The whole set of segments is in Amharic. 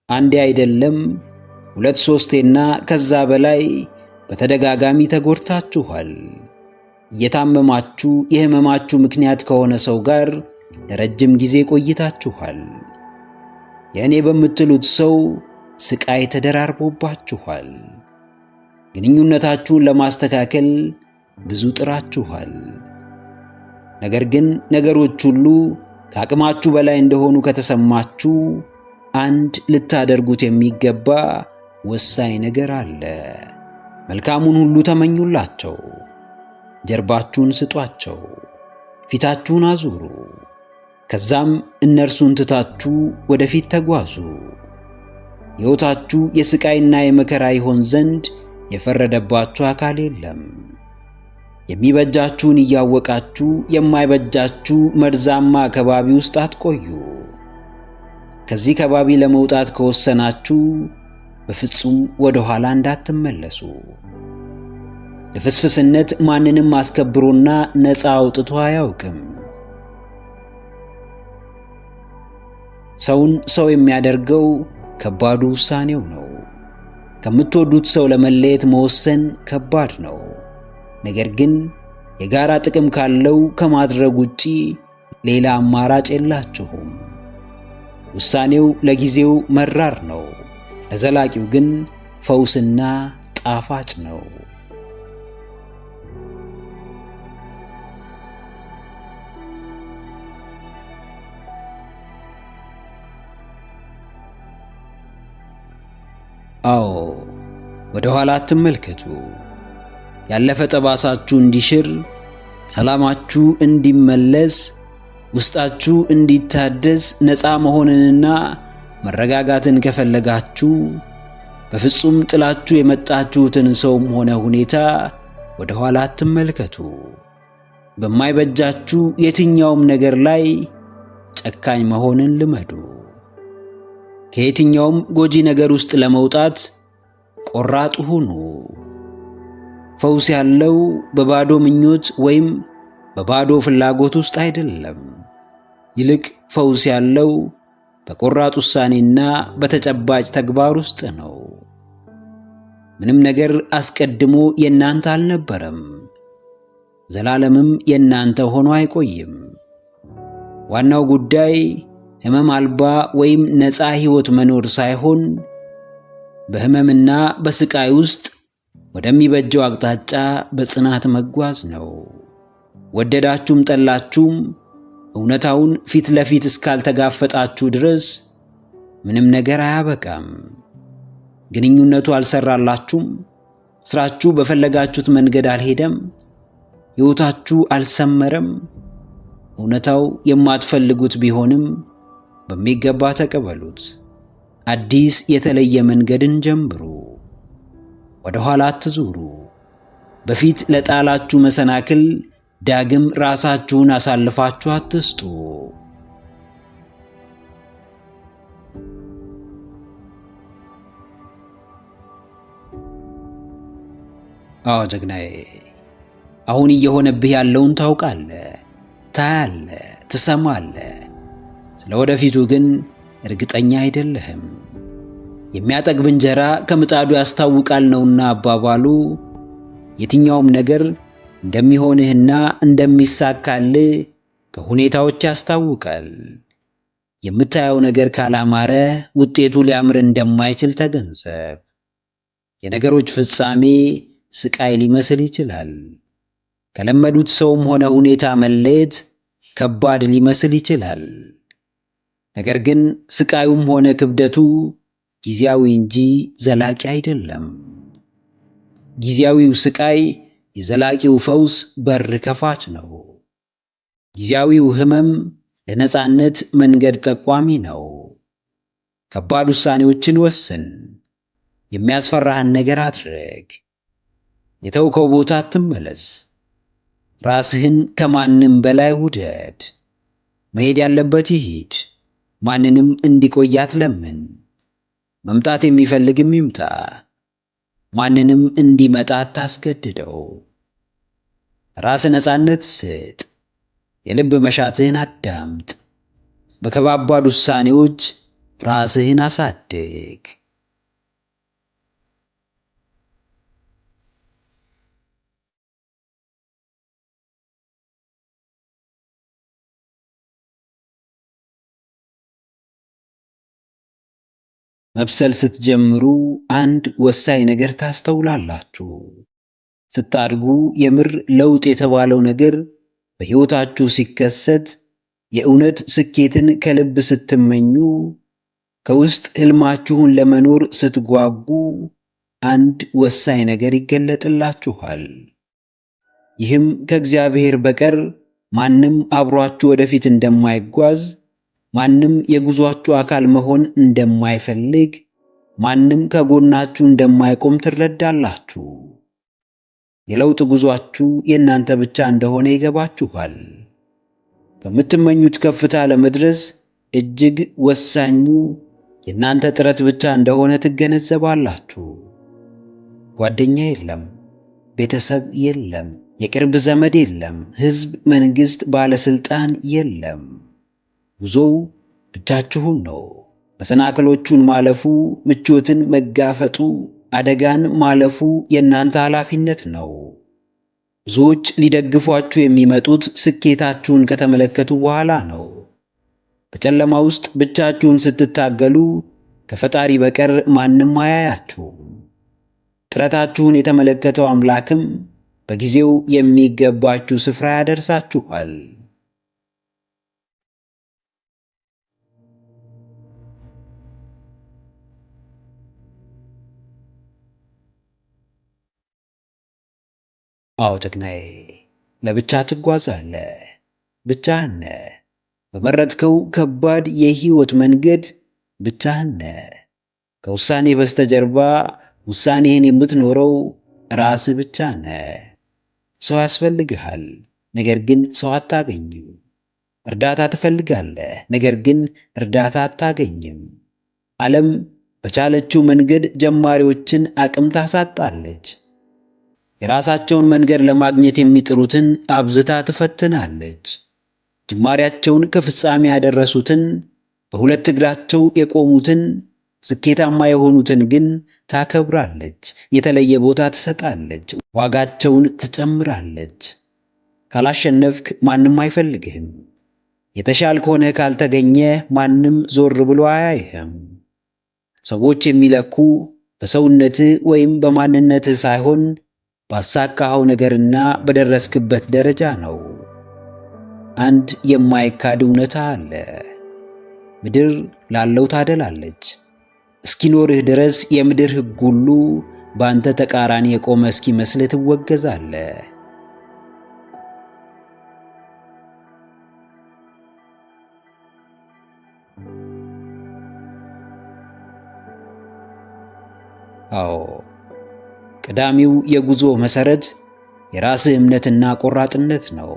አንዴ አይደለም 2-3ና ከዛ በላይ በተደጋጋሚ ተጎድታችኋል። እየታመማችሁ የህመማችሁ ምክንያት ከሆነ ሰው ጋር ለረጅም ጊዜ ቆይታችኋል። የእኔ በምትሉት ሰው ስቃይ ተደራርቦባችኋል። ግንኙነታችሁን ለማስተካከል ብዙ ጥራችኋል። ነገር ግን ነገሮች ሁሉ ከአቅማችሁ በላይ እንደሆኑ ከተሰማችሁ አንድ ልታደርጉት የሚገባ ወሳኝ ነገር አለ። መልካሙን ሁሉ ተመኙላቸው፣ ጀርባችሁን ስጧቸው፣ ፊታችሁን አዙሩ። ከዛም እነርሱን ትታችሁ ወደፊት ተጓዙ። ሕይወታችሁ የስቃይና የመከራ ይሆን ዘንድ የፈረደባችሁ አካል የለም። የሚበጃችሁን እያወቃችሁ የማይበጃችሁ መርዛማ ከባቢ ውስጥ አትቆዩ። ከዚህ ከባቢ ለመውጣት ከወሰናችሁ በፍጹም ወደ ኋላ እንዳትመለሱ። ለፍስፍስነት ማንንም አስከብሮና ነፃ አውጥቶ አያውቅም። ሰውን ሰው የሚያደርገው ከባዱ ውሳኔው ነው። ከምትወዱት ሰው ለመለየት መወሰን ከባድ ነው። ነገር ግን የጋራ ጥቅም ካለው ከማድረግ ውጪ ሌላ አማራጭ የላችሁም። ውሳኔው ለጊዜው መራር ነው፣ ለዘላቂው ግን ፈውስና ጣፋጭ ነው። አዎ፣ ወደ ኋላ አትመልከቱ። ያለፈ ጠባሳችሁ እንዲሽር፣ ሰላማችሁ እንዲመለስ፣ ውስጣችሁ እንዲታደስ፣ ነፃ መሆንንና መረጋጋትን ከፈለጋችሁ በፍጹም ጥላችሁ የመጣችሁትን ሰውም ሆነ ሁኔታ ወደ ኋላ አትመልከቱ። በማይበጃችሁ የትኛውም ነገር ላይ ጨካኝ መሆንን ልመዱ። ከየትኛውም ጎጂ ነገር ውስጥ ለመውጣት ቆራጥ ሁኑ። ፈውስ ያለው በባዶ ምኞት ወይም በባዶ ፍላጎት ውስጥ አይደለም። ይልቅ ፈውስ ያለው በቆራጥ ውሳኔና በተጨባጭ ተግባር ውስጥ ነው። ምንም ነገር አስቀድሞ የእናንተ አልነበረም፣ ዘላለምም የእናንተ ሆኖ አይቆይም። ዋናው ጉዳይ ሕመም አልባ ወይም ነፃ ሕይወት መኖር ሳይሆን በሕመምና በስቃይ ውስጥ ወደሚበጀው አቅጣጫ በጽናት መጓዝ ነው። ወደዳችሁም ጠላችሁም እውነታውን ፊት ለፊት እስካልተጋፈጣችሁ ድረስ ምንም ነገር አያበቃም። ግንኙነቱ አልሰራላችሁም፣ ስራችሁ በፈለጋችሁት መንገድ አልሄደም፣ ሕይወታችሁ አልሰመረም። እውነታው የማትፈልጉት ቢሆንም በሚገባ ተቀበሉት። አዲስ የተለየ መንገድን ጀምሩ። ወደ ኋላ አትዙሩ። በፊት ለጣላችሁ መሰናክል ዳግም ራሳችሁን አሳልፋችሁ አትስጡ። አዎ ጀግናዬ፣ አሁን እየሆነብህ ያለውን ታውቃለህ፣ ታያለህ፣ ትሰማለህ። ስለ ወደፊቱ ግን እርግጠኛ አይደለህም። የሚያጠግብ እንጀራ ከምጣዱ ያስታውቃል ነውና አባባሉ። የትኛውም ነገር እንደሚሆንህና እንደሚሳካልህ ከሁኔታዎች ያስታውቃል። የምታየው ነገር ካላማረ ውጤቱ ሊያምር እንደማይችል ተገንዘብ። የነገሮች ፍጻሜ ስቃይ ሊመስል ይችላል። ከለመዱት ሰውም ሆነ ሁኔታ መለየት ከባድ ሊመስል ይችላል። ነገር ግን ስቃዩም ሆነ ክብደቱ ጊዜያዊ እንጂ ዘላቂ አይደለም። ጊዜያዊው ስቃይ የዘላቂው ፈውስ በር ከፋች ነው። ጊዜያዊው ሕመም ለነፃነት መንገድ ጠቋሚ ነው። ከባድ ውሳኔዎችን ወስን። የሚያስፈራህን ነገር አድርግ። የተውከው ቦታ አትመለስ። ራስህን ከማንም በላይ ውደድ። መሄድ ያለበት ይሂድ። ማንንም እንዲቆይ አትለምን። መምጣት የሚፈልግም ይምጣ። ማንንም እንዲመጣ አታስገድደው። ራስ ነፃነት ስጥ። የልብ መሻትህን አዳምጥ። በከባባድ ውሳኔዎች ራስህን አሳድግ። መብሰል ስትጀምሩ አንድ ወሳኝ ነገር ታስተውላላችሁ። ስታድጉ የምር ለውጥ የተባለው ነገር በሕይወታችሁ ሲከሰት፣ የእውነት ስኬትን ከልብ ስትመኙ፣ ከውስጥ ሕልማችሁን ለመኖር ስትጓጉ፣ አንድ ወሳኝ ነገር ይገለጥላችኋል። ይህም ከእግዚአብሔር በቀር ማንም አብሯችሁ ወደፊት እንደማይጓዝ፣ ማንም የጉዟችሁ አካል መሆን እንደማይፈልግ፣ ማንም ከጎናችሁ እንደማይቆም ትረዳላችሁ። የለውጥ ጉዟችሁ የእናንተ ብቻ እንደሆነ ይገባችኋል። ከምትመኙት ከፍታ ለመድረስ እጅግ ወሳኙ የእናንተ ጥረት ብቻ እንደሆነ ትገነዘባላችሁ። ጓደኛ የለም፣ ቤተሰብ የለም፣ የቅርብ ዘመድ የለም፣ ሕዝብ፣ መንግሥት፣ ባለሥልጣን የለም። ጉዞው ብቻችሁን ነው። መሰናክሎቹን ማለፉ፣ ምቾትን መጋፈጡ፣ አደጋን ማለፉ የእናንተ ኃላፊነት ነው። ብዙዎች ሊደግፏችሁ የሚመጡት ስኬታችሁን ከተመለከቱ በኋላ ነው። በጨለማ ውስጥ ብቻችሁን ስትታገሉ ከፈጣሪ በቀር ማንም አያያችሁም። ጥረታችሁን የተመለከተው አምላክም በጊዜው የሚገባችሁ ስፍራ ያደርሳችኋል። አዎ ጀግናዬ፣ ለብቻ ትጓዛለህ። ብቻህን ነህ። በመረጥከው ከባድ የሕይወት መንገድ ብቻህን ነህ። ከውሳኔ በስተጀርባ ውሳኔህን የምትኖረው ራስህ ብቻ ነህ። ሰው ያስፈልግሃል፣ ነገር ግን ሰው አታገኝም። እርዳታ ትፈልጋለህ፣ ነገር ግን እርዳታ አታገኝም። ዓለም በቻለችው መንገድ ጀማሪዎችን አቅም ታሳጣለች። የራሳቸውን መንገድ ለማግኘት የሚጥሩትን አብዝታ ትፈትናለች። ጅማሬያቸውን ከፍጻሜ ያደረሱትን፣ በሁለት እግራቸው የቆሙትን፣ ስኬታማ የሆኑትን ግን ታከብራለች። የተለየ ቦታ ትሰጣለች። ዋጋቸውን ትጨምራለች። ካላሸነፍክ ማንም አይፈልግህም። የተሻልክ ሆነህ ካልተገኘ ማንም ዞር ብሎ አያይህም። ሰዎች የሚለኩ በሰውነትህ ወይም በማንነትህ ሳይሆን ባሳካኸው ነገርና በደረስክበት ደረጃ ነው። አንድ የማይካድ እውነታ አለ። ምድር ላለው ታደላለች። እስኪኖርህ ድረስ የምድር ሕግ ሁሉ በአንተ ተቃራኒ የቆመ እስኪመስልህ ትወገዛለህ። አዎ፣ ቀዳሚው የጉዞ መሠረት የራስህ እምነትና ቆራጥነት ነው።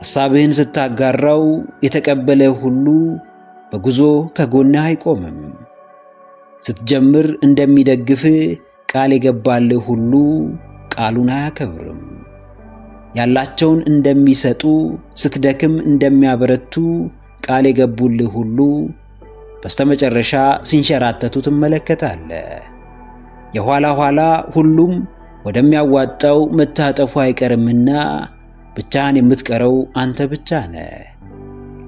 ሐሳብህን ስታጋራው የተቀበለ ሁሉ በጉዞ ከጎንህ አይቆምም። ስትጀምር እንደሚደግፍህ ቃል የገባልህ ሁሉ ቃሉን አያከብርም። ያላቸውን እንደሚሰጡ፣ ስትደክም እንደሚያበረቱ ቃል የገቡልህ ሁሉ በስተመጨረሻ ሲንሸራተቱ ትመለከታለህ። የኋላ ኋላ ሁሉም ወደሚያዋጣው መታጠፉ አይቀርምና ብቻህን የምትቀረው አንተ ብቻ ነህ።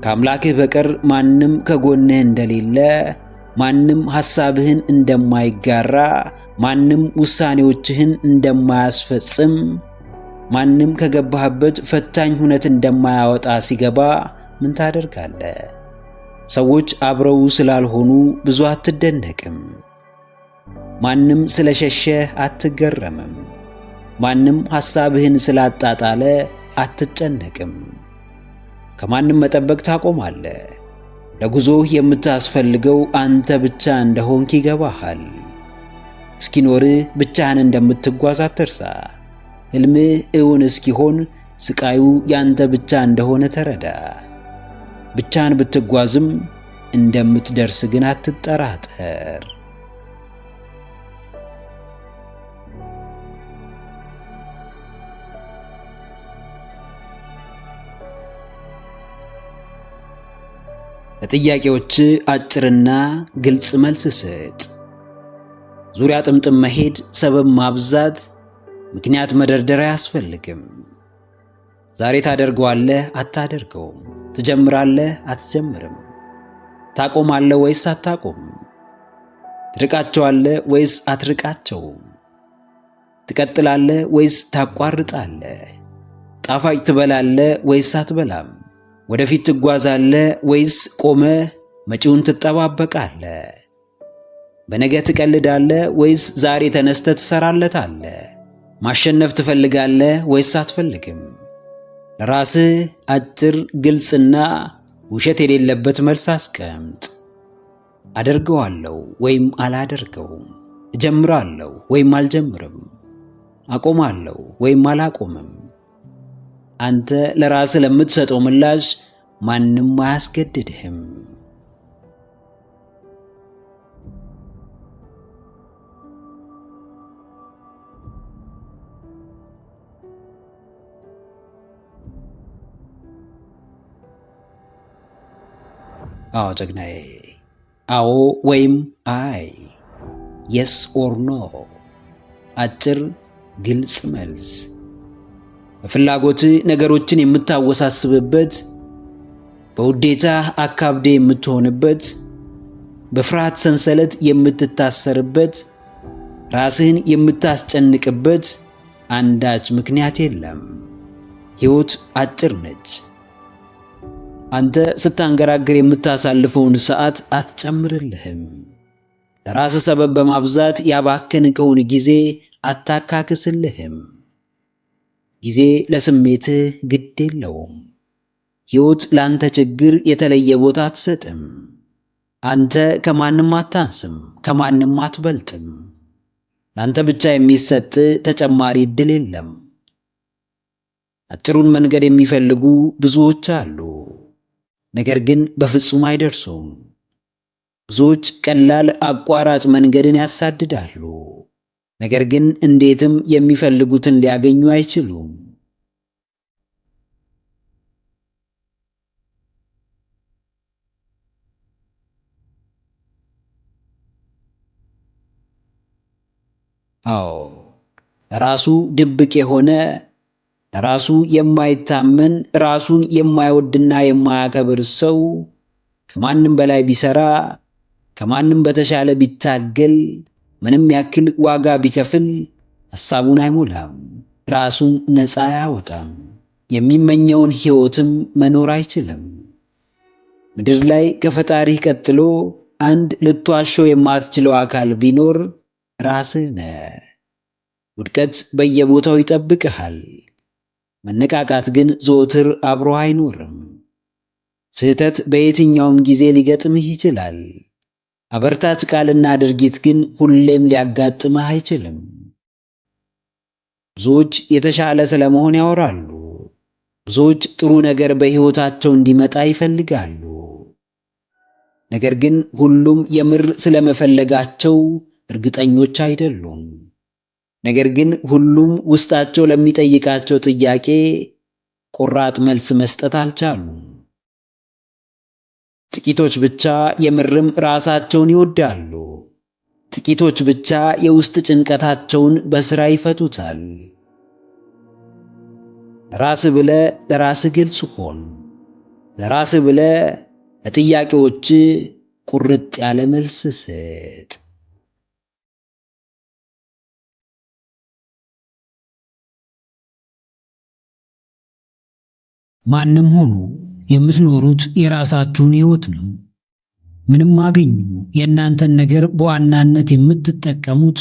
ከአምላክህ በቀር ማንም ከጎንህ እንደሌለ፣ ማንም ሐሳብህን እንደማይጋራ፣ ማንም ውሳኔዎችህን እንደማያስፈጽም፣ ማንም ከገባህበት ፈታኝ ሁነት እንደማያወጣ ሲገባ ምን ታደርጋለህ? ሰዎች አብረው ስላልሆኑ ብዙ አትደነቅም። ማንም ስለሸሸህ አትገረምም። ማንም ሐሳብህን ስላጣጣለ አትጨነቅም። ከማንም መጠበቅ ታቆማለህ። ለጉዞህ የምታስፈልገው አንተ ብቻ እንደሆንክ ይገባሃል። እስኪኖርህ ብቻህን እንደምትጓዝ አትርሳ። ሕልምህ እውን እስኪሆን ስቃዩ ያንተ ብቻ እንደሆነ ተረዳ። ብቻህን ብትጓዝም እንደምትደርስ ግን አትጠራጠር። ለጥያቄዎች አጭርና ግልጽ መልስ ስጥ። ዙሪያ ጥምጥም መሄድ፣ ሰበብ ማብዛት፣ ምክንያት መደርደር አያስፈልግም። ዛሬ ታደርገዋለህ አታደርገውም፣ ትጀምራለህ አትጀምርም፣ ታቆማለህ ወይስ አታቆምም፣ ትርቃቸዋለህ ወይስ አትርቃቸውም፣ ትቀጥላለህ ወይስ ታቋርጣለህ፣ ጣፋጭ ትበላለህ ወይስ አትበላም፣ ወደፊት ትጓዛለህ ወይስ ቆመህ መጪውን ትጠባበቃለህ፣ በነገ ትቀልዳለህ ወይስ ዛሬ ተነስተህ ትሰራለታለህ፣ ማሸነፍ ትፈልጋለህ ወይስ አትፈልግም? ለራስህ አጭር ግልጽና ውሸት የሌለበት መልስ አስቀምጥ። አደርገዋለሁ ወይም አላደርገውም፣ እጀምራለሁ ወይም አልጀምርም፣ አቆማለሁ ወይም አላቆምም። አንተ ለራስህ ለምትሰጠው ምላሽ ማንም አያስገድድህም። አዎ ጀግናዬ፣ አዎ ወይም አይ፣ የስ ኦር ኖ። አጭር ግልጽ መልስ። በፍላጎት ነገሮችን የምታወሳስብበት፣ በውዴታ አካብዴ የምትሆንበት፣ በፍርሃት ሰንሰለት የምትታሰርበት፣ ራስህን የምታስጨንቅበት አንዳች ምክንያት የለም። ሕይወት አጭር ነች። አንተ ስታንገራግር የምታሳልፈውን ሰዓት አትጨምርልህም። ለራስህ ሰበብ በማብዛት ያባከንከውን ጊዜ አታካክስልህም። ጊዜ ለስሜትህ ግድ የለውም። ሕይወት ለአንተ ችግር የተለየ ቦታ አትሰጥም። አንተ ከማንም አታንስም፣ ከማንም አትበልጥም። ለአንተ ብቻ የሚሰጥ ተጨማሪ ዕድል የለም። አጭሩን መንገድ የሚፈልጉ ብዙዎች አሉ፣ ነገር ግን በፍጹም አይደርሱም። ብዙዎች ቀላል አቋራጭ መንገድን ያሳድዳሉ፣ ነገር ግን እንዴትም የሚፈልጉትን ሊያገኙ አይችሉም። አዎ፣ ለራሱ ድብቅ የሆነ፣ ለራሱ የማይታመን፣ ራሱን የማይወድና የማያከብር ሰው ከማንም በላይ ቢሰራ፣ ከማንም በተሻለ ቢታገል፣ ምንም ያክል ዋጋ ቢከፍል ሐሳቡን አይሞላም፣ ራሱን ነፃ አያወጣም፣ የሚመኘውን ሕይወትም መኖር አይችልም። ምድር ላይ ከፈጣሪህ ቀጥሎ አንድ ልትዋሸው የማትችለው አካል ቢኖር ራስህ ነህ። ውድቀት በየቦታው ይጠብቅሃል። መነቃቃት ግን ዘወትር አብሮ አይኖርም። ስህተት በየትኛውም ጊዜ ሊገጥምህ ይችላል። አበርታች ቃልና ድርጊት ግን ሁሌም ሊያጋጥምህ አይችልም። ብዙዎች የተሻለ ስለመሆን ያወራሉ። ብዙዎች ጥሩ ነገር በሕይወታቸው እንዲመጣ ይፈልጋሉ። ነገር ግን ሁሉም የምር ስለመፈለጋቸው እርግጠኞች አይደሉም። ነገር ግን ሁሉም ውስጣቸው ለሚጠይቃቸው ጥያቄ ቆራጥ መልስ መስጠት አልቻሉም። ጥቂቶች ብቻ የምርም ራሳቸውን ይወዳሉ። ጥቂቶች ብቻ የውስጥ ጭንቀታቸውን በሥራ ይፈቱታል። ለራስህ ብለህ ለራስህ ግልጽ ሁን። ለራስህ ብለህ ለጥያቄዎች ቁርጥ ያለ መልስ ስጥ። ማንም ሆኑ የምትኖሩት የራሳችሁን ሕይወት ነው። ምንም አገኙ፣ የእናንተን ነገር በዋናነት የምትጠቀሙት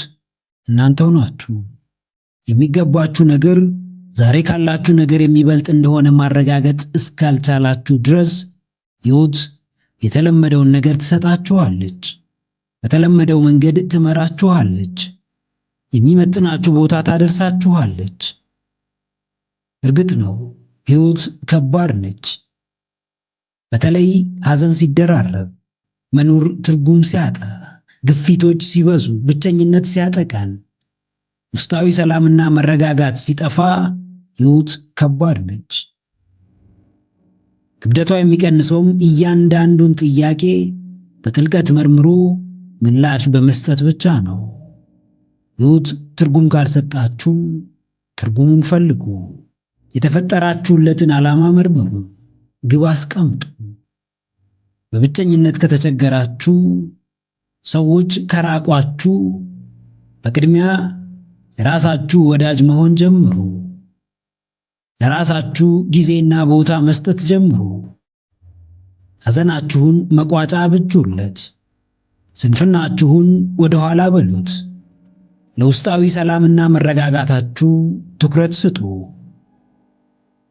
እናንተው ናችሁ። የሚገባችሁ ነገር ዛሬ ካላችሁ ነገር የሚበልጥ እንደሆነ ማረጋገጥ እስካልቻላችሁ ድረስ ሕይወት የተለመደውን ነገር ትሰጣችኋለች፣ በተለመደው መንገድ ትመራችኋለች፣ የሚመጥናችሁ ቦታ ታደርሳችኋለች። እርግጥ ነው ሕይወት ከባድ ነች። በተለይ ሐዘን ሲደራረብ፣ መኖር ትርጉም ሲያጣ፣ ግፊቶች ሲበዙ፣ ብቸኝነት ሲያጠቃን፣ ውስጣዊ ሰላምና መረጋጋት ሲጠፋ ሕይወት ከባድ ነች። ክብደቷ የሚቀንሰውም እያንዳንዱን ጥያቄ በጥልቀት መርምሮ ምላሽ በመስጠት ብቻ ነው። ሕይወት ትርጉም ካልሰጣችሁ ትርጉሙን ፈልጉ። የተፈጠራችሁለትን ዓላማ መርምሩ፣ ግብ አስቀምጡ። በብቸኝነት ከተቸገራችሁ፣ ሰዎች ከራቋችሁ፣ በቅድሚያ የራሳችሁ ወዳጅ መሆን ጀምሩ። ለራሳችሁ ጊዜና ቦታ መስጠት ጀምሩ። ሐዘናችሁን መቋጫ አብጁለት። ስንፍናችሁን ወደ ኋላ በሉት። ለውስጣዊ ሰላምና መረጋጋታችሁ ትኩረት ስጡ።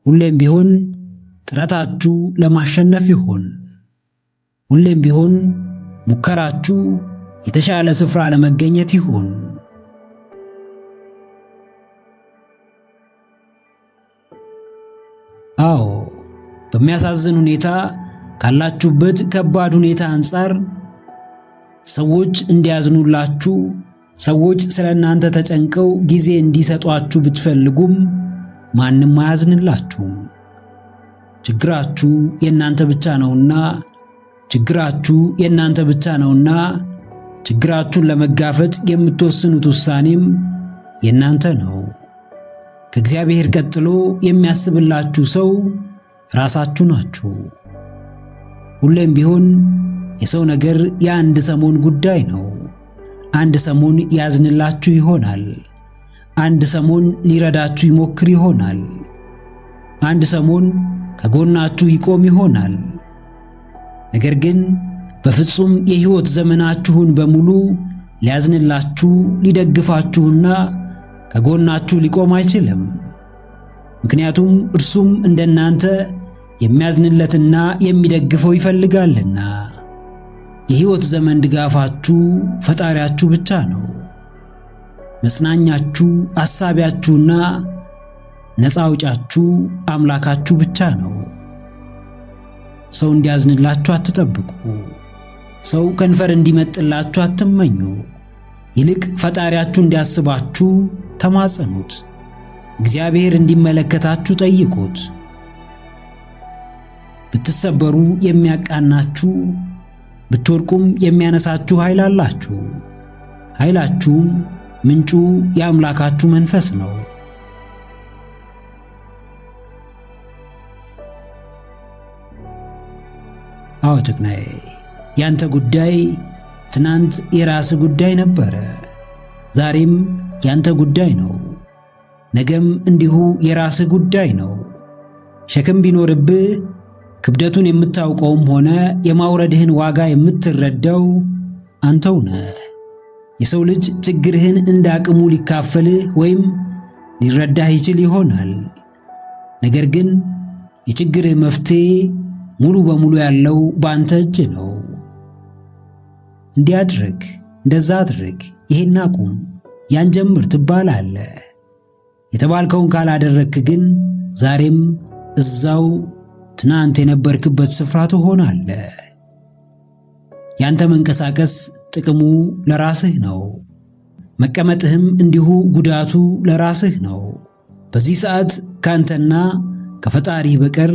ሁሌም ቢሆን ጥረታችሁ ለማሸነፍ ይሁን። ሁሌም ቢሆን ሙከራችሁ የተሻለ ስፍራ ለመገኘት ይሁን። አዎ፣ በሚያሳዝን ሁኔታ ካላችሁበት ከባድ ሁኔታ አንጻር ሰዎች እንዲያዝኑላችሁ፣ ሰዎች ስለ እናንተ ተጨንቀው ጊዜ እንዲሰጧችሁ ብትፈልጉም ማንም አያዝንላችሁም። ችግራችሁ የእናንተ ብቻ ነውና ችግራችሁን ለመጋፈጥ የምትወስኑት ውሳኔም የእናንተ ነው። ከእግዚአብሔር ቀጥሎ የሚያስብላችሁ ሰው ራሳችሁ ናችሁ። ሁሌም ቢሆን የሰው ነገር የአንድ ሰሞን ጉዳይ ነው። አንድ ሰሞን ያዝንላችሁ ይሆናል። አንድ ሰሞን ሊረዳችሁ ይሞክር ይሆናል። አንድ ሰሞን ከጎናችሁ ይቆም ይሆናል። ነገር ግን በፍጹም የሕይወት ዘመናችሁን በሙሉ ሊያዝንላችሁ፣ ሊደግፋችሁና ከጎናችሁ ሊቆም አይችልም። ምክንያቱም እርሱም እንደናንተ የሚያዝንለትና የሚደግፈው ይፈልጋልና። የሕይወት ዘመን ድጋፋችሁ ፈጣሪያችሁ ብቻ ነው። መጽናኛችሁ፣ አሳቢያችሁና ነፃ አውጫችሁ አምላካችሁ ብቻ ነው። ሰው እንዲያዝንላችሁ አትጠብቁ። ሰው ከንፈር እንዲመጥላችሁ አትመኙ። ይልቅ ፈጣሪያችሁ እንዲያስባችሁ ተማጸኑት። እግዚአብሔር እንዲመለከታችሁ ጠይቁት። ብትሰበሩ የሚያቃናችሁ፣ ብትወድቁም የሚያነሳችሁ ኃይል አላችሁ። ኃይላችሁም ምንጩ የአምላካችሁ መንፈስ ነው። አዎ ጀግናዬ፣ ያንተ ጉዳይ ትናንት የራስ ጉዳይ ነበረ። ዛሬም ያንተ ጉዳይ ነው። ነገም እንዲሁ የራስ ጉዳይ ነው። ሸክም ቢኖርብህ ክብደቱን የምታውቀውም ሆነ የማውረድህን ዋጋ የምትረዳው አንተው ነህ። የሰው ልጅ ችግርህን እንዳቅሙ ሊካፈልህ ወይም ሊረዳህ ይችል ይሆናል። ነገር ግን የችግርህ መፍትሄ ሙሉ በሙሉ ያለው በአንተ እጅ ነው። እንዲህ አድርግ፣ እንደዛ አድርግ፣ ይሄን አቁም፣ ያን ጀምር ትባላለህ። የተባልከውን ካላደረግክ ግን ዛሬም እዛው ትናንት የነበርክበት ስፍራ ትሆናለህ። ያንተ መንቀሳቀስ ጥቅሙ ለራስህ ነው። መቀመጥህም እንዲሁ ጉዳቱ ለራስህ ነው። በዚህ ሰዓት ካንተና ከፈጣሪህ በቀር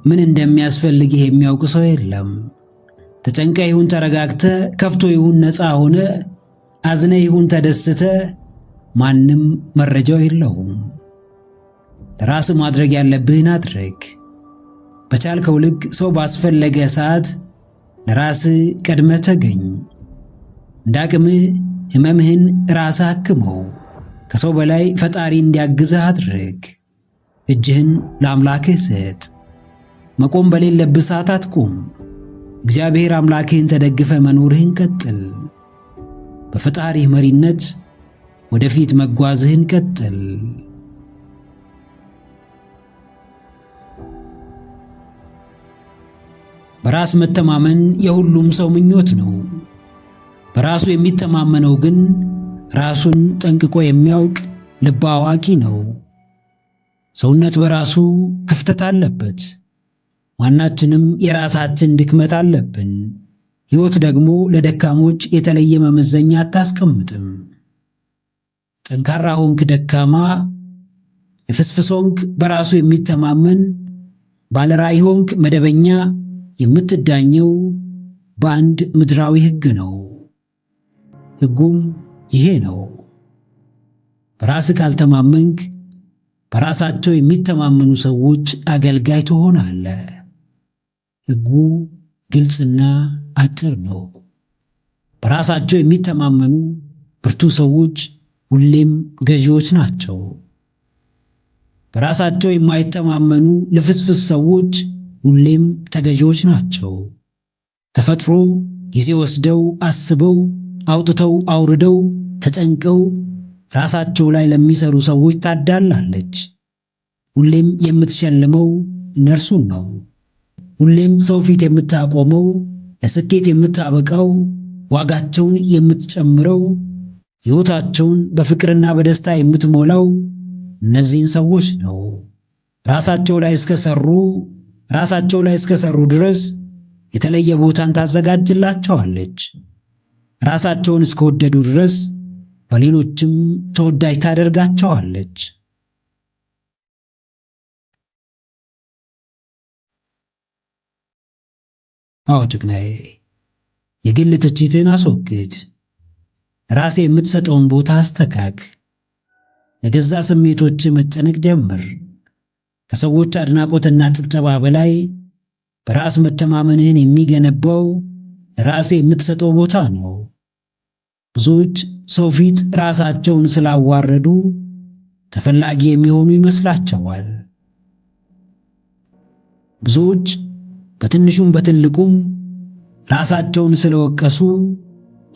ምን እንደሚያስፈልግህ የሚያውቅ ሰው የለም። ተጨንቀ ይሁን ተረጋግተ፣ ከፍቶ ይሁን ነፃ ሆነ፣ አዝነ ይሁን ተደስተ፣ ማንም መረጃው የለውም። ለራስ ማድረግ ያለብህን አድርግ። በቻልከው ልክ ሰው ባስፈለገ ሰዓት ለራስ ቀድመ ተገኝ። እንዳቅምህ ህመምህን ራስህ አክመው። ከሰው በላይ ፈጣሪ እንዲያግዝህ አድርግ። እጅህን ለአምላክህ ስጥ። መቆም በሌለብህ ሰዓት አትቁም። እግዚአብሔር አምላክህን ተደግፈ መኖርህን ቀጥል። በፈጣሪህ መሪነት ወደፊት መጓዝህን ቀጥል። በራስ መተማመን የሁሉም ሰው ምኞት ነው። በራሱ የሚተማመነው ግን ራሱን ጠንቅቆ የሚያውቅ ልበ አዋቂ ነው። ሰውነት በራሱ ክፍተት አለበት። ማናችንም የራሳችን ድክመት አለብን። ሕይወት ደግሞ ለደካሞች የተለየ መመዘኛ አታስቀምጥም። ጠንካራ ሆንክ ደካማ፣ የፍስፍስ ሆንክ በራሱ የሚተማመን፣ ባለራዕይ ሆንክ መደበኛ የምትዳኘው በአንድ ምድራዊ ሕግ ነው። ሕጉም ይሄ ነው። በራስህ ካልተማመንክ በራሳቸው የሚተማመኑ ሰዎች አገልጋይ ትሆናለህ። ሕጉ ግልጽና አጭር ነው። በራሳቸው የሚተማመኑ ብርቱ ሰዎች ሁሌም ገዢዎች ናቸው። በራሳቸው የማይተማመኑ ልፍስፍስ ሰዎች ሁሌም ተገዢዎች ናቸው። ተፈጥሮ ጊዜ ወስደው አስበው አውጥተው አውርደው ተጨንቀው ራሳቸው ላይ ለሚሰሩ ሰዎች ታዳላለች። ሁሌም የምትሸልመው እነርሱን ነው። ሁሌም ሰው ፊት የምታቆመው፣ ለስኬት የምታበቃው፣ ዋጋቸውን የምትጨምረው፣ ሕይወታቸውን በፍቅርና በደስታ የምትሞላው እነዚህን ሰዎች ነው። ራሳቸው ላይ እስከሰሩ ድረስ የተለየ ቦታን ታዘጋጅላቸዋለች። ራሳቸውን እስከወደዱ ድረስ በሌሎችም ተወዳጅ ታደርጋቸዋለች። አዎ ጀግናዬ፣ የግል ትችትን አስወግድ። ራሴ የምትሰጠውን ቦታ አስተካክ። ለገዛ ስሜቶች መጨነቅ ጀምር። ከሰዎች አድናቆትና ጭብጨባ በላይ በራስ መተማመንህን የሚገነባው ራሴ የምትሰጠው ቦታ ነው። ብዙዎች ሰው ፊት ራሳቸውን ስላዋረዱ ተፈላጊ የሚሆኑ ይመስላቸዋል። ብዙዎች በትንሹም በትልቁም ራሳቸውን ስለወቀሱ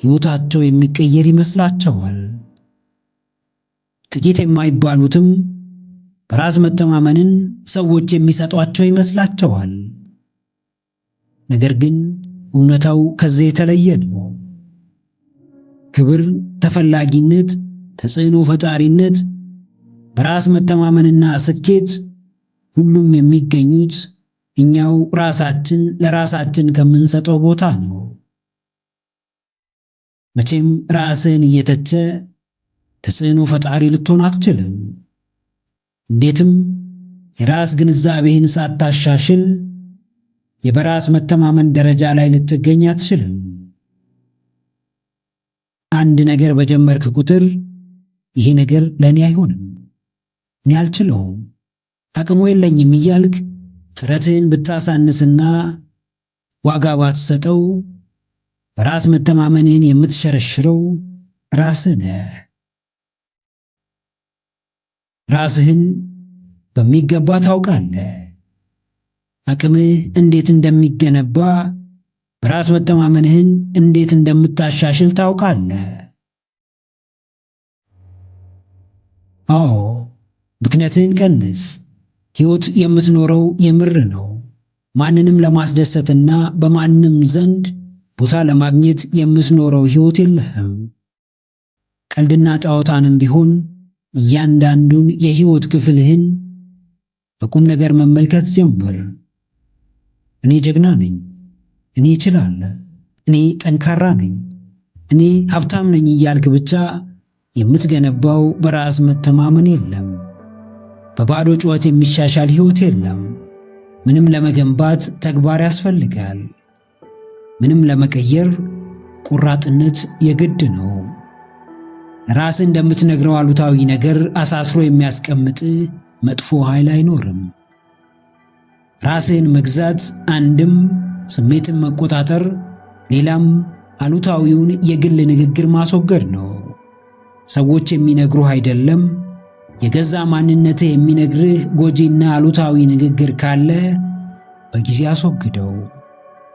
ሕይወታቸው የሚቀየር ይመስላቸዋል። ጥቂት የማይባሉትም በራስ መተማመንን ሰዎች የሚሰጧቸው ይመስላቸዋል። ነገር ግን እውነታው ከዚህ የተለየ ነው። ክብር፣ ተፈላጊነት፣ ተጽዕኖ ፈጣሪነት፣ በራስ መተማመንና ስኬት ሁሉም የሚገኙት እኛው ራሳችን ለራሳችን ከምንሰጠው ቦታ ነው። መቼም ራስህን እየተቸ ተጽዕኖ ፈጣሪ ልትሆን አትችልም። እንዴትም የራስ ግንዛቤህን ሳታሻሽል የበራስ መተማመን ደረጃ ላይ ልትገኝ አትችልም። አንድ ነገር በጀመርክ ቁጥር ይሄ ነገር ለእኔ አይሆንም፣ እኔ አልችለውም፣ አቅሙ የለኝም እያልክ ጥረትህን ብታሳንስና ዋጋ ባትሰጠው በራስ መተማመንህን የምትሸረሽረው ራስህ ነህ። ራስህን በሚገባ ታውቃለህ። አቅምህ እንዴት እንደሚገነባ፣ በራስ መተማመንህን እንዴት እንደምታሻሽል ታውቃለህ። አዎ፣ ብክነትህን ቀንስ። ሕይወት የምትኖረው የምር ነው። ማንንም ለማስደሰትና በማንም ዘንድ ቦታ ለማግኘት የምትኖረው ሕይወት የለህም። ቀልድና ጨዋታንም ቢሆን እያንዳንዱን የሕይወት ክፍልህን በቁም ነገር መመልከት ጀምር። እኔ ጀግና ነኝ፣ እኔ እችላለሁ፣ እኔ ጠንካራ ነኝ፣ እኔ ሀብታም ነኝ እያልክ ብቻ የምትገነባው በራስ መተማመን የለም። በባዶ ጩኸት የሚሻሻል ሕይወት የለም። ምንም ለመገንባት ተግባር ያስፈልጋል። ምንም ለመቀየር ቁራጥነት የግድ ነው። ራስህ እንደምትነግረው አሉታዊ ነገር አሳስሮ የሚያስቀምጥ መጥፎ ኃይል አይኖርም። ራስህን መግዛት አንድም ስሜትን መቆጣጠር፣ ሌላም አሉታዊውን የግል ንግግር ማስወገድ ነው። ሰዎች የሚነግሩህ አይደለም፣ የገዛ ማንነትህ የሚነግርህ ጎጂና አሉታዊ ንግግር ካለ በጊዜ አስወግደው።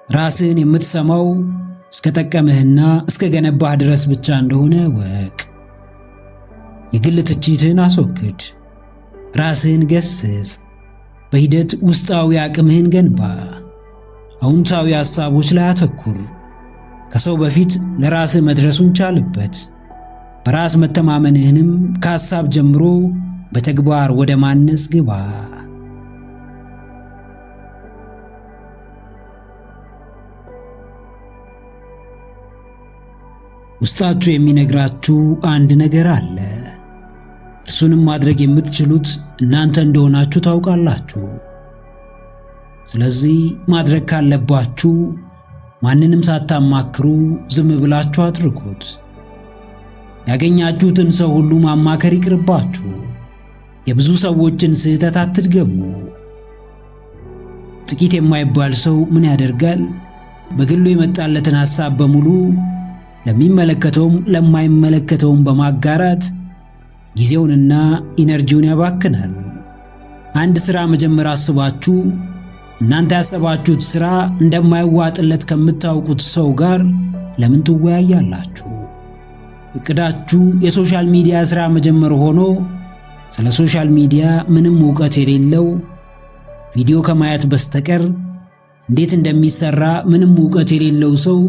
ራስህን የምትሰማው እስከ ጠቀምህና እስከ ገነባህ ድረስ ብቻ እንደሆነ ወቅ። የግል ትችትህን አስወግድ። ራስህን ገስጽ። በሂደት ውስጣዊ አቅምህን ገንባ። አዎንታዊ ሐሳቦች ላይ አተኩር። ከሰው በፊት ለራስህ መድረሱን ቻልበት። በራስ መተማመንህንም ከሐሳብ ጀምሮ በተግባር ወደ ማነጽ ግባ። ውስጣችሁ የሚነግራችሁ አንድ ነገር አለ። እርሱንም ማድረግ የምትችሉት እናንተ እንደሆናችሁ ታውቃላችሁ። ስለዚህ ማድረግ ካለባችሁ ማንንም ሳታማክሩ ዝም ብላችሁ አድርጉት። ያገኛችሁትን ሰው ሁሉ ማማከር ይቅርባችሁ። የብዙ ሰዎችን ስህተት አትድገሙ። ጥቂት የማይባል ሰው ምን ያደርጋል? በግሉ የመጣለትን ሐሳብ በሙሉ ለሚመለከተውም ለማይመለከተውም በማጋራት ጊዜውንና ኢነርጂውን ያባክናል። አንድ ሥራ መጀመር አስባችሁ እናንተ ያሰባችሁት ሥራ እንደማይዋጥለት ከምታውቁት ሰው ጋር ለምን ትወያያላችሁ? እቅዳችሁ የሶሻል ሚዲያ ሥራ መጀመር ሆኖ ስለ ሶሻል ሚዲያ ምንም ዕውቀት የሌለው ቪዲዮ ከማየት በስተቀር እንዴት እንደሚሰራ ምንም ዕውቀት የሌለው ሰው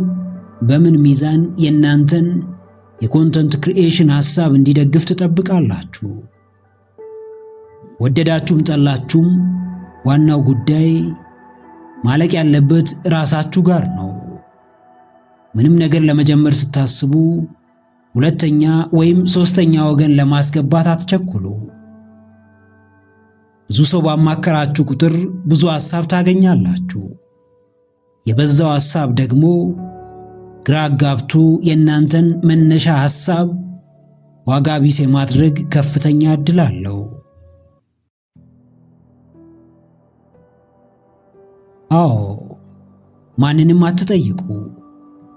በምን ሚዛን የእናንተን የኮንተንት ክሪኤሽን ሐሳብ እንዲደግፍ ትጠብቃላችሁ? ወደዳችሁም ጠላችሁም ዋናው ጉዳይ ማለቅ ያለበት ራሳችሁ ጋር ነው። ምንም ነገር ለመጀመር ስታስቡ ሁለተኛ ወይም ሶስተኛ ወገን ለማስገባት አትቸኩሉ። ብዙ ሰው ባማከራችሁ ቁጥር ብዙ ሐሳብ ታገኛላችሁ። የበዛው ሐሳብ ደግሞ ግራ አጋብቶ የእናንተን መነሻ ሐሳብ ዋጋ ቢስ የማድረግ ከፍተኛ ዕድል አለው። አዎ፣ ማንንም አትጠይቁ።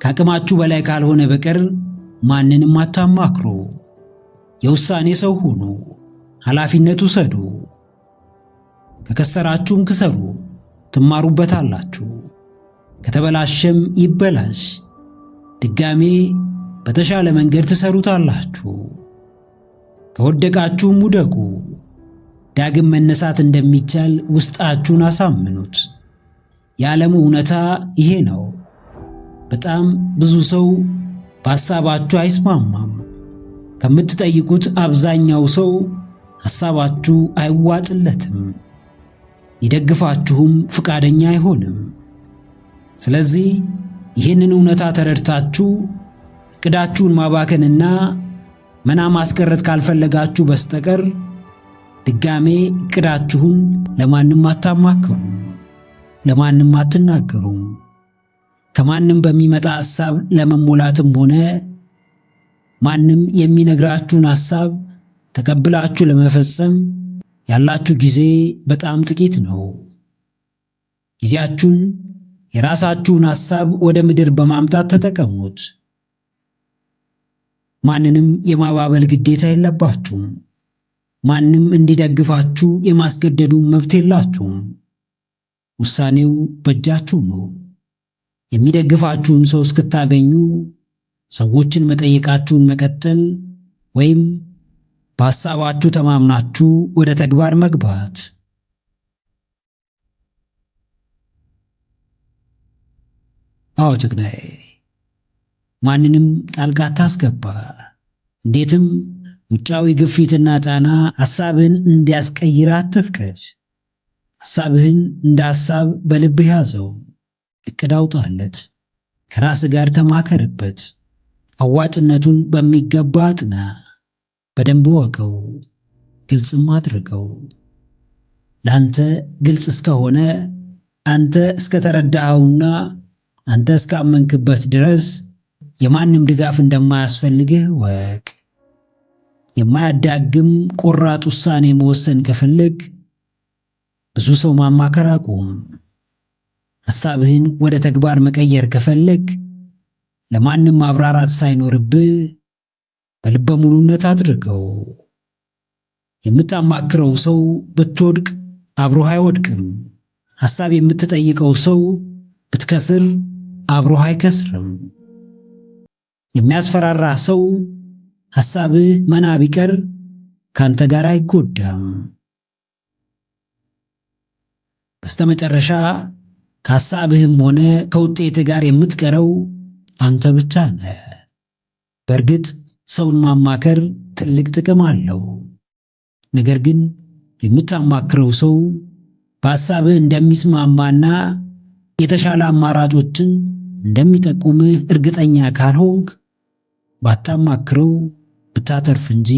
ከአቅማችሁ በላይ ካልሆነ በቀር ማንንም አታማክሩ። የውሳኔ ሰው ሁኑ። ኃላፊነት ውሰዱ። ከከሰራችሁም ክሰሩ፣ ትማሩበታላችሁ። ከተበላሸም ይበላሽ፣ ድጋሜ በተሻለ መንገድ ትሰሩታላችሁ። ከወደቃችሁም ውደቁ። ዳግም መነሳት እንደሚቻል ውስጣችሁን አሳምኑት። የዓለሙ እውነታ ይሄ ነው። በጣም ብዙ ሰው በሐሳባችሁ አይስማማም። ከምትጠይቁት አብዛኛው ሰው ሐሳባችሁ አይዋጥለትም፣ ሊደግፋችሁም ፍቃደኛ አይሆንም። ስለዚህ ይህንን እውነታ ተረድታችሁ እቅዳችሁን ማባከንና መና ማስቀረት ካልፈለጋችሁ በስተቀር ድጋሜ እቅዳችሁን ለማንም አታማክሩም፣ ለማንም አትናገሩም። ከማንም በሚመጣ ሐሳብ ለመሞላትም ሆነ ማንም የሚነግራችሁን ሐሳብ ተቀብላችሁ ለመፈጸም ያላችሁ ጊዜ በጣም ጥቂት ነው። ጊዜያችሁን የራሳችሁን ሐሳብ ወደ ምድር በማምጣት ተጠቀሙት። ማንንም የማባበል ግዴታ የለባችሁም። ማንም እንዲደግፋችሁ የማስገደዱን መብት የላችሁም። ውሳኔው በእጃችሁ ነው። የሚደግፋችሁን ሰው እስክታገኙ ሰዎችን መጠየቃችሁን መቀጠል ወይም በሐሳባችሁ ተማምናችሁ ወደ ተግባር መግባት። አዎ ጀግናዬ፣ ማንንም ጣልቃ አታስገባ። እንዴትም ውጫዊ ግፊትና ጫና ሐሳብህን እንዲያስቀይር አትፍቀድ። ሐሳብህን እንደ ሐሳብ በልብህ ያዘው። እቅድ አውጣለት። ከራስህ ጋር ተማከርበት። አዋጭነቱን በሚገባ አጥና። በደንብ ወቀው፣ ግልጽም አድርገው። ለአንተ ግልጽ እስከሆነ አንተ እስከተረዳኸውና አንተ እስካመንክበት ድረስ የማንም ድጋፍ እንደማያስፈልግህ ወቅ። የማያዳግም ቆራጥ ውሳኔ መወሰን ከፈለግ ብዙ ሰው ማማከር አቁም። ሐሳብህን ወደ ተግባር መቀየር ከፈለግ ለማንም ማብራራት ሳይኖርብህ በልበ ሙሉነት አድርገው። የምታማክረው ሰው ብትወድቅ አብሮህ አይወድቅም። ሐሳብ የምትጠይቀው ሰው ብትከስር አብሮህ አይከስርም። የሚያስፈራራ ሰው ሐሳብህ መና ቢቀር ካንተ ጋር አይጎዳም። በስተመጨረሻ ከሐሳብህም ሆነ ከውጤት ጋር የምትቀረው አንተ ብቻ ነህ። በእርግጥ ሰውን ማማከር ትልቅ ጥቅም አለው። ነገር ግን የምታማክረው ሰው በሐሳብህ እንደሚስማማና የተሻለ አማራጮችን እንደሚጠቁምህ እርግጠኛ ካልሆንክ ባታማክረው ብታተርፍ እንጂ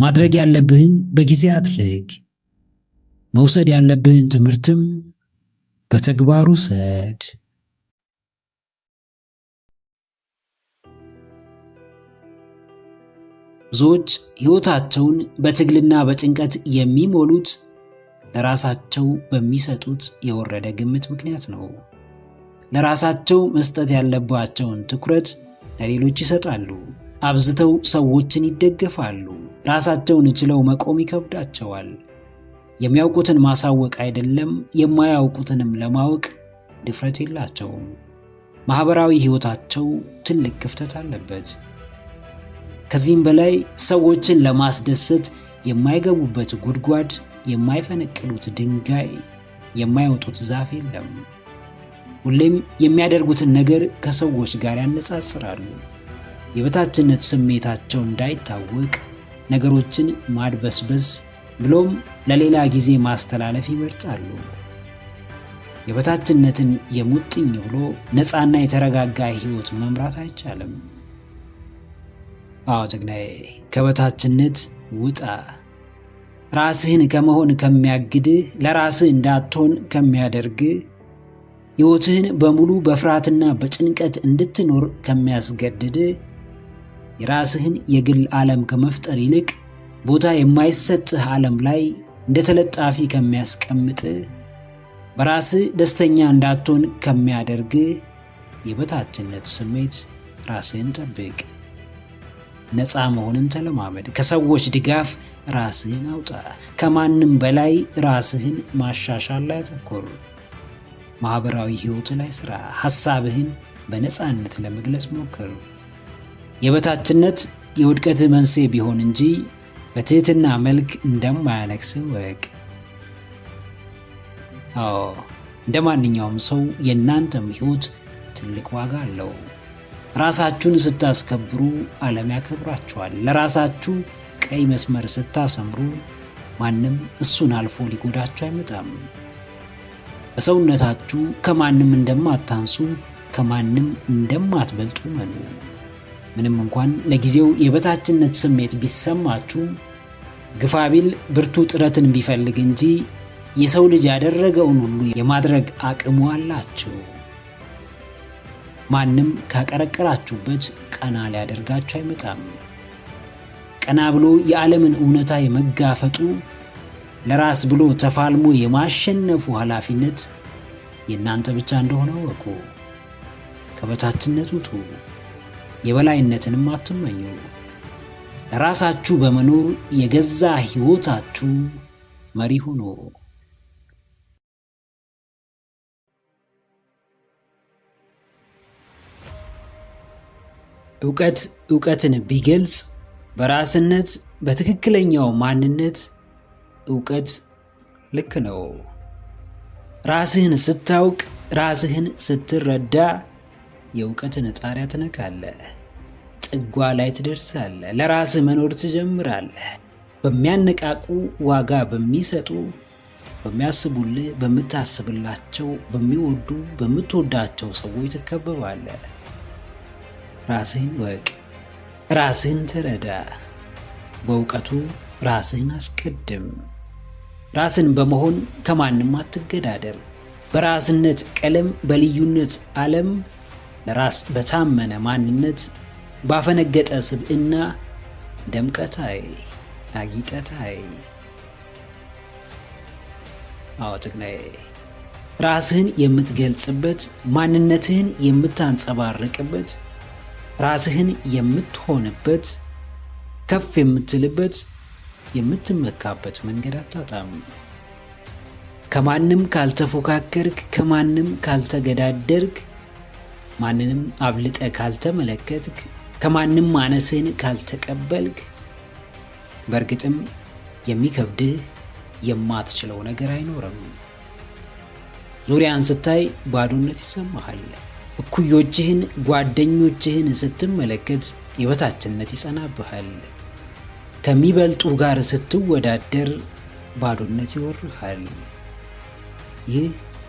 ማድረግ ያለብህን በጊዜ አድርግ። መውሰድ ያለብህን ትምህርትም በተግባር ውሰድ። ብዙዎች ሕይወታቸውን በትግልና በጭንቀት የሚሞሉት ለራሳቸው በሚሰጡት የወረደ ግምት ምክንያት ነው። ለራሳቸው መስጠት ያለባቸውን ትኩረት ለሌሎች ይሰጣሉ። አብዝተው ሰዎችን ይደገፋሉ። ራሳቸውን ችለው መቆም ይከብዳቸዋል። የሚያውቁትን ማሳወቅ አይደለም የማያውቁትንም ለማወቅ ድፍረት የላቸውም። ማህበራዊ ሕይወታቸው ትልቅ ክፍተት አለበት። ከዚህም በላይ ሰዎችን ለማስደሰት የማይገቡበት ጉድጓድ፣ የማይፈነቅሉት ድንጋይ፣ የማይወጡት ዛፍ የለም። ሁሌም የሚያደርጉትን ነገር ከሰዎች ጋር ያነጻጽራሉ። የበታችነት ስሜታቸው እንዳይታወቅ ነገሮችን ማድበስበስ ብሎም ለሌላ ጊዜ ማስተላለፍ ይመርጣሉ። የበታችነትን የሙጥኝ ብሎ ነፃና የተረጋጋ ሕይወት መምራት አይቻልም። አዎ ጀግናዬ፣ ከበታችነት ውጣ። ራስህን ከመሆን ከሚያግድህ፣ ለራስህ እንዳትሆን ከሚያደርግህ፣ ሕይወትህን በሙሉ በፍርሃትና በጭንቀት እንድትኖር ከሚያስገድድህ፣ የራስህን የግል ዓለም ከመፍጠር ይልቅ ቦታ የማይሰጥህ ዓለም ላይ እንደ ተለጣፊ ከሚያስቀምጥህ፣ በራስህ ደስተኛ እንዳትሆን ከሚያደርግህ የበታችነት ስሜት ራስህን ጠብቅ። ነፃ መሆንን ተለማመድ። ከሰዎች ድጋፍ ራስህን አውጣ። ከማንም በላይ ራስህን ማሻሻል ላይ አተኩር። ማህበራዊ ሕይወት ላይ ሥራ። ሐሳብህን በነፃነት ለመግለጽ ሞክር። የበታችነት የውድቀትህ መንስኤ ቢሆን እንጂ በትህትና መልክ እንደማያነግስህ እወቅ። አዎ፣ እንደ ማንኛውም ሰው የእናንተም ሕይወት ትልቅ ዋጋ አለው። ራሳችሁን ስታስከብሩ ዓለም ያከብራችኋል። ለራሳችሁ ቀይ መስመር ስታሰምሩ ማንም እሱን አልፎ ሊጎዳችሁ አይመጣም። በሰውነታችሁ ከማንም እንደማታንሱ፣ ከማንም እንደማትበልጡ መኑ። ምንም እንኳን ለጊዜው የበታችነት ስሜት ቢሰማችሁ፣ ግፋቢል ብርቱ ጥረትን ቢፈልግ እንጂ የሰው ልጅ ያደረገውን ሁሉ የማድረግ አቅሙ አላችሁ። ማንም ካቀረቀራችሁበት ቀና ሊያደርጋችሁ አይመጣም። ቀና ብሎ የዓለምን እውነታ የመጋፈጡ፣ ለራስ ብሎ ተፋልሞ የማሸነፉ ኃላፊነት የእናንተ ብቻ እንደሆነ ወቁ። ከበታችነት ውጡ። የበላይነትንም አትመኙ። ለራሳችሁ በመኖር የገዛ ሕይወታችሁ መሪ ሁኑ። ዕውቀት ዕውቀትን ቢገልጽ በራስነት በትክክለኛው ማንነት ዕውቀት ልክ ነው። ራስህን ስታውቅ፣ ራስህን ስትረዳ የዕውቀትን ጣሪያ ትነካለህ። ጥጓ ላይ ትደርሳለህ። ለራስህ መኖር ትጀምራለህ። በሚያነቃቁ፣ ዋጋ በሚሰጡ፣ በሚያስቡልህ፣ በምታስብላቸው፣ በሚወዱ፣ በምትወዳቸው ሰዎች ትከበባለህ። ራስህን ወቅ። ራስህን ተረዳ። በእውቀቱ ራስህን አስቀድም። ራስን በመሆን ከማንም አትገዳደር። በራስነት ቀለም፣ በልዩነት ዓለም፣ ለራስ በታመነ ማንነት፣ ባፈነገጠ ስብዕና ደምቀታይ አጊጠታይ። አዎ ጀግናዬ፣ ራስህን የምትገልጽበት፣ ማንነትህን የምታንጸባርቅበት፣ ራስህን የምትሆንበት፣ ከፍ የምትልበት፣ የምትመካበት መንገድ አታጣም። ከማንም ካልተፎካከርክ፣ ከማንም ካልተገዳደርክ፣ ማንንም አብልጠ ካልተመለከትክ፣ ከማንም ማነስህን ካልተቀበልክ፣ በእርግጥም የሚከብድህ የማትችለው ነገር አይኖርም። ዙሪያን ስታይ ባዶነት ይሰማሃል። እኩዮችህን፣ ጓደኞችህን ስትመለከት የበታችነት ይጸናብሃል። ከሚበልጡ ጋር ስትወዳደር ባዶነት ይወርሃል። ይህ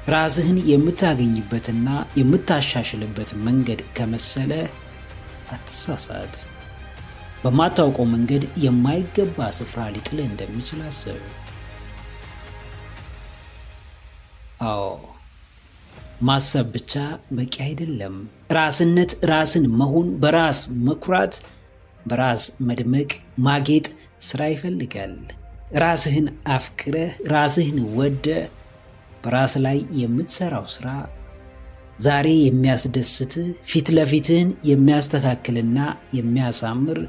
ራስህን የምታገኝበትና የምታሻሽልበት መንገድ ከመሰለ አትሳሳት። በማታውቀው መንገድ የማይገባ ስፍራ ሊጥልህ እንደሚችል አስብ። አዎ፣ ማሰብ ብቻ በቂ አይደለም። ራስነት፣ ራስን መሆን፣ በራስ መኩራት፣ በራስ መድመቅ፣ ማጌጥ ስራ ይፈልጋል። ራስህን አፍቅረህ ራስህን ወደህ በራስ ላይ የምትሰራው ስራ ዛሬ የሚያስደስትህ፣ ፊት ለፊትህን የሚያስተካክልና የሚያሳምር፣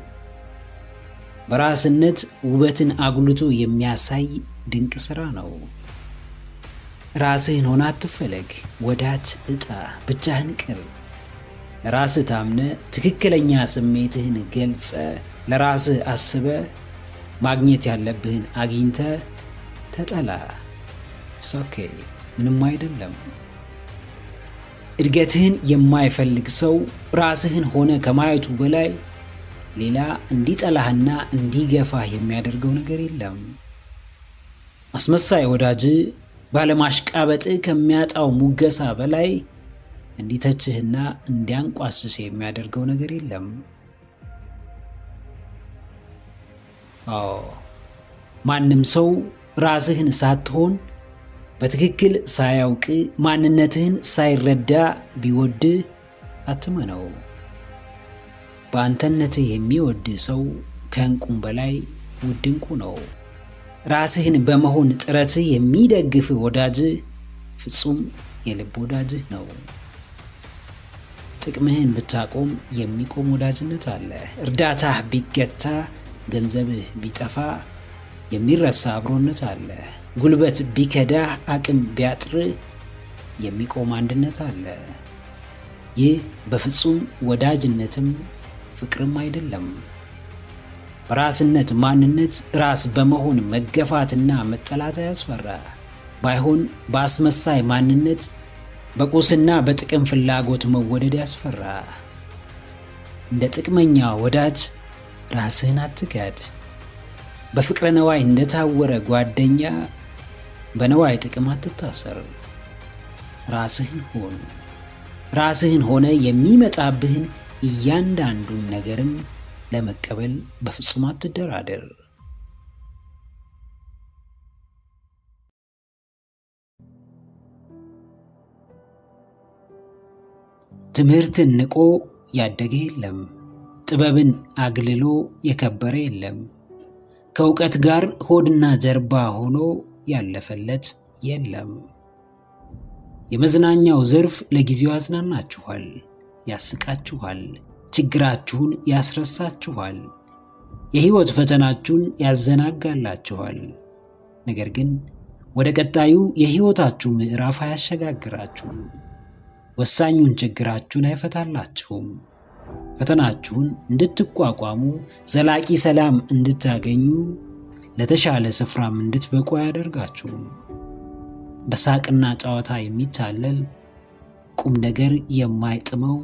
በራስነት ውበትን አጉልቶ የሚያሳይ ድንቅ ስራ ነው። ራስህን ሆነ አትፈለግ፣ ወዳጅ እጣ፣ ብቻህን ቅር። ለራስህ ታምነ ትክክለኛ ስሜትህን ገልጸ ለራስህ አስበ ማግኘት ያለብህን አግኝተ ተጠላ። ኦኬ፣ ምንም አይደለም። እድገትህን የማይፈልግ ሰው ራስህን ሆነ ከማየቱ በላይ ሌላ እንዲጠላህና እንዲገፋህ የሚያደርገው ነገር የለም። አስመሳይ ወዳጅ ባለማሽቃበጥ ከሚያጣው ሙገሳ በላይ እንዲተችህና እንዲያንቋስስ የሚያደርገው ነገር የለም። አዎ፣ ማንም ሰው ራስህን ሳትሆን በትክክል ሳያውቅ ማንነትህን ሳይረዳ ቢወድህ አትመነው። በአንተነትህ የሚወድህ ሰው ከእንቁም በላይ ውድ እንቁ ነው። ራስህን በመሆን ጥረትህ የሚደግፍህ ወዳጅህ ፍጹም የልብ ወዳጅህ ነው። ጥቅምህን ብታቆም የሚቆም ወዳጅነት አለ። እርዳታህ ቢገታ፣ ገንዘብህ ቢጠፋ የሚረሳ አብሮነት አለ። ጉልበት ቢከዳህ፣ አቅም ቢያጥርህ የሚቆም አንድነት አለ። ይህ በፍጹም ወዳጅነትም ፍቅርም አይደለም። በራስነት ማንነት ራስ በመሆን መገፋትና መጠላት አያስፈራ። ባይሆን በአስመሳይ ማንነት በቁስና በጥቅም ፍላጎት መወደድ ያስፈራ። እንደ ጥቅመኛ ወዳጅ ራስህን አትጋድ። በፍቅረ ነዋይ እንደታወረ ጓደኛ በነዋይ ጥቅም አትታሰር። ራስህን ሆን። ራስህን ሆነ የሚመጣብህን እያንዳንዱን ነገርም ለመቀበል በፍጹም አትደራደር። ትምህርትን ንቆ ያደገ የለም። ጥበብን አግልሎ የከበረ የለም። ከእውቀት ጋር ሆድና ጀርባ ሆኖ ያለፈለት የለም። የመዝናኛው ዘርፍ ለጊዜው ያዝናናችኋል፣ ያስቃችኋል፣ ችግራችሁን ያስረሳችኋል፣ የህይወት ፈተናችሁን ያዘናጋላችኋል። ነገር ግን ወደ ቀጣዩ የህይወታችሁ ምዕራፍ አያሸጋግራችሁም። ወሳኙን ችግራችሁን አይፈታላችሁም። ፈተናችሁን እንድትቋቋሙ፣ ዘላቂ ሰላም እንድታገኙ፣ ለተሻለ ስፍራም እንድትበቁ አያደርጋችሁም። በሳቅና ጨዋታ የሚታለል ቁም ነገር የማይጥመው፣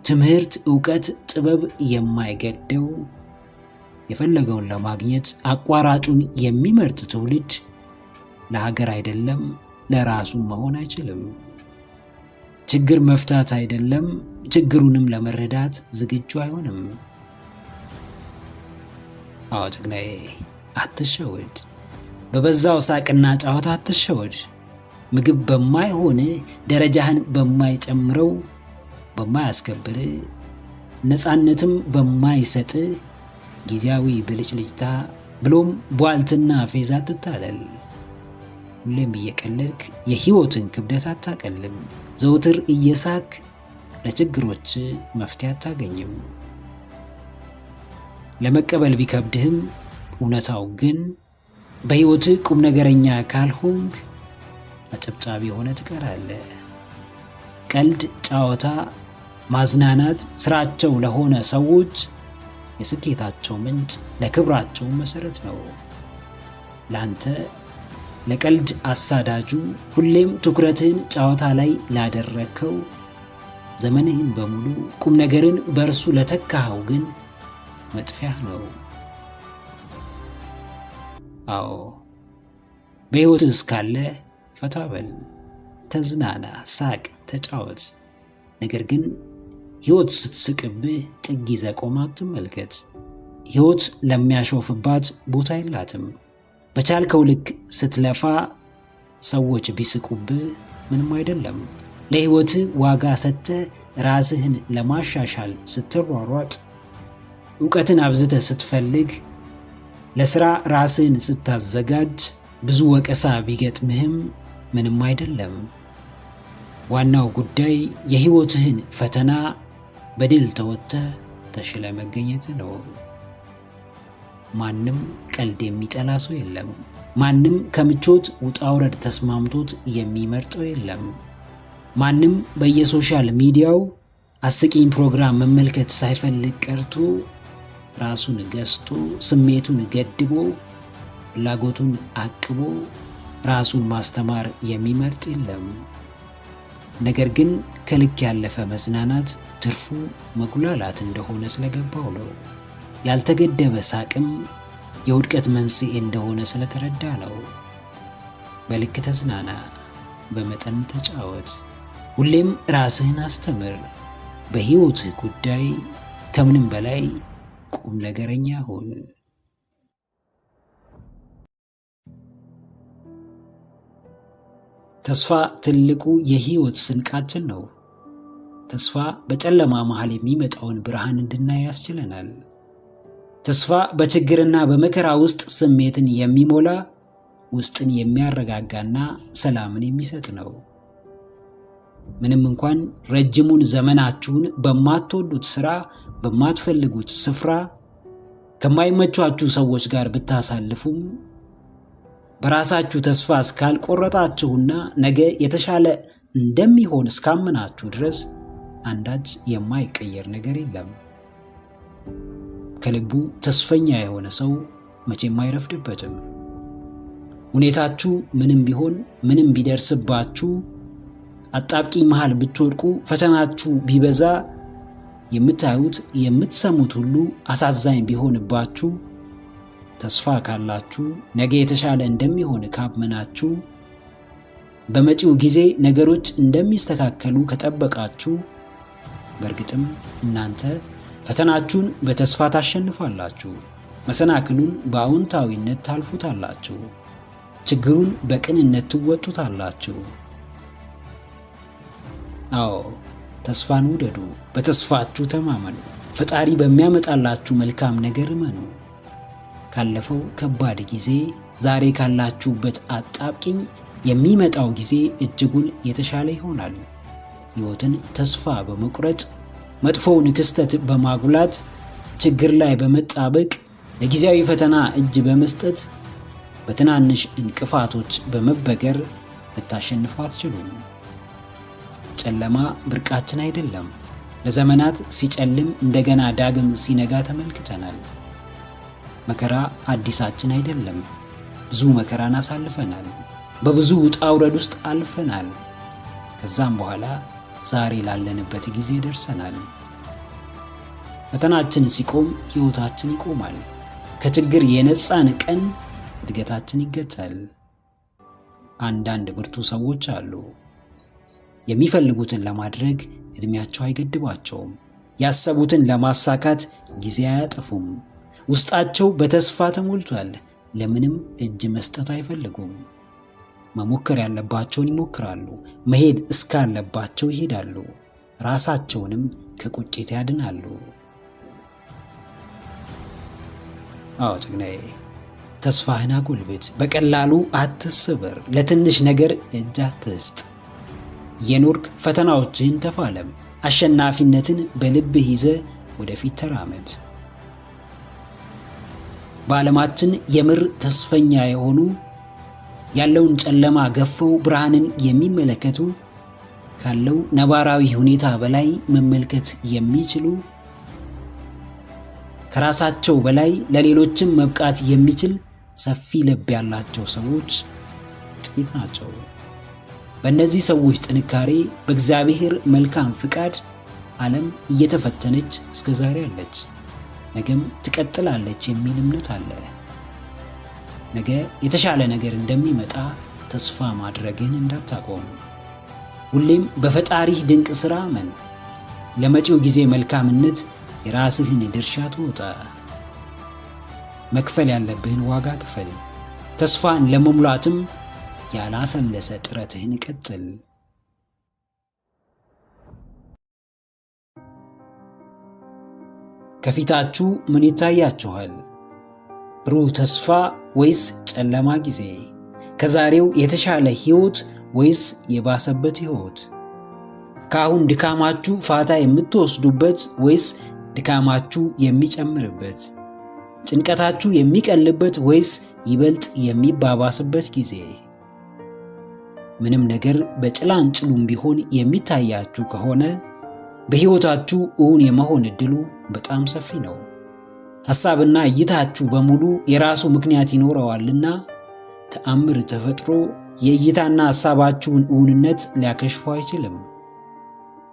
ትምህርት፣ ዕውቀት፣ ጥበብ የማይገደው፣ የፈለገውን ለማግኘት አቋራጩን የሚመርጥ ትውልድ ለሀገር አይደለም ለራሱ መሆን አይችልም። ችግር መፍታት አይደለም ችግሩንም ለመረዳት ዝግጁ አይሆንም። አዎ ጀግናዬ፣ አትሸወድ። በበዛው ሳቅና ጨዋታ አትሸወድ። ምግብ በማይሆን ደረጃህን በማይጨምረው በማያስከብር ነፃነትም በማይሰጥ ጊዜያዊ ብልጭልጭታ ብሎም ቧልትና ፌዛ አትታለል። ሁሌም እየቀለድክ የህይወትን ክብደት አታቀልም። ዘውትር እየሳክ ለችግሮች መፍትሄ አታገኝም። ለመቀበል ቢከብድህም እውነታው ግን በህይወትህ ቁም ነገረኛ ካልሆንክ አጨብጫቢ ሆነ ትቀራለህ። ቀልድ፣ ጨዋታ፣ ማዝናናት ስራቸው ለሆነ ሰዎች የስኬታቸው ምንጭ፣ ለክብራቸው መሰረት ነው። ላንተ ለቀልድ አሳዳጁ ሁሌም ትኩረትህን ጨዋታ ላይ ላደረከው ዘመንህን በሙሉ ቁም ነገርን በእርሱ ለተካኸው ግን መጥፊያህ ነው። አዎ በሕይወትህ እስካለ ፈታ በል፣ ተዝናና፣ ሳቅ፣ ተጫወት። ነገር ግን ሕይወት ስትስቅብህ ጥግ ይዘህ ቆመህ አትመልከት። ሕይወት ለሚያሾፍባት ቦታ የላትም። በቻልከው ልክ ስትለፋ ሰዎች ቢስቁብህ ምንም አይደለም። ለሕይወትህ ዋጋ ሰጥተህ ራስህን ለማሻሻል ስትሯሯጥ፣ ዕውቀትን አብዝተህ ስትፈልግ፣ ለሥራ ራስህን ስታዘጋጅ ብዙ ወቀሳ ቢገጥምህም ምንም አይደለም። ዋናው ጉዳይ የሕይወትህን ፈተና በድል ተወጥተህ ተሽለ መገኘት ነው። ማንም ቀልድ የሚጠላ ሰው የለም። ማንም ከምቾት ውጣውረድ ተስማምቶት የሚመርጠው የለም። ማንም በየሶሻል ሚዲያው አስቂኝ ፕሮግራም መመልከት ሳይፈልግ ቀርቶ ራሱን ገዝቶ ስሜቱን ገድቦ ፍላጎቱን አቅቦ ራሱን ማስተማር የሚመርጥ የለም። ነገር ግን ከልክ ያለፈ መዝናናት ትርፉ መጉላላት እንደሆነ ስለገባው ነው። ያልተገደበ ሳቅም የውድቀት መንስኤ እንደሆነ ስለተረዳ ነው። በልክ ተዝናና፣ በመጠን ተጫወት። ሁሌም ራስህን አስተምር። በሕይወትህ ጉዳይ ከምንም በላይ ቁም ነገረኛ ሁን። ተስፋ ትልቁ የሕይወት ስንቃችን ነው። ተስፋ በጨለማ መሃል የሚመጣውን ብርሃን እንድናይ ያስችለናል። ተስፋ በችግርና በመከራ ውስጥ ስሜትን የሚሞላ፣ ውስጥን የሚያረጋጋና ሰላምን የሚሰጥ ነው። ምንም እንኳን ረጅሙን ዘመናችሁን በማትወዱት ሥራ፣ በማትፈልጉት ስፍራ ከማይመቿችሁ ሰዎች ጋር ብታሳልፉም በራሳችሁ ተስፋ እስካልቆረጣችሁና ነገ የተሻለ እንደሚሆን እስካመናችሁ ድረስ አንዳች የማይቀየር ነገር የለም። ከልቡ ተስፈኛ የሆነ ሰው መቼም አይረፍድበትም። ሁኔታችሁ ምንም ቢሆን ምንም ቢደርስባችሁ፣ አጣብቂኝ መሃል ብትወድቁ፣ ፈተናችሁ ቢበዛ፣ የምታዩት የምትሰሙት ሁሉ አሳዛኝ ቢሆንባችሁ፣ ተስፋ ካላችሁ፣ ነገ የተሻለ እንደሚሆን ካመናችሁ፣ በመጪው ጊዜ ነገሮች እንደሚስተካከሉ ከጠበቃችሁ፣ በእርግጥም እናንተ ፈተናችሁን በተስፋ ታሸንፋላችሁ። መሰናክሉን በአዎንታዊነት ታልፉታላችሁ። ችግሩን በቅንነት ትወጡታላችሁ። አዎ፣ ተስፋን ውደዱ። በተስፋችሁ ተማመኑ። ፈጣሪ በሚያመጣላችሁ መልካም ነገር እመኑ። ካለፈው ከባድ ጊዜ፣ ዛሬ ካላችሁበት አጣብቂኝ የሚመጣው ጊዜ እጅጉን የተሻለ ይሆናል። ሕይወትን ተስፋ በመቁረጥ መጥፎውን ክስተት በማጉላት ችግር ላይ በመጣበቅ ለጊዜያዊ ፈተና እጅ በመስጠት በትናንሽ እንቅፋቶች በመበገር ልታሸንፉ አትችሉም። ጨለማ ብርቃችን አይደለም። ለዘመናት ሲጨልም እንደገና ዳግም ሲነጋ ተመልክተናል። መከራ አዲሳችን አይደለም። ብዙ መከራን አሳልፈናል። በብዙ ውጣ ውረድ ውስጥ አልፈናል። ከዛም በኋላ ዛሬ ላለንበት ጊዜ ደርሰናል። ፈተናችን ሲቆም ሕይወታችን ይቆማል። ከችግር የነጻን ቀን እድገታችን ይገታል። አንዳንድ ብርቱ ሰዎች አሉ። የሚፈልጉትን ለማድረግ ዕድሜያቸው አይገድባቸውም። ያሰቡትን ለማሳካት ጊዜ አያጠፉም። ውስጣቸው በተስፋ ተሞልቷል። ለምንም እጅ መስጠት አይፈልጉም። መሞከር ያለባቸውን ይሞክራሉ። መሄድ እስካለባቸው ይሄዳሉ። ራሳቸውንም ከቁጭት ያድናሉ። አዎ ጀግናዬ፣ ተስፋህን አጎልብት። በቀላሉ አትስበር። ለትንሽ ነገር እጅ አትስጥ። የኖርክ ፈተናዎችህን ተፋለም። አሸናፊነትን በልብህ ይዘህ ወደፊት ተራመድ። በዓለማችን የምር ተስፈኛ የሆኑ ያለውን ጨለማ ገፈው ብርሃንን የሚመለከቱ ካለው ነባራዊ ሁኔታ በላይ መመልከት የሚችሉ ከራሳቸው በላይ ለሌሎችም መብቃት የሚችል ሰፊ ልብ ያላቸው ሰዎች ጥቂት ናቸው። በእነዚህ ሰዎች ጥንካሬ በእግዚአብሔር መልካም ፍቃድ ዓለም እየተፈተነች እስከ ዛሬ አለች። ነገም ትቀጥላለች የሚል እምነት አለ። ነገ የተሻለ ነገር እንደሚመጣ ተስፋ ማድረግህን እንዳታቆም። ሁሌም በፈጣሪህ ድንቅ ሥራ እመን። ለመጪው ጊዜ መልካምነት የራስህን ድርሻ ትወጣ። መክፈል ያለብህን ዋጋ ክፈል። ተስፋን ለመሙላትም ያላሰለሰ ጥረትህን ቀጥል። ከፊታችሁ ምን ይታያችኋል? ብሩህ ተስፋ ወይስ ጨለማ ጊዜ? ከዛሬው የተሻለ ሕይወት ወይስ የባሰበት ሕይወት? ከአሁን ድካማችሁ ፋታ የምትወስዱበት ወይስ ድካማችሁ የሚጨምርበት? ጭንቀታችሁ የሚቀልበት ወይስ ይበልጥ የሚባባስበት ጊዜ? ምንም ነገር በጭላንጭሉም ቢሆን የሚታያችሁ ከሆነ በሕይወታችሁ እውን የመሆን ዕድሉ በጣም ሰፊ ነው። ሐሳብና እይታችሁ በሙሉ የራሱ ምክንያት ይኖረዋልና ተአምር ተፈጥሮ የእይታና ሐሳባችሁን እውንነት ሊያከሽፈው አይችልም።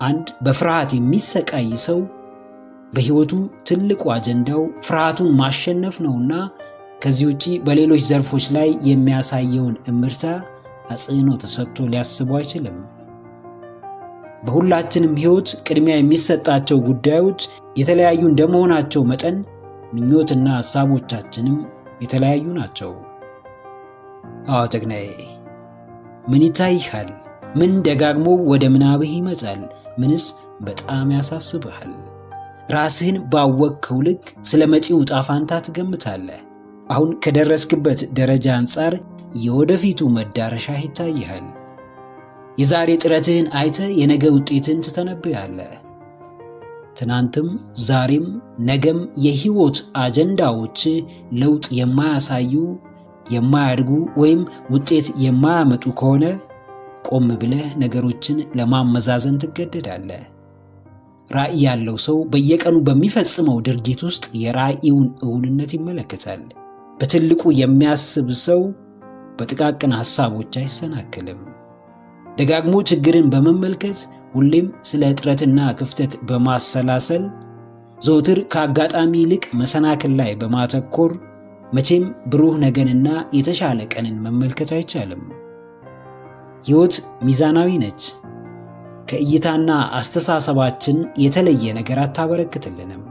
አንድ በፍርሃት የሚሰቃይ ሰው በሕይወቱ ትልቁ አጀንዳው ፍርሃቱን ማሸነፍ ነውና ከዚህ ውጪ በሌሎች ዘርፎች ላይ የሚያሳየውን እምርታ አጽንዖት ሰጥቶ ሊያስበው አይችልም። በሁላችንም ሕይወት ቅድሚያ የሚሰጣቸው ጉዳዮች የተለያዩ እንደመሆናቸው መጠን ምኞትና ሐሳቦቻችንም የተለያዩ ናቸው። አዎ ጀግናዬ፣ ምን ይታይሃል? ምን ደጋግሞ ወደ ምናብህ ይመጣል? ምንስ በጣም ያሳስብሃል? ራስህን ባወቅከው ልክ ስለ መጪው ዕጣ ፈንታ ትገምታለህ። አሁን ከደረስክበት ደረጃ አንጻር የወደፊቱ መዳረሻ ይታይሃል። የዛሬ ጥረትህን አይተህ የነገ ውጤትን ትተነብያለህ። ትናንትም ዛሬም ነገም የሕይወት አጀንዳዎች ለውጥ የማያሳዩ የማያድጉ ወይም ውጤት የማያመጡ ከሆነ ቆም ብለህ ነገሮችን ለማመዛዘን ትገደዳለህ። ራዕይ ያለው ሰው በየቀኑ በሚፈጽመው ድርጊት ውስጥ የራዕዩን እውንነት ይመለከታል። በትልቁ የሚያስብ ሰው በጥቃቅን ሐሳቦች አይሰናከልም። ደጋግሞ ችግርን በመመልከት ሁሌም ስለ እጥረትና ክፍተት በማሰላሰል ዘውትር ከአጋጣሚ ይልቅ መሰናክል ላይ በማተኮር መቼም ብሩህ ነገንና የተሻለ ቀንን መመልከት አይቻልም። ሕይወት ሚዛናዊ ነች። ከእይታና አስተሳሰባችን የተለየ ነገር አታበረክትልንም።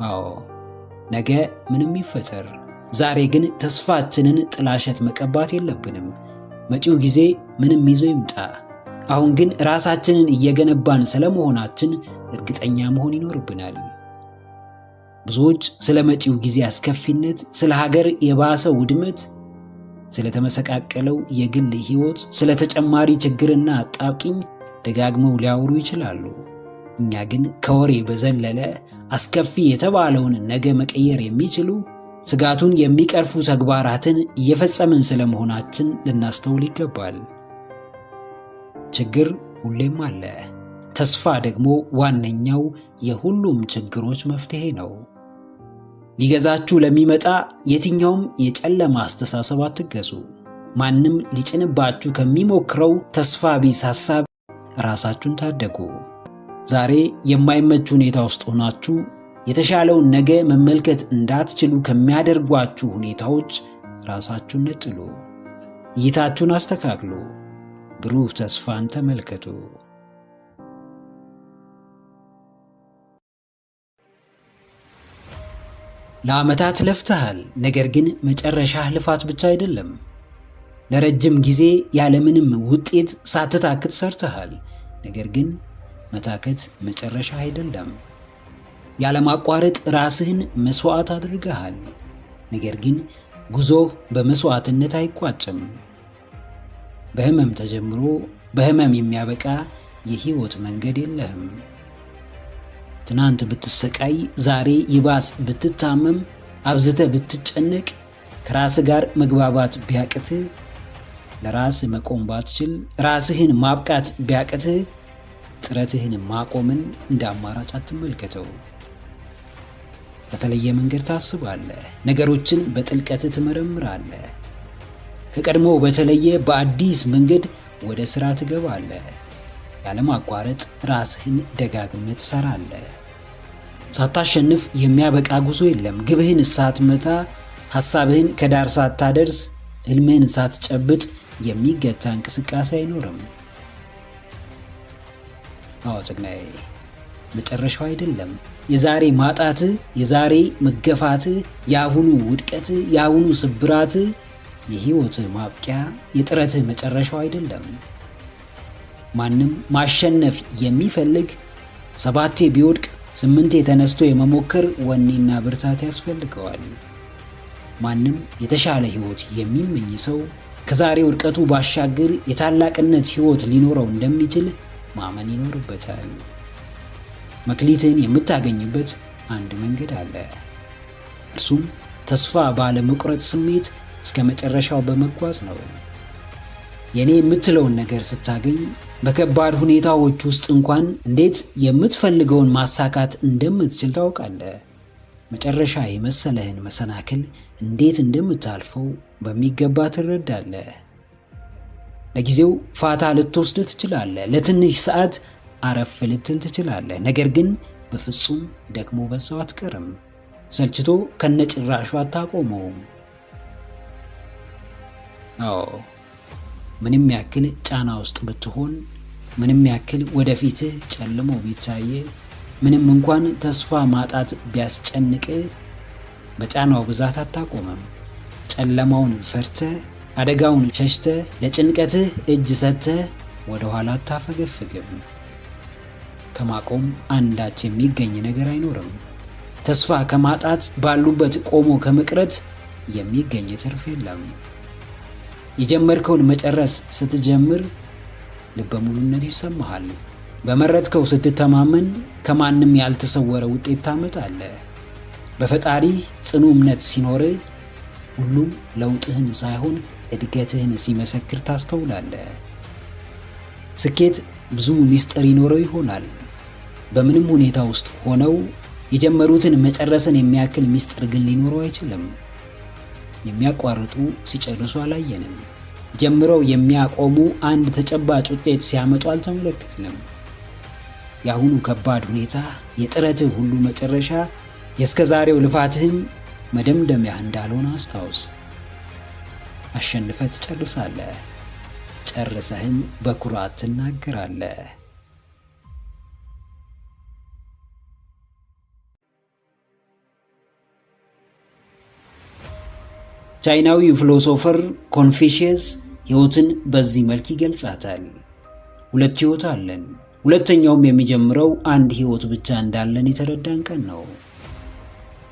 አዎ ነገ ምንም ይፈጠር፣ ዛሬ ግን ተስፋችንን ጥላሸት መቀባት የለብንም። መጪው ጊዜ ምንም ይዞ ይምጣ፣ አሁን ግን ራሳችንን እየገነባን ስለመሆናችን እርግጠኛ መሆን ይኖርብናል። ብዙዎች ስለ መጪው ጊዜ አስከፊነት፣ ስለ ሀገር የባሰ ውድመት፣ ስለ ተመሰቃቀለው የግል ሕይወት፣ ስለ ተጨማሪ ችግርና አጣብቂኝ ደጋግመው ሊያወሩ ይችላሉ። እኛ ግን ከወሬ በዘለለ አስከፊ የተባለውን ነገ መቀየር የሚችሉ ስጋቱን የሚቀርፉ ተግባራትን እየፈጸምን ስለመሆናችን ልናስተውል ይገባል። ችግር ሁሌም አለ። ተስፋ ደግሞ ዋነኛው የሁሉም ችግሮች መፍትሄ ነው። ሊገዛችሁ ለሚመጣ የትኛውም የጨለማ አስተሳሰብ አትገዙ። ማንም ሊጭንባችሁ ከሚሞክረው ተስፋ ቢስ ሐሳብ ራሳችሁን ታደጉ። ዛሬ የማይመች ሁኔታ ውስጥ ሆናችሁ የተሻለውን ነገ መመልከት እንዳትችሉ ከሚያደርጓችሁ ሁኔታዎች ራሳችሁን ነጥሉ። እይታችሁን አስተካክሉ። ብሩህ ተስፋን ተመልከቱ። ለዓመታት ለፍተሃል፣ ነገር ግን መጨረሻህ ልፋት ብቻ አይደለም። ለረጅም ጊዜ ያለምንም ውጤት ሳትታክት ሰርተሃል፣ ነገር ግን መታከት መጨረሻ አይደለም። ያለማቋረጥ ራስህን መስዋዕት አድርገሃል፣ ነገር ግን ጉዞህ በመስዋዕትነት አይቋጭም። በህመም ተጀምሮ በህመም የሚያበቃ የህይወት መንገድ የለህም። ትናንት ብትሰቃይ፣ ዛሬ ይባስ ብትታመም፣ አብዝተህ ብትጨነቅ፣ ከራስ ጋር መግባባት ቢያቅትህ፣ ለራስ መቆም ባትችል፣ ራስህን ማብቃት ቢያቅትህ፣ ጥረትህን ማቆምን እንደ አማራጭ አትመልከተው። በተለየ መንገድ ታስባለህ፣ ነገሮችን በጥልቀት ትመረምራለህ። ከቀድሞ በተለየ በአዲስ መንገድ ወደ ሥራ ትገባለህ። ያለማቋረጥ ራስህን ደጋግመህ ትሰራለህ። ሳታሸንፍ የሚያበቃ ጉዞ የለም። ግብህን ሳትመታ፣ ሐሳብህን ከዳር ሳታደርስ፣ ሕልምህን ሳትጨብጥ የሚገታ እንቅስቃሴ አይኖርም። አዎ ጀግናዬ፣ መጨረሻው አይደለም። የዛሬ ማጣት፣ የዛሬ መገፋት፣ የአሁኑ ውድቀት፣ የአሁኑ ስብራት የህይወት ማብቂያ፣ የጥረት መጨረሻው አይደለም። ማንም ማሸነፍ የሚፈልግ 7 ቢወድቅ 8 ተነስቶ የመሞከር ወኔና ብርታት ያስፈልገዋል። ማንም የተሻለ ህይወት የሚመኝ ሰው ከዛሬ ውድቀቱ ባሻገር የታላቅነት ህይወት ሊኖረው እንደሚችል ማመን ይኖርበታል። መክሊትን የምታገኝበት አንድ መንገድ አለ። እርሱም ተስፋ ባለመቁረጥ ስሜት እስከ መጨረሻው በመጓዝ ነው። የኔ የምትለውን ነገር ስታገኝ በከባድ ሁኔታዎች ውስጥ እንኳን እንዴት የምትፈልገውን ማሳካት እንደምትችል ታውቃለህ። መጨረሻ የመሰለህን መሰናክል እንዴት እንደምታልፈው በሚገባ ትረዳለህ። ለጊዜው ፋታ ልትወስድ ትችላለህ። ለትንሽ ሰዓት አረፍ ልትል ትችላለህ። ነገር ግን በፍጹም ደግሞ በዛው አትቀርም። ሰልችቶ ከነጭራሹ አታቆመውም። አዎ፣ ምንም ያክል ጫና ውስጥ ብትሆን፣ ምንም ያክል ወደፊትህ ጨልሞ ቢታይ፣ ምንም እንኳን ተስፋ ማጣት ቢያስጨንቅ፣ በጫናው ብዛት አታቆመም። ጨለማውን ፈርተህ፣ አደጋውን ሸሽተህ፣ ለጭንቀትህ እጅ ሰጥተህ ወደ ኋላ አታፈገፍግም። ከማቆም አንዳች የሚገኝ ነገር አይኖርም። ተስፋ ከማጣት ባሉበት ቆሞ ከመቅረት የሚገኝ ትርፍ የለም። የጀመርከውን መጨረስ ስትጀምር ልበ ሙሉነት ይሰማሃል። በመረጥከው ስትተማመን ከማንም ያልተሰወረ ውጤት ታመጣለህ። በፈጣሪ ጽኑ እምነት ሲኖርህ ሁሉም ለውጥህን ሳይሆን እድገትህን ሲመሰክር ታስተውላለህ። ስኬት ብዙ ምስጢር ይኖረው ይሆናል። በምንም ሁኔታ ውስጥ ሆነው የጀመሩትን መጨረስን የሚያክል ምስጢር ግን ሊኖረው አይችልም። የሚያቋርጡ ሲጨርሱ አላየንም። ጀምረው የሚያቆሙ አንድ ተጨባጭ ውጤት ሲያመጡ አልተመለከትንም። የአሁኑ ከባድ ሁኔታ የጥረትህ ሁሉ መጨረሻ፣ የእስከ ዛሬው ልፋትህም መደምደሚያ እንዳልሆነ አስታውስ። አሸንፈህ ትጨርሳለህ። ጨርሰህም በኩራት ትናገራለህ። ቻይናዊው ፊሎሶፈር ኮንፊሽየስ ሕይወትን በዚህ መልክ ይገልጻታል። 2 ሕይወት አለን። ሁለተኛውም የሚጀምረው አንድ ሕይወት ብቻ እንዳለን የተረዳን ቀን ነው።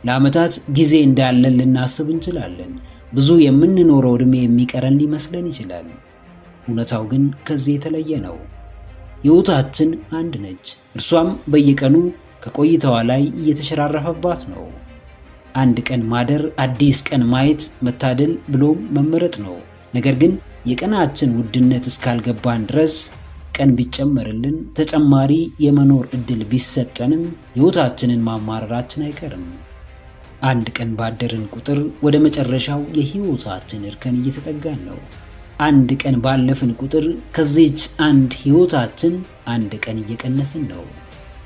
ለዓመታት ጊዜ እንዳለን ልናስብ እንችላለን። ብዙ የምንኖረው ዕድሜ የሚቀረን ሊመስለን ይችላል። እውነታው ግን ከዚህ የተለየ ነው። ሕይወታችን አንድ ነች። እርሷም በየቀኑ ከቆይታዋ ላይ እየተሸራረፈባት ነው። አንድ ቀን ማደር፣ አዲስ ቀን ማየት መታደል ብሎም መመረጥ ነው። ነገር ግን የቀናችን ውድነት እስካልገባን ድረስ ቀን ቢጨመርልን፣ ተጨማሪ የመኖር ዕድል ቢሰጠንም ሕይወታችንን ማማረራችን አይቀርም። አንድ ቀን ባደርን ቁጥር ወደ መጨረሻው የሕይወታችን እርከን እየተጠጋን ነው። አንድ ቀን ባለፍን ቁጥር ከዚች አንድ ሕይወታችን አንድ ቀን እየቀነስን ነው።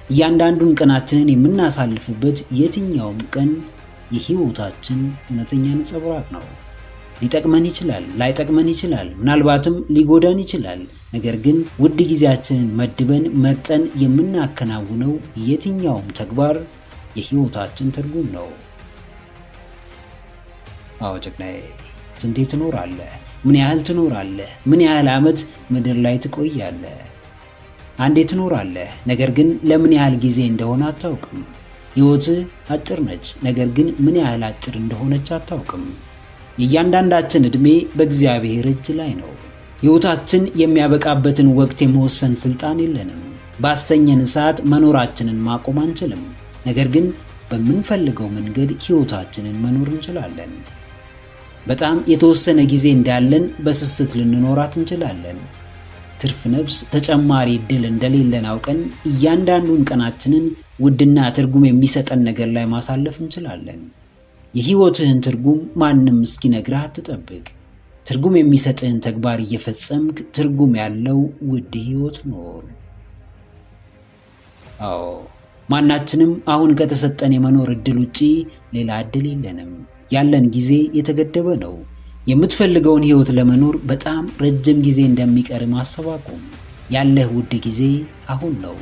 እያንዳንዱን ቀናችንን የምናሳልፍበት የትኛውም ቀን የሕይወታችን እውነተኛ ነጸብራቅ ነው። ሊጠቅመን ይችላል፣ ላይጠቅመን ይችላል፣ ምናልባትም ሊጎዳን ይችላል። ነገር ግን ውድ ጊዜያችንን መድበን መርጠን የምናከናውነው የትኛውም ተግባር የሕይወታችን ትርጉም ነው። አዎ ጀግናዬ፣ ስንቴ ትኖራለህ? ምን ያህል ትኖራለህ? ምን ያህል ዓመት ምድር ላይ ትቆያለህ? አንዴ ትኖራለህ፣ ነገር ግን ለምን ያህል ጊዜ እንደሆነ አታውቅም። ሕይወትህ አጭር ነች፣ ነገር ግን ምን ያህል አጭር እንደሆነች አታውቅም። የእያንዳንዳችን ዕድሜ በእግዚአብሔር እጅ ላይ ነው። ሕይወታችን የሚያበቃበትን ወቅት የመወሰን ሥልጣን የለንም። ባሰኘን ሰዓት መኖራችንን ማቆም አንችልም። ነገር ግን በምንፈልገው መንገድ ሕይወታችንን መኖር እንችላለን። በጣም የተወሰነ ጊዜ እንዳለን በስስት ልንኖራት እንችላለን። ትርፍ ነፍስ፣ ተጨማሪ ዕድል እንደሌለን አውቀን እያንዳንዱን ቀናችንን ውድና ትርጉም የሚሰጠን ነገር ላይ ማሳለፍ እንችላለን። የሕይወትህን ትርጉም ማንም እስኪነግርህ አትጠብቅ። ትርጉም የሚሰጥህን ተግባር እየፈጸምክ ትርጉም ያለው ውድ ሕይወት ኖር። አዎ፣ ማናችንም አሁን ከተሰጠን የመኖር ዕድል ውጪ ሌላ ዕድል የለንም። ያለን ጊዜ የተገደበ ነው። የምትፈልገውን ሕይወት ለመኖር በጣም ረጅም ጊዜ እንደሚቀር ማሰብ አቁም። ያለህ ውድ ጊዜ አሁን ነው።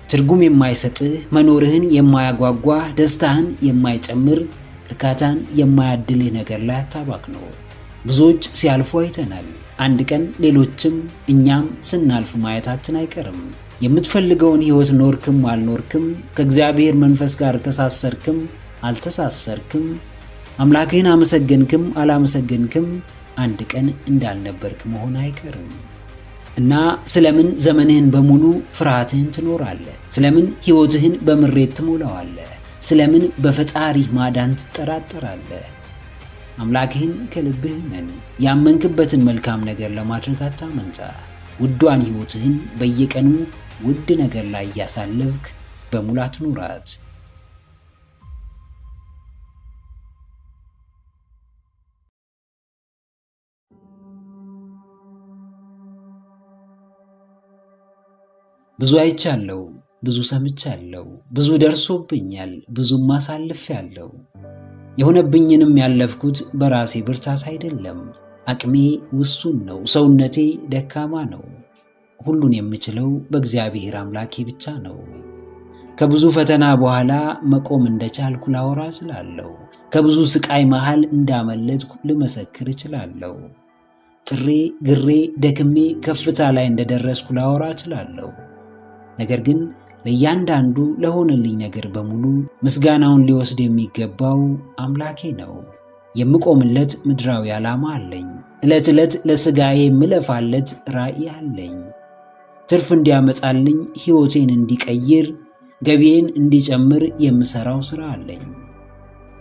ትርጉም የማይሰጥህ፣ መኖርህን የማያጓጓ፣ ደስታህን የማይጨምር፣ እርካታን የማያድልህ ነገር ላይ አታባክነው። ብዙዎች ሲያልፉ አይተናል። አንድ ቀን ሌሎችም እኛም ስናልፍ ማየታችን አይቀርም። የምትፈልገውን ሕይወት ኖርክም አልኖርክም፣ ከእግዚአብሔር መንፈስ ጋር ተሳሰርክም አልተሳሰርክም፣ አምላክህን አመሰገንክም አላመሰገንክም፣ አንድ ቀን እንዳልነበርክ መሆን አይቀርም። እና ስለምን ዘመንህን በሙሉ ፍርሃትህን ትኖራለህ? ስለምን ሕይወትህን በምሬት ትሞላዋለህ? ስለምን በፈጣሪህ ማዳን ትጠራጠራለህ? አምላክህን ከልብህ መን። ያመንክበትን መልካም ነገር ለማድረግ አታመንታ። ውዷን ሕይወትህን በየቀኑ ውድ ነገር ላይ እያሳለፍክ በሙላት ኑራት። ብዙ አይቻለሁ፣ ብዙ ሰምቻለሁ፣ ብዙ ደርሶብኛል፣ ብዙም አሳልፌያለሁ። የሆነብኝንም ያለፍኩት በራሴ ብርታት አይደለም። አቅሜ ውሱን ነው፣ ሰውነቴ ደካማ ነው። ሁሉን የምችለው በእግዚአብሔር አምላኬ ብቻ ነው። ከብዙ ፈተና በኋላ መቆም እንደቻልኩ ላወራ እችላለሁ። ከብዙ ስቃይ መሃል እንዳመለጥኩ ልመሰክር እችላለሁ። ጥሬ ግሬ ደክሜ ከፍታ ላይ እንደደረስኩ ላወራ እችላለሁ። ነገር ግን ለእያንዳንዱ ለሆነልኝ ነገር በሙሉ ምስጋናውን ሊወስድ የሚገባው አምላኬ ነው። የምቆምለት ምድራዊ ዓላማ አለኝ። ዕለት ዕለት ለሥጋዬ የምለፋለት ራእይ አለኝ። ትርፍ እንዲያመጣልኝ፣ ሕይወቴን እንዲቀይር፣ ገቢዬን እንዲጨምር የምሠራው ሥራ አለኝ።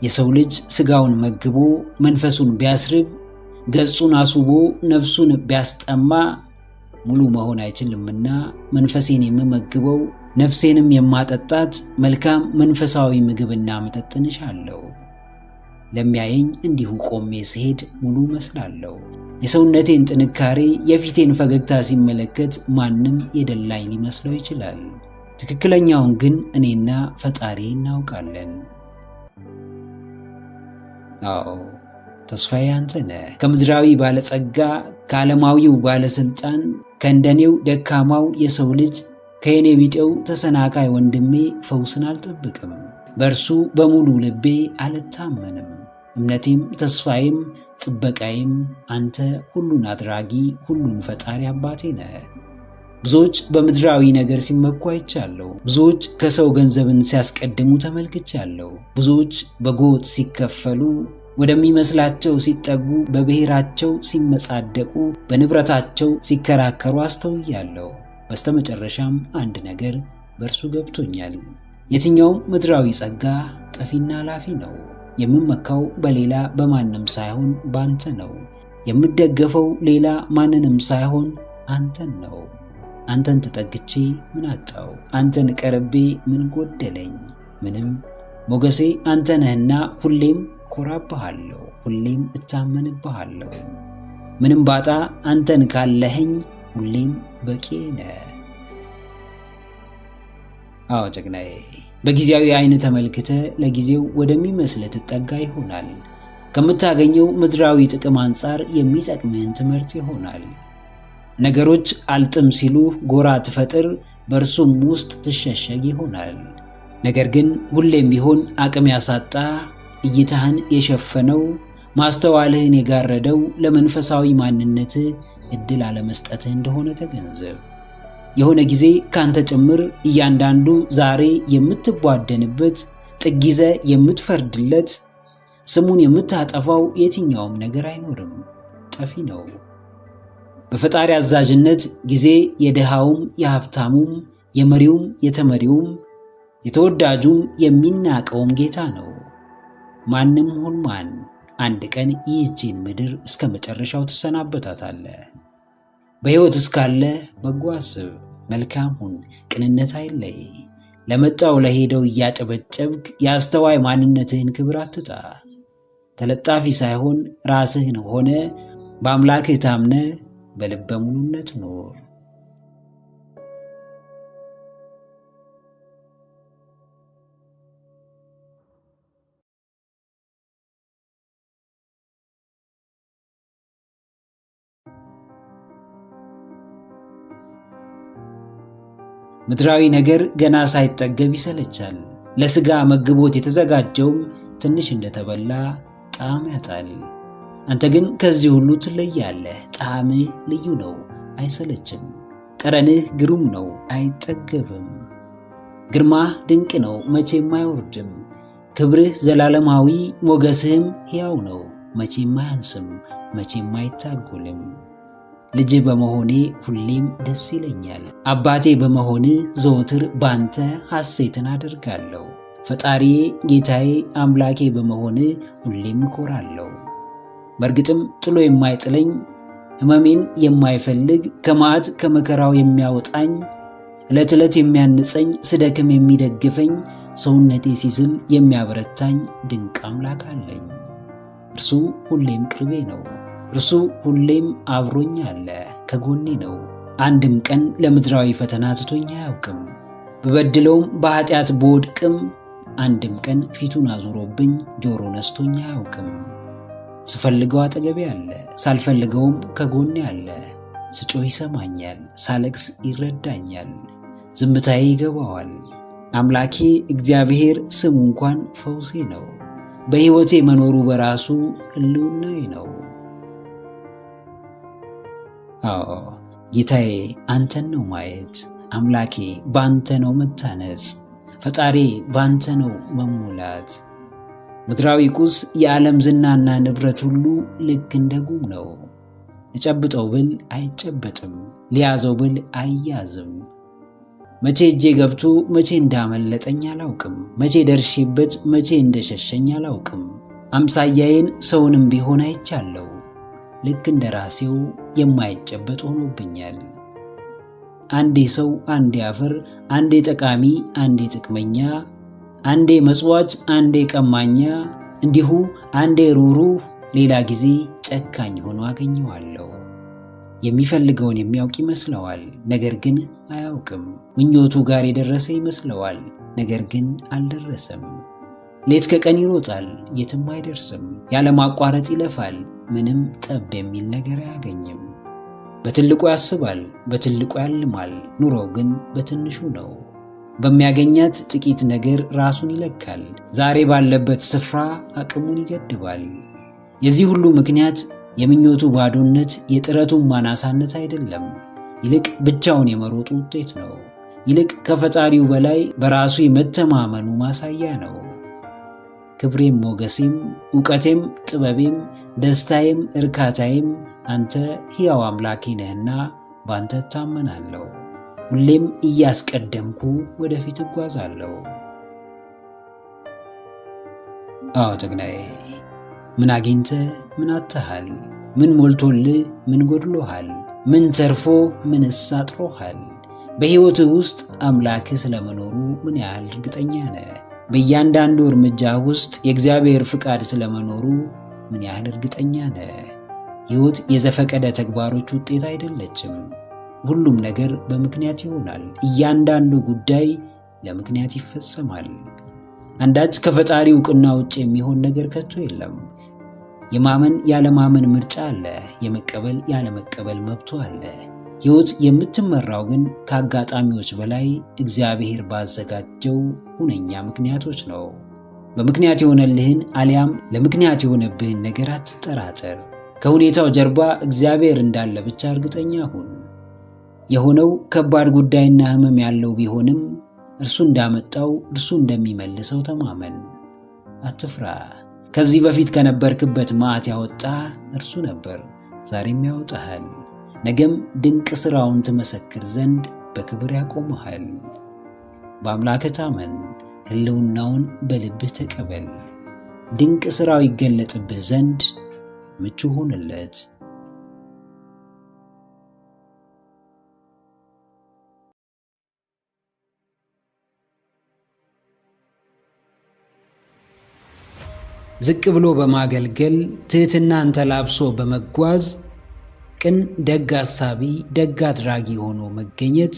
የሰው ልጅ ሥጋውን መግቦ መንፈሱን ቢያስርብ፣ ገጹን አስውቦ ነፍሱን ቢያስጠማ ሙሉ መሆን አይችልምና መንፈሴን የምመግበው ነፍሴንም የማጠጣት መልካም መንፈሳዊ ምግብና መጠጥን እሻለሁ። ለሚያየኝ እንዲሁ ቆሜ ስሄድ ሙሉ መስላለሁ። የሰውነቴን ጥንካሬ፣ የፊቴን ፈገግታ ሲመለከት ማንም የደላኝ ሊመስለው ይችላል። ትክክለኛውን ግን እኔና ፈጣሪ እናውቃለን። አዎ ተስፋዬ አንተ ነህ። ከምድራዊ ባለጸጋ፣ ከዓለማዊው ባለሥልጣን፣ ከእንደኔው ደካማው የሰው ልጅ፣ ከየኔ ቢጤው ተሰናካይ ወንድሜ ፈውስን አልጠብቅም። በእርሱ በሙሉ ልቤ አልታመንም። እምነቴም ተስፋዬም ጥበቃዬም አንተ ሁሉን አድራጊ ሁሉን ፈጣሪ አባቴ ነህ። ብዙዎች በምድራዊ ነገር ሲመኩ አይቻለሁ። ብዙዎች ከሰው ገንዘብን ሲያስቀድሙ ተመልክቻለሁ። ብዙዎች በጎጥ ሲከፈሉ፣ ወደሚመስላቸው ሲጠጉ፣ በብሔራቸው ሲመጻደቁ፣ በንብረታቸው ሲከራከሩ አስተውያለሁ። በስተመጨረሻም አንድ ነገር በእርሱ ገብቶኛል። የትኛውም ምድራዊ ጸጋ ጠፊና ኃላፊ ነው። የምመካው በሌላ በማንም ሳይሆን በአንተ ነው። የምደገፈው ሌላ ማንንም ሳይሆን አንተን ነው። አንተን ተጠግቼ ምን አጣው? አንተን ቀርቤ ምን ጎደለኝ? ምንም። ሞገሴ አንተ ነህና ሁሌም እኮራብሃለሁ፣ ሁሌም እታመንብሃለሁ። ምንም ባጣ አንተን ካለኸኝ ሁሌም በቂ ነህ። አዎ ጀግናዬ፣ በጊዜያዊ አይን ተመልክተ ለጊዜው ወደሚመስል ትጠጋ ይሆናል። ከምታገኘው ምድራዊ ጥቅም አንጻር የሚጠቅምህን ትምህርት ይሆናል። ነገሮች አልጥም ሲሉ ጎራ ትፈጥር፣ በእርሱም ውስጥ ትሸሸግ ይሆናል። ነገር ግን ሁሌም ቢሆን አቅም ያሳጣ፣ እይታህን የሸፈነው፣ ማስተዋልህን የጋረደው ለመንፈሳዊ ማንነትህ ዕድል አለመስጠትህ እንደሆነ ተገንዘብ። የሆነ ጊዜ ካንተ ጭምር እያንዳንዱ ዛሬ የምትቧደንበት፣ ጥግ ይዘህ የምትፈርድለት፣ ስሙን የምታጠፋው የትኛውም ነገር አይኖርም፣ ጠፊ ነው። በፈጣሪ አዛዥነት ጊዜ የድሃውም የሀብታሙም የመሪውም የተመሪውም የተወዳጁም የሚናቀውም ጌታ ነው። ማንም ሁን ማን አንድ ቀን ይህችን ምድር እስከ መጨረሻው ትሰናበታታለህ። በሕይወት እስካለ በጎ አስብ፣ መልካም ሁን፣ ቅንነት አይለይ። ለመጣው ለሄደው እያጨበጨብክ የአስተዋይ ማንነትህን ክብር አትጣ። ተለጣፊ ሳይሆን ራስህን ሆነ በአምላክህ ታምነ በልበ ሙሉነት ኑር። ምድራዊ ነገር ገና ሳይጠገብ ይሰለቻል። ለሥጋ መግቦት የተዘጋጀውም ትንሽ እንደተበላ ጣዕም ያጣል። አንተ ግን ከዚህ ሁሉ ትለያለህ። ጣዕምህ ልዩ ነው፣ አይሰለችም። ጠረንህ ግሩም ነው፣ አይጠገብም። ግርማህ ድንቅ ነው፣ መቼም አይወርድም። ክብርህ ዘላለማዊ፣ ሞገስህም ሕያው ነው፣ መቼም አያንስም፣ መቼም አይታጎልም። ልጅህ በመሆኔ ሁሌም ደስ ይለኛል። አባቴ በመሆንህ ዘወትር ባንተ ሐሴትን አደርጋለሁ። ፈጣሪዬ፣ ጌታዬ፣ አምላኬ በመሆንህ ሁሌም እኮራለሁ። በእርግጥም ጥሎ የማይጥለኝ ሕመሜን የማይፈልግ ከመዓት ከመከራው የሚያወጣኝ ዕለት ዕለት የሚያንጸኝ ስደክም የሚደግፈኝ ሰውነቴ ሲዝል የሚያበረታኝ ድንቅ አምላክ አለኝ። እርሱ ሁሌም ቅርቤ ነው። እርሱ ሁሌም አብሮኝ አለ፣ ከጎኔ ነው። አንድም ቀን ለምድራዊ ፈተና ትቶኝ አያውቅም። በበድለውም በኃጢአት በወድቅም አንድም ቀን ፊቱን አዙሮብኝ ጆሮ ነስቶኝ አያውቅም። ስፈልገው አጠገቤ አለ፣ ሳልፈልገውም ከጎኔ አለ። ስጮህ ይሰማኛል፣ ሳለቅስ ይረዳኛል፣ ዝምታዬ ይገባዋል። አምላኬ እግዚአብሔር ስሙ እንኳን ፈውሴ ነው። በሕይወቴ መኖሩ በራሱ ሕልውናዬ ነው። አዎ ጌታዬ፣ አንተን ነው ማየት። አምላኬ በአንተ ነው መታነጽ። ፈጣሪ በአንተ ነው መሞላት። ምድራዊ ቁስ የዓለም ዝናና ንብረት ሁሉ ልክ እንደ ጉም ነው። እጨብጠው ብል አይጨበጥም፣ ሊያዘው ብል አይያዝም። መቼ እጄ ገብቶ መቼ እንዳመለጠኝ አላውቅም። መቼ ደርሼበት መቼ እንደሸሸኝ አላውቅም። አምሳያዬን ሰውንም ቢሆን አይቻለሁ። ልክ እንደ ራሴው የማይጨበጥ ሆኖብኛል። አንዴ ሰው፣ አንዴ አፈር፣ አንዴ ጠቃሚ፣ አንዴ ጥቅመኛ፣ አንዴ መጽዋች፣ አንዴ ቀማኛ፣ እንዲሁ አንዴ ሩህሩህ፣ ሌላ ጊዜ ጨካኝ ሆኖ አገኘዋለሁ። የሚፈልገውን የሚያውቅ ይመስለዋል፣ ነገር ግን አያውቅም። ምኞቱ ጋር የደረሰ ይመስለዋል፣ ነገር ግን አልደረሰም። ሌት ከቀን ይሮጣል፣ የትም አይደርስም። ያለማቋረጥ ይለፋል፣ ምንም ጠብ የሚል ነገር አያገኝም። በትልቁ ያስባል፣ በትልቁ ያልማል። ኑሮ ግን በትንሹ ነው። በሚያገኛት ጥቂት ነገር ራሱን ይለካል። ዛሬ ባለበት ስፍራ አቅሙን ይገድባል። የዚህ ሁሉ ምክንያት የምኞቱ ባዶነት፣ የጥረቱን ማናሳነት አይደለም። ይልቅ ብቻውን የመሮጡ ውጤት ነው። ይልቅ ከፈጣሪው በላይ በራሱ የመተማመኑ ማሳያ ነው። ክብሬም፣ ሞገሴም፣ ዕውቀቴም፣ ጥበቤም፣ ደስታዬም፣ እርካታዬም አንተ ሕያው አምላኬ ነህና በአንተ እታመናለሁ። ሁሌም እያስቀደምኩ ወደፊት እጓዛለሁ። አዎ ጀግናዬ፣ ምን አግኝተህ ምን አጥተሃል? ምን ሞልቶልህ ምን ጎድሎሃል? ምን ተርፎ ምንስ አጥሮሃል? በሕይወትህ ውስጥ አምላክህ ስለመኖሩ ምን ያህል እርግጠኛ ነህ? በእያንዳንዱ እርምጃ ውስጥ የእግዚአብሔር ፍቃድ ስለመኖሩ ምን ያህል እርግጠኛ ነህ? ሕይወት የዘፈቀደ ተግባሮች ውጤት አይደለችም። ሁሉም ነገር በምክንያት ይሆናል። እያንዳንዱ ጉዳይ ለምክንያት ይፈጸማል። አንዳች ከፈጣሪ ዕውቅና ውጭ የሚሆን ነገር ከቶ የለም። የማመን ያለማመን ምርጫ አለ። የመቀበል ያለመቀበል መብቱ አለ። ሕይወት የምትመራው ግን ከአጋጣሚዎች በላይ እግዚአብሔር ባዘጋጀው ሁነኛ ምክንያቶች ነው። በምክንያት የሆነልህን አሊያም ለምክንያት የሆነብህን ነገር አትጠራጠር። ከሁኔታው ጀርባ እግዚአብሔር እንዳለ ብቻ እርግጠኛ ሁን። የሆነው ከባድ ጉዳይና ሕመም ያለው ቢሆንም እርሱ እንዳመጣው እርሱ እንደሚመልሰው ተማመን። አትፍራ። ከዚህ በፊት ከነበርክበት መዓት ያወጣ እርሱ ነበር፣ ዛሬም ያወጣሃል። ነገም ድንቅ ሥራውን ትመሰክር ዘንድ በክብር ያቆመሃል። በአምላክህ ታመን፣ ሕልውናውን በልብህ ተቀበል። ድንቅ ሥራው ይገለጥብህ ዘንድ ምቹ ሁንለት። ዝቅ ብሎ በማገልገል ትሕትናን ተላብሶ በመጓዝ ቅን፣ ደግ አሳቢ፣ ደግ አድራጊ ሆኖ መገኘት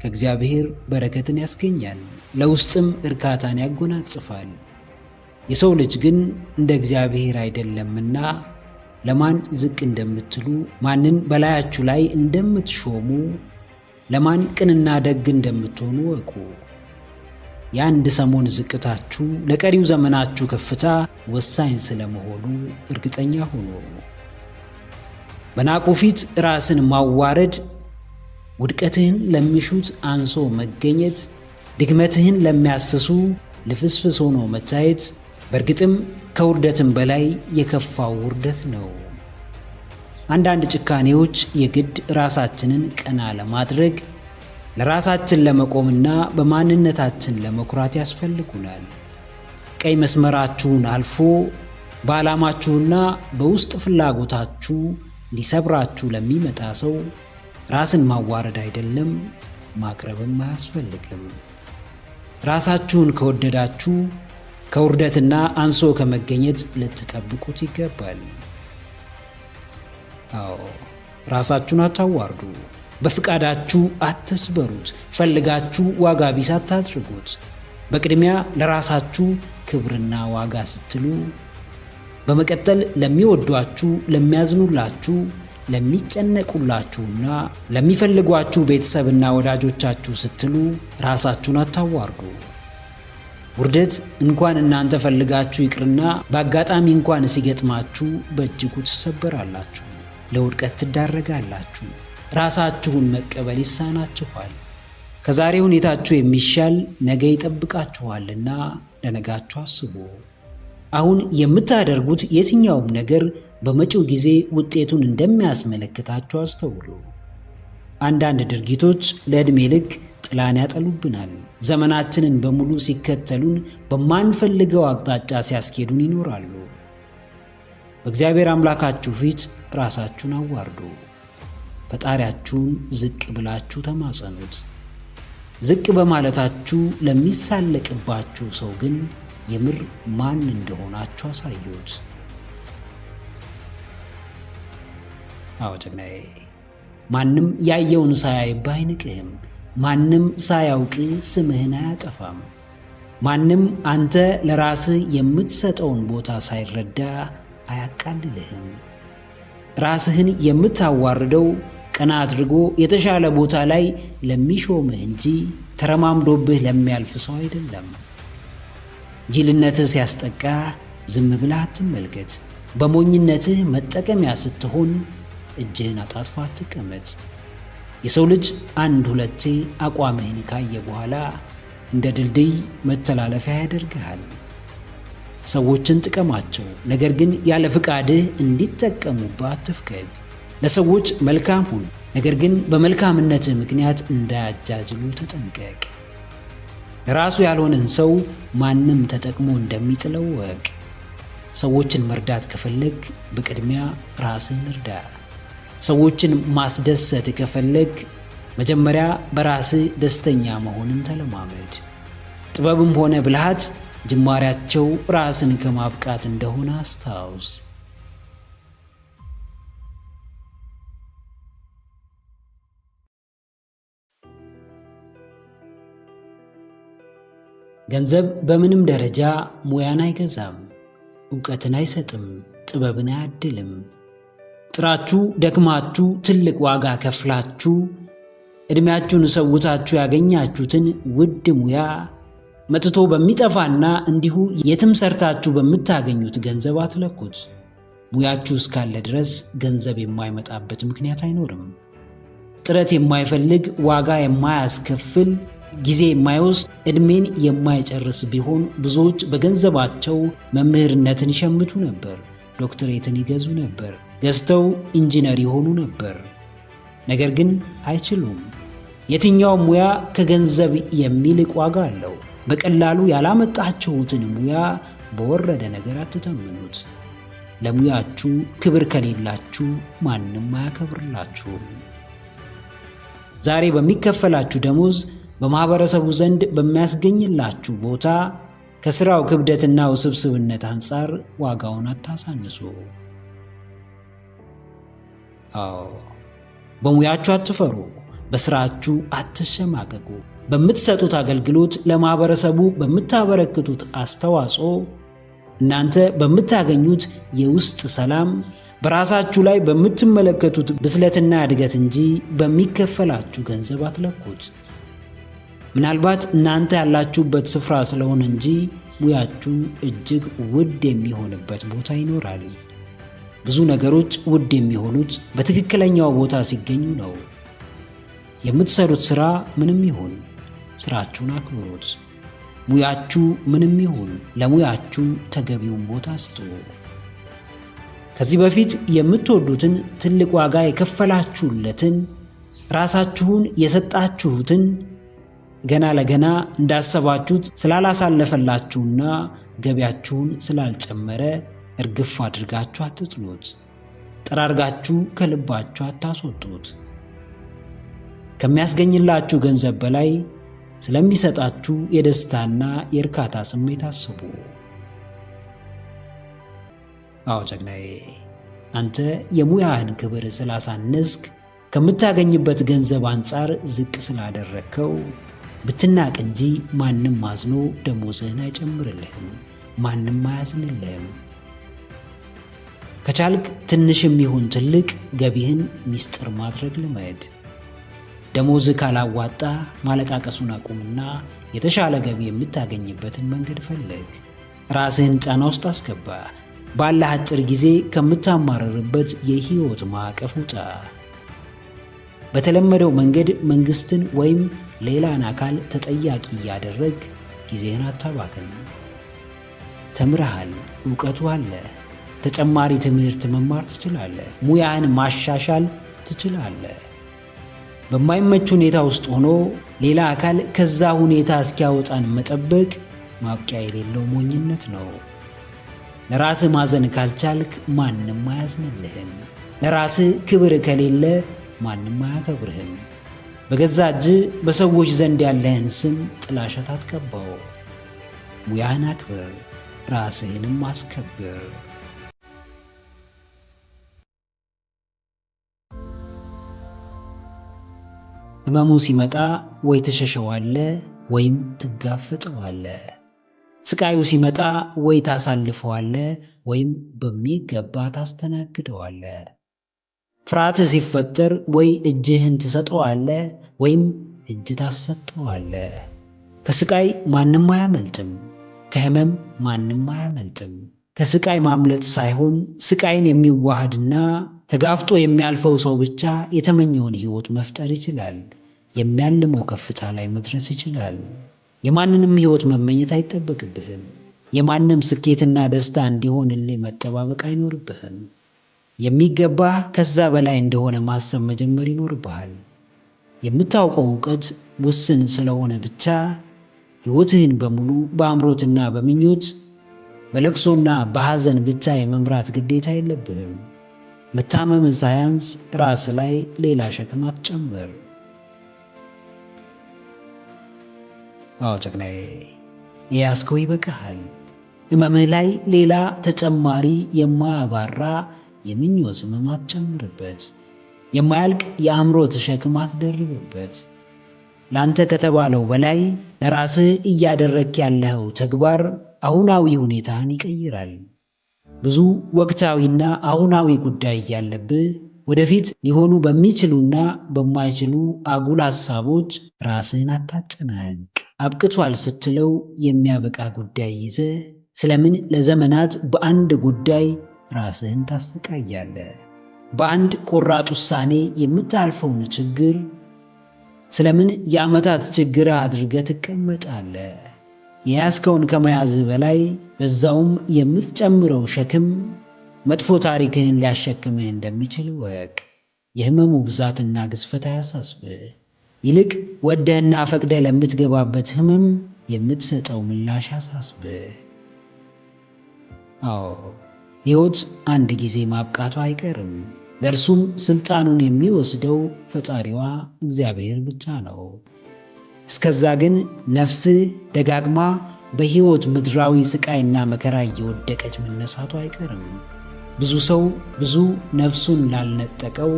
ከእግዚአብሔር በረከትን ያስገኛል፣ ለውስጥም እርካታን ያጎናጽፋል። የሰው ልጅ ግን እንደ እግዚአብሔር አይደለምና ለማን ዝቅ እንደምትሉ፣ ማንን በላያችሁ ላይ እንደምትሾሙ ለማን ቅንና ደግ እንደምትሆኑ እወቁ። የአንድ ሰሞን ዝቅታችሁ ለቀሪው ዘመናችሁ ከፍታ ወሳኝ ስለመሆኑ እርግጠኛ ሁኑ። በናቁ ፊት ራስን ማዋረድ፣ ውድቀትህን ለሚሹት አንሶ መገኘት፣ ድክመትህን ለሚያስሱ ልፍስፍስ ሆኖ መታየት በእርግጥም ከውርደትም በላይ የከፋው ውርደት ነው። አንዳንድ ጭካኔዎች የግድ ራሳችንን ቀና ለማድረግ ለራሳችን ለመቆምና በማንነታችን ለመኩራት ያስፈልጉናል። ቀይ መስመራችሁን አልፎ በዓላማችሁና በውስጥ ፍላጎታችሁ ሊሰብራችሁ ለሚመጣ ሰው ራስን ማዋረድ አይደለም ማቅረብም አያስፈልግም። ራሳችሁን ከወደዳችሁ ከውርደትና አንሶ ከመገኘት ልትጠብቁት ይገባል። አዎ፣ ራሳችሁን አታዋርዱ። በፍቃዳችሁ አትስበሩት። ፈልጋችሁ ዋጋ ቢስ አታድርጉት። በቅድሚያ ለራሳችሁ ክብርና ዋጋ ስትሉ፣ በመቀጠል ለሚወዷችሁ፣ ለሚያዝኑላችሁ፣ ለሚጨነቁላችሁና ለሚፈልጓችሁ ቤተሰብና ወዳጆቻችሁ ስትሉ ራሳችሁን አታዋርዱ። ውርደት እንኳን እናንተ ፈልጋችሁ ይቅርና በአጋጣሚ እንኳን ሲገጥማችሁ በእጅጉ ትሰበራላችሁ፣ ለውድቀት ትዳረጋላችሁ። ራሳችሁን መቀበል ይሳናችኋል። ከዛሬ ሁኔታችሁ የሚሻል ነገ ይጠብቃችኋልና ለነጋችሁ አስቡ። አሁን የምታደርጉት የትኛውም ነገር በመጪው ጊዜ ውጤቱን እንደሚያስመለክታችሁ አስተውሉ። አንዳንድ ድርጊቶች ለዕድሜ ልክ ጥላን ያጠሉብናል። ዘመናችንን በሙሉ ሲከተሉን በማንፈልገው አቅጣጫ ሲያስኬዱን ይኖራሉ። በእግዚአብሔር አምላካችሁ ፊት ራሳችሁን አዋርዱ። ፈጣሪያችሁን ዝቅ ብላችሁ ተማጸኑት። ዝቅ በማለታችሁ ለሚሳለቅባችሁ ሰው ግን የምር ማን እንደሆናችሁ አሳዩት። አዎ ጀግናዬ፣ ማንም ያየውን ሳያይብህ አይንቅህም። ማንም ሳያውቅ ስምህን አያጠፋም። ማንም አንተ ለራስህ የምትሰጠውን ቦታ ሳይረዳ አያቃልልህም። ራስህን የምታዋርደው ቀና አድርጎ የተሻለ ቦታ ላይ ለሚሾምህ እንጂ ተረማምዶብህ ለሚያልፍ ሰው አይደለም። ጅልነትህ ሲያስጠቃ ዝም ብለህ አትመልከት። በሞኝነትህ መጠቀሚያ ስትሆን እጅህን አጣጥፋ አትቀመጥ። የሰው ልጅ አንድ ሁለቴ አቋምህን ካየ በኋላ እንደ ድልድይ መተላለፊያ ያደርግሃል። ሰዎችን ጥቀማቸው፣ ነገር ግን ያለ ፍቃድህ እንዲጠቀሙብህ አትፍቀድ። ለሰዎች መልካም ሁን፣ ነገር ግን በመልካምነትህ ምክንያት እንዳያጃጅሉ ተጠንቀቅ። ለራሱ ያልሆነን ሰው ማንም ተጠቅሞ እንደሚጥለው ወቅ። ሰዎችን መርዳት ከፈለግ በቅድሚያ ራስህን እርዳ። ሰዎችን ማስደሰት ከፈለግ መጀመሪያ በራስህ ደስተኛ መሆንን ተለማመድ። ጥበብም ሆነ ብልሃት ጅማሬያቸው ራስን ከማብቃት እንደሆነ አስታውስ። ገንዘብ በምንም ደረጃ ሙያን አይገዛም፣ ዕውቀትን አይሰጥም፣ ጥበብን አያድልም። ጥራችሁ ደክማችሁ ትልቅ ዋጋ ከፍላችሁ ዕድሜያችሁን ሰውታችሁ ያገኛችሁትን ውድ ሙያ መጥቶ በሚጠፋና እንዲሁ የትም ሰርታችሁ በምታገኙት ገንዘብ አትለኩት። ሙያችሁ እስካለ ድረስ ገንዘብ የማይመጣበት ምክንያት አይኖርም። ጥረት የማይፈልግ ዋጋ የማያስከፍል ጊዜ የማይወስድ ዕድሜን የማይጨርስ ቢሆን ብዙዎች በገንዘባቸው መምህርነትን ይሸምቱ ነበር፣ ዶክትሬትን ይገዙ ነበር፣ ገዝተው ኢንጂነር ይሆኑ ነበር። ነገር ግን አይችሉም። የትኛው ሙያ ከገንዘብ የሚልቅ ዋጋ አለው። በቀላሉ ያላመጣችሁትን ሙያ በወረደ ነገር አትተምኑት። ለሙያችሁ ክብር ከሌላችሁ ማንም አያከብርላችሁም። ዛሬ በሚከፈላችሁ ደሞዝ በማህበረሰቡ ዘንድ በሚያስገኝላችሁ ቦታ ከሥራው ክብደትና ውስብስብነት አንጻር ዋጋውን አታሳንሱ። አዎ፣ በሙያችሁ አትፈሩ፣ በሥራችሁ አትሸማቀቁ። በምትሰጡት አገልግሎት፣ ለማህበረሰቡ በምታበረክቱት አስተዋጽኦ፣ እናንተ በምታገኙት የውስጥ ሰላም በራሳችሁ ላይ በምትመለከቱት ብስለትና እድገት እንጂ በሚከፈላችሁ ገንዘብ አትለኩት። ምናልባት እናንተ ያላችሁበት ስፍራ ስለሆነ እንጂ ሙያችሁ እጅግ ውድ የሚሆንበት ቦታ ይኖራል። ብዙ ነገሮች ውድ የሚሆኑት በትክክለኛው ቦታ ሲገኙ ነው። የምትሰሩት ሥራ ምንም ይሁን ሥራችሁን አክብሩት። ሙያችሁ ምንም ይሁን ለሙያችሁ ተገቢውን ቦታ ስጡ። ከዚህ በፊት የምትወዱትን ትልቅ ዋጋ የከፈላችሁለትን ራሳችሁን የሰጣችሁትን ገና ለገና እንዳሰባችሁት ስላላሳለፈላችሁና ገቢያችሁን ስላልጨመረ እርግፍ አድርጋችሁ አትጥሉት። ጠራርጋችሁ ከልባችሁ አታስወጡት። ከሚያስገኝላችሁ ገንዘብ በላይ ስለሚሰጣችሁ የደስታና የእርካታ ስሜት አስቡ። አዎ ጀግናዬ፣ አንተ የሙያህን ክብር ስላሳነስክ ከምታገኝበት ገንዘብ አንጻር ዝቅ ስላደረግከው ብትናቅ እንጂ ማንም አዝኖ ደሞዝህን አይጨምርልህም፣ ማንም አያዝንልህም። ከቻልክ ትንሽም ይሁን ትልቅ ገቢህን ሚስጥር ማድረግ ልመድ። ደሞዝህ ካላዋጣ ማለቃቀሱን አቁምና የተሻለ ገቢ የምታገኝበትን መንገድ ፈልግ። ራስህን ጫና ውስጥ አስገባ። ባለህ አጭር ጊዜ ከምታማረርበት የህይወት ማዕቀፍ ውጣ። በተለመደው መንገድ መንግስትን ወይም ሌላን አካል ተጠያቂ እያደረግ ጊዜህን አታባክን። ተምረሃል፣ ዕውቀቱ አለ። ተጨማሪ ትምህርት መማር ትችላለህ። ሙያህን ማሻሻል ትችላለህ። በማይመች ሁኔታ ውስጥ ሆኖ ሌላ አካል ከዛ ሁኔታ እስኪያወጣን መጠበቅ ማብቂያ የሌለው ሞኝነት ነው። ለራስህ ማዘን ካልቻልክ ማንም አያዝንልህም። ለራስህ ክብር ከሌለ ማንም አያከብርህም። በገዛ እጅህ በሰዎች ዘንድ ያለህን ስም ጥላሸት አትቀባው። ሙያህን አክብር፣ ራስህንም አስከብር። ህመሙ ሲመጣ ወይ ትሸሸዋለህ ወይም ትጋፈጠዋለህ። ስቃዩ ሲመጣ ወይ ታሳልፈዋለህ ወይም በሚገባ ታስተናግደዋለህ። ፍርሃትህ ሲፈጠር ወይ እጅህን ትሰጠዋለህ ወይም እጅ ታሰጠዋለህ። ከስቃይ ማንም አያመልጥም። ከህመም ማንም አያመልጥም። ከስቃይ ማምለጥ ሳይሆን ስቃይን የሚዋሃድና ተጋፍጦ የሚያልፈው ሰው ብቻ የተመኘውን ህይወት መፍጠር ይችላል። የሚያልመው ከፍታ ላይ መድረስ ይችላል። የማንንም ህይወት መመኘት አይጠበቅብህም። የማንም ስኬትና ደስታ እንዲሆንልህ መጠባበቅ አይኖርብህም። የሚገባህ ከዛ በላይ እንደሆነ ማሰብ መጀመር ይኖርብሃል። የምታውቀው ዕውቀት ውስን ስለሆነ ብቻ ህይወትህን በሙሉ በአምሮትና በምኞት በለቅሶና በሐዘን ብቻ የመምራት ግዴታ የለብህም። መታመም ሳያንስ ራስ ላይ ሌላ ሸክም አትጨምር። አዎ ጀግናዬ፣ የያዝከው ይበቃሃል። ህመምህ ላይ ሌላ ተጨማሪ የማያባራ የምኞት ህመም አትጨምርበት። የማያልቅ የአእምሮት ሸክም አትደርብበት። ለአንተ ከተባለው በላይ ለራስህ እያደረግክ ያለኸው ተግባር አሁናዊ ሁኔታን ይቀይራል። ብዙ ወቅታዊና አሁናዊ ጉዳይ እያለብህ ወደፊት ሊሆኑ በሚችሉና በማይችሉ አጉል ሐሳቦች ራስህን አታጨናንቅ። አብቅቷል ስትለው የሚያበቃ ጉዳይ ይዘህ ስለምን ለዘመናት በአንድ ጉዳይ ራስህን ታሰቃያለህ? በአንድ ቆራጥ ውሳኔ የምታልፈውን ችግር ስለምን የዓመታት ችግር አድርገህ ትቀመጣለህ? የያዝከውን ከመያዝህ በላይ በዛውም የምትጨምረው ሸክም መጥፎ ታሪክህን ሊያሸክምህ እንደሚችል እወቅ። የህመሙ ብዛትና ግዝፈት አያሳስብህ። ይልቅ ወደህና ፈቅደህ ለምትገባበት ህመም የምትሰጠው ምላሽ ያሳስብህ። አዎ ሕይወት አንድ ጊዜ ማብቃቷ አይቀርም። ለእርሱም ስልጣኑን የሚወስደው ፈጣሪዋ እግዚአብሔር ብቻ ነው። እስከዛ ግን ነፍስህ ደጋግማ በሕይወት ምድራዊ ስቃይና መከራ እየወደቀች መነሳቱ አይቀርም። ብዙ ሰው ብዙ ነፍሱን ላልነጠቀው፣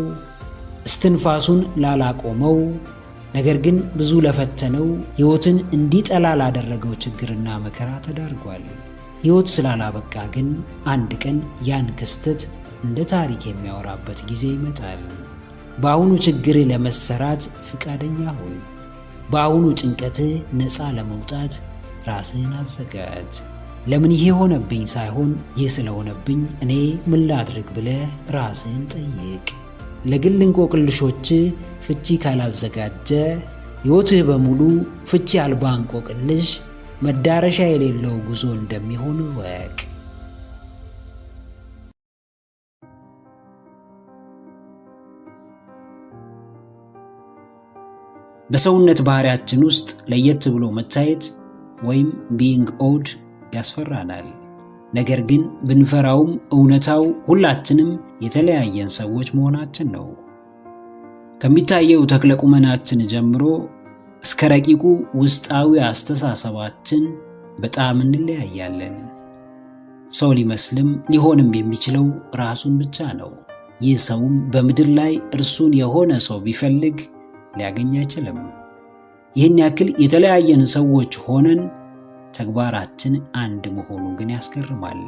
እስትንፋሱን ላላቆመው፣ ነገር ግን ብዙ ለፈተነው፣ ሕይወትን እንዲጠላ ላደረገው ችግርና መከራ ተዳርጓል። ሕይወት ስላላበቃ ግን አንድ ቀን ያን ክስተት እንደ ታሪክ የሚያወራበት ጊዜ ይመጣል። በአሁኑ ችግር ለመሰራት ፍቃደኛ ሁን። በአሁኑ ጭንቀትህ ነፃ ለመውጣት ራስህን አዘጋጅ። ለምን ይሄ ሆነብኝ ሳይሆን ይህ ስለሆነብኝ እኔ ምን ላድርግ ብለህ ራስህን ጠይቅ። ለግል እንቆቅልሾች ፍቺ ካላዘጋጀ ሕይወትህ በሙሉ ፍቺ አልባ እንቆቅልሽ መዳረሻ የሌለው ጉዞ እንደሚሆን እወቅ። በሰውነት ባህሪያችን ውስጥ ለየት ብሎ መታየት ወይም ቢይንግ ኦድ ያስፈራናል። ነገር ግን ብንፈራውም እውነታው ሁላችንም የተለያየን ሰዎች መሆናችን ነው። ከሚታየው ተክለቁመናችን ጀምሮ እስከ ረቂቁ ውስጣዊ አስተሳሰባችን በጣም እንለያያለን። ሰው ሊመስልም ሊሆንም የሚችለው ራሱን ብቻ ነው። ይህ ሰውም በምድር ላይ እርሱን የሆነ ሰው ቢፈልግ ሊያገኝ አይችልም። ይህን ያክል የተለያየን ሰዎች ሆነን ተግባራችን አንድ መሆኑ ግን ያስገርማል።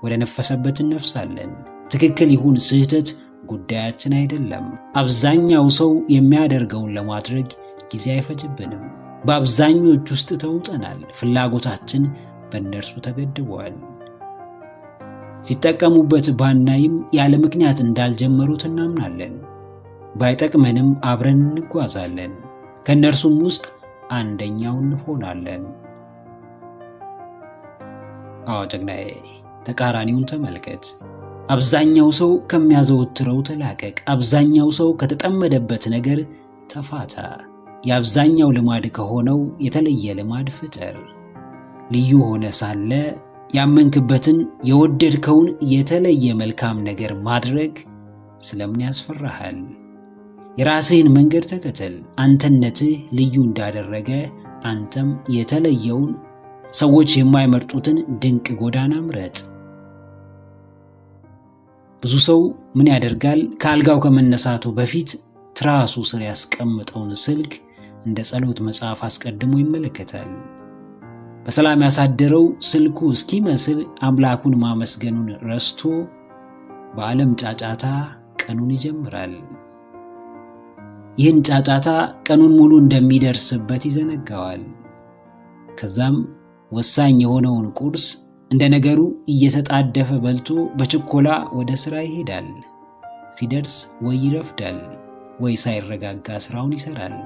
ወደ ነፈሰበት እንነፍሳለን። ትክክል ይሁን ስህተት ጉዳያችን አይደለም። አብዛኛው ሰው የሚያደርገውን ለማድረግ ጊዜ አይፈጅብንም። በአብዛኞች ውስጥ ተውጠናል። ፍላጎታችን በእነርሱ ተገድቧል። ሲጠቀሙበት ባናይም ያለ ምክንያት እንዳልጀመሩት እናምናለን። ባይጠቅመንም አብረን እንጓዛለን። ከእነርሱም ውስጥ አንደኛው እንሆናለን። አዎ ጀግናዬ፣ ተቃራኒውን ተመልከት። አብዛኛው ሰው ከሚያዘወትረው ተላቀቅ። አብዛኛው ሰው ከተጠመደበት ነገር ተፋታ። የአብዛኛው ልማድ ከሆነው የተለየ ልማድ ፍጠር። ልዩ ሆነ ሳለ ያመንክበትን የወደድከውን የተለየ መልካም ነገር ማድረግ ስለምን ያስፈራሃል? የራስህን መንገድ ተከተል። አንተነትህ ልዩ እንዳደረገ አንተም የተለየውን ሰዎች የማይመርጡትን ድንቅ ጎዳና ምረጥ። ብዙ ሰው ምን ያደርጋል? ከአልጋው ከመነሳቱ በፊት ትራሱ ስር ያስቀምጠውን ስልክ እንደ ጸሎት መጽሐፍ አስቀድሞ ይመለከታል። በሰላም ያሳደረው ስልኩ እስኪመስል አምላኩን ማመስገኑን ረስቶ በዓለም ጫጫታ ቀኑን ይጀምራል። ይህን ጫጫታ ቀኑን ሙሉ እንደሚደርስበት ይዘነጋዋል። ከዛም ወሳኝ የሆነውን ቁርስ እንደ ነገሩ እየተጣደፈ በልቶ በችኮላ ወደ ሥራ ይሄዳል። ሲደርስ ወይ ይረፍዳል ወይ ሳይረጋጋ ሥራውን ይሠራል።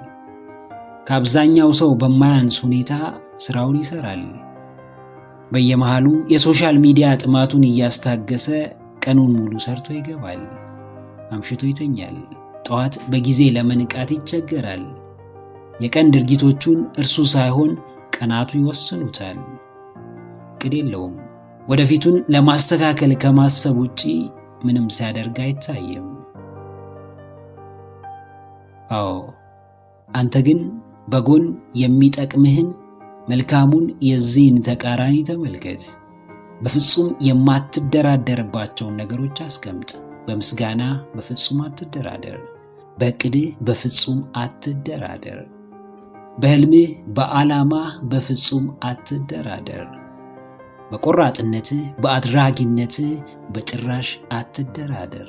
ከአብዛኛው ሰው በማያንስ ሁኔታ ሥራውን ይሠራል። በየመሃሉ የሶሻል ሚዲያ ጥማቱን እያስታገሰ ቀኑን ሙሉ ሰርቶ ይገባል። አምሽቶ ይተኛል። ጠዋት በጊዜ ለመንቃት ይቸገራል። የቀን ድርጊቶቹን እርሱ ሳይሆን ቀናቱ ይወስኑታል። እቅድ የለውም። ወደፊቱን ለማስተካከል ከማሰብ ውጪ ምንም ሲያደርግ አይታይም። አዎ፣ አንተ ግን በጎን የሚጠቅምህን መልካሙን የዚህን ተቃራኒ ተመልከት። በፍጹም የማትደራደርባቸውን ነገሮች አስቀምጥ። በምስጋና በፍጹም አትደራደር። በዕቅድህ በፍጹም አትደራደር። በሕልምህ በዓላማህ በፍጹም አትደራደር። በቆራጥነትህ በአድራጊነትህ በጭራሽ አትደራደር።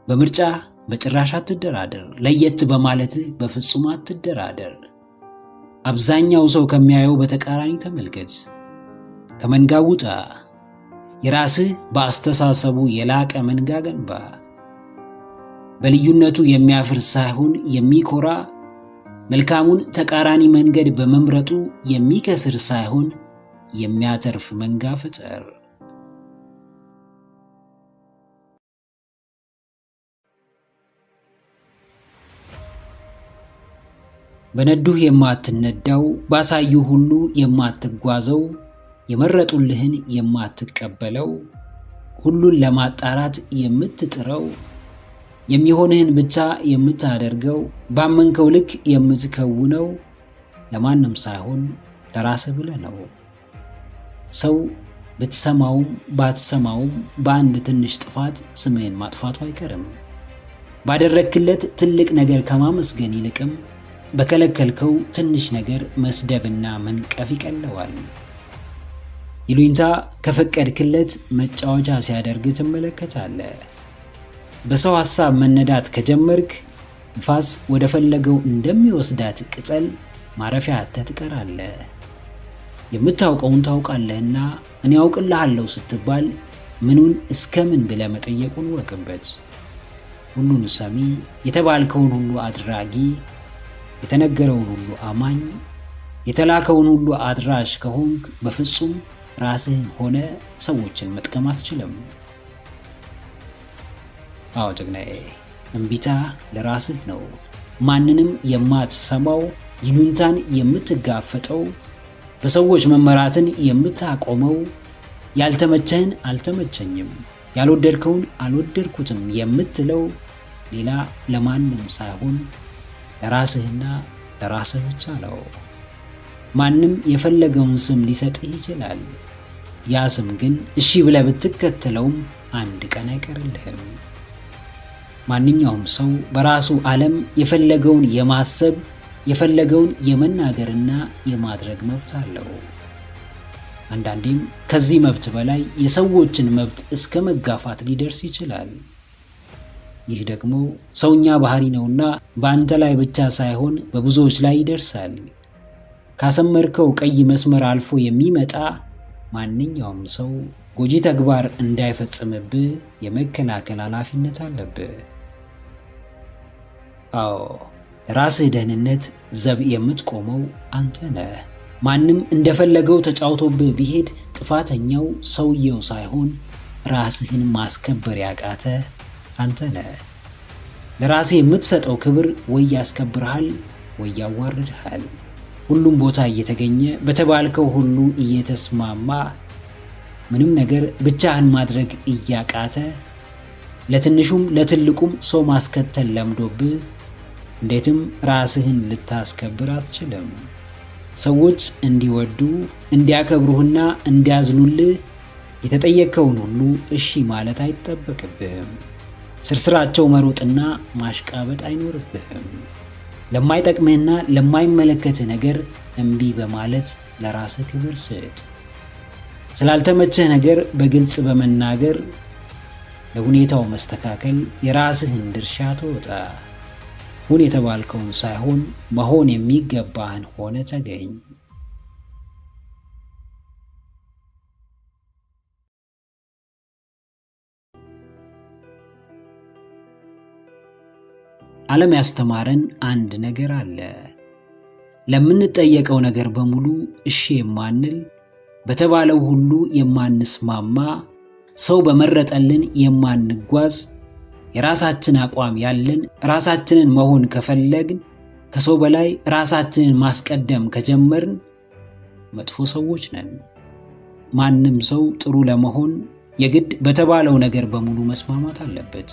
በምርጫ በጭራሽ አትደራደር። ለየት በማለትህ በፍጹም አትደራደር። አብዛኛው ሰው ከሚያየው በተቃራኒ ተመልከት። ከመንጋው ውጣ። የራስህ በአስተሳሰቡ የላቀ መንጋ ገንባ። በልዩነቱ የሚያፍር ሳይሆን የሚኮራ፣ መልካሙን ተቃራኒ መንገድ በመምረጡ የሚከስር ሳይሆን የሚያተርፍ መንጋ ፍጠር። በነዱህ የማትነዳው፣ ባሳዩ ሁሉ የማትጓዘው፣ የመረጡልህን የማትቀበለው፣ ሁሉን ለማጣራት የምትጥረው፣ የሚሆንህን ብቻ የምታደርገው፣ ባመንከው ልክ የምትከውነው፣ ለማንም ሳይሆን ለራስህ ብለህ ነው። ሰው ብትሰማውም ባትሰማውም በአንድ ትንሽ ጥፋት ስምህን ማጥፋቱ አይቀርም። ባደረክለት ትልቅ ነገር ከማመስገን ይልቅም በከለከልከው ትንሽ ነገር መስደብና መንቀፍ ይቀለዋል። ይሉኝታ ከፈቀድክለት መጫወቻ ሲያደርግ ትመለከታለህ። በሰው ሐሳብ መነዳት ከጀመርክ ንፋስ ወደ ፈለገው እንደሚወስዳት ቅጠል ማረፊያ አጥተህ ትቀራለህ። የምታውቀውን ታውቃለህና እኔ ያውቅልሃለሁ ስትባል ምኑን እስከምን ብለህ መጠየቁን ወቅበት። ሁሉን ሰሚ፣ የተባልከውን ሁሉ አድራጊ፣ የተነገረውን ሁሉ አማኝ፣ የተላከውን ሁሉ አድራሽ ከሆንክ በፍጹም ራስህን ሆነ ሰዎችን መጥቀም አትችልም። አዎ ጀግናዬ፣ እምቢታ ለራስህ ነው። ማንንም የማትሰማው፣ ይሉኝታን የምትጋፈጠው፣ በሰዎች መመራትን የምታቆመው፣ ያልተመቸህን አልተመቸኝም፣ ያልወደድከውን አልወደድኩትም የምትለው ሌላ ለማንም ሳይሆን ለራስህና ለራስህ ብቻ ነው። ማንም የፈለገውን ስም ሊሰጥህ ይችላል። ያ ስም ግን እሺ ብለህ ብትከተለውም አንድ ቀን አይቀርልህም። ማንኛውም ሰው በራሱ ዓለም የፈለገውን የማሰብ የፈለገውን የመናገርና የማድረግ መብት አለው። አንዳንዴም ከዚህ መብት በላይ የሰዎችን መብት እስከ መጋፋት ሊደርስ ይችላል። ይህ ደግሞ ሰውኛ ባህሪ ነውና በአንተ ላይ ብቻ ሳይሆን በብዙዎች ላይ ይደርሳል። ካሰመርከው ቀይ መስመር አልፎ የሚመጣ ማንኛውም ሰው ጎጂ ተግባር እንዳይፈጽምብህ የመከላከል ኃላፊነት አለብህ። አዎ፣ ለራስህ ደህንነት ዘብ የምትቆመው አንተ ነህ። ማንም እንደፈለገው ተጫውቶብህ ቢሄድ ጥፋተኛው ሰውየው ሳይሆን ራስህን ማስከበር ያቃተ አንተ ነህ። ለራስህ የምትሰጠው ክብር ወይ ያስከብርሃል ወይ ያዋርድሃል። ሁሉም ቦታ እየተገኘ በተባልከው ሁሉ እየተስማማ ምንም ነገር ብቻህን ማድረግ እያቃተ ለትንሹም ለትልቁም ሰው ማስከተል ለምዶብህ እንዴትም ራስህን ልታስከብር አትችልም። ሰዎች እንዲወዱ እንዲያከብሩህና እንዲያዝኑልህ የተጠየቀውን ሁሉ እሺ ማለት አይጠበቅብህም። ስርስራቸው መሮጥና ማሽቃበጥ አይኖርብህም። ለማይጠቅምህና ለማይመለከትህ ነገር እምቢ በማለት ለራስህ ክብር ስጥ። ስላልተመቸህ ነገር በግልጽ በመናገር ለሁኔታው መስተካከል የራስህን ድርሻ ተወጣ። ሁን የተባልከውን ሳይሆን መሆን የሚገባህን ሆነ ተገኝ። ዓለም ያስተማረን አንድ ነገር አለ። ለምንጠየቀው ነገር በሙሉ እሺ የማንል፣ በተባለው ሁሉ የማንስማማ፣ ሰው በመረጠልን የማንጓዝ፣ የራሳችን አቋም ያለን፣ ራሳችንን መሆን ከፈለግን፣ ከሰው በላይ ራሳችንን ማስቀደም ከጀመርን መጥፎ ሰዎች ነን። ማንም ሰው ጥሩ ለመሆን የግድ በተባለው ነገር በሙሉ መስማማት አለበት።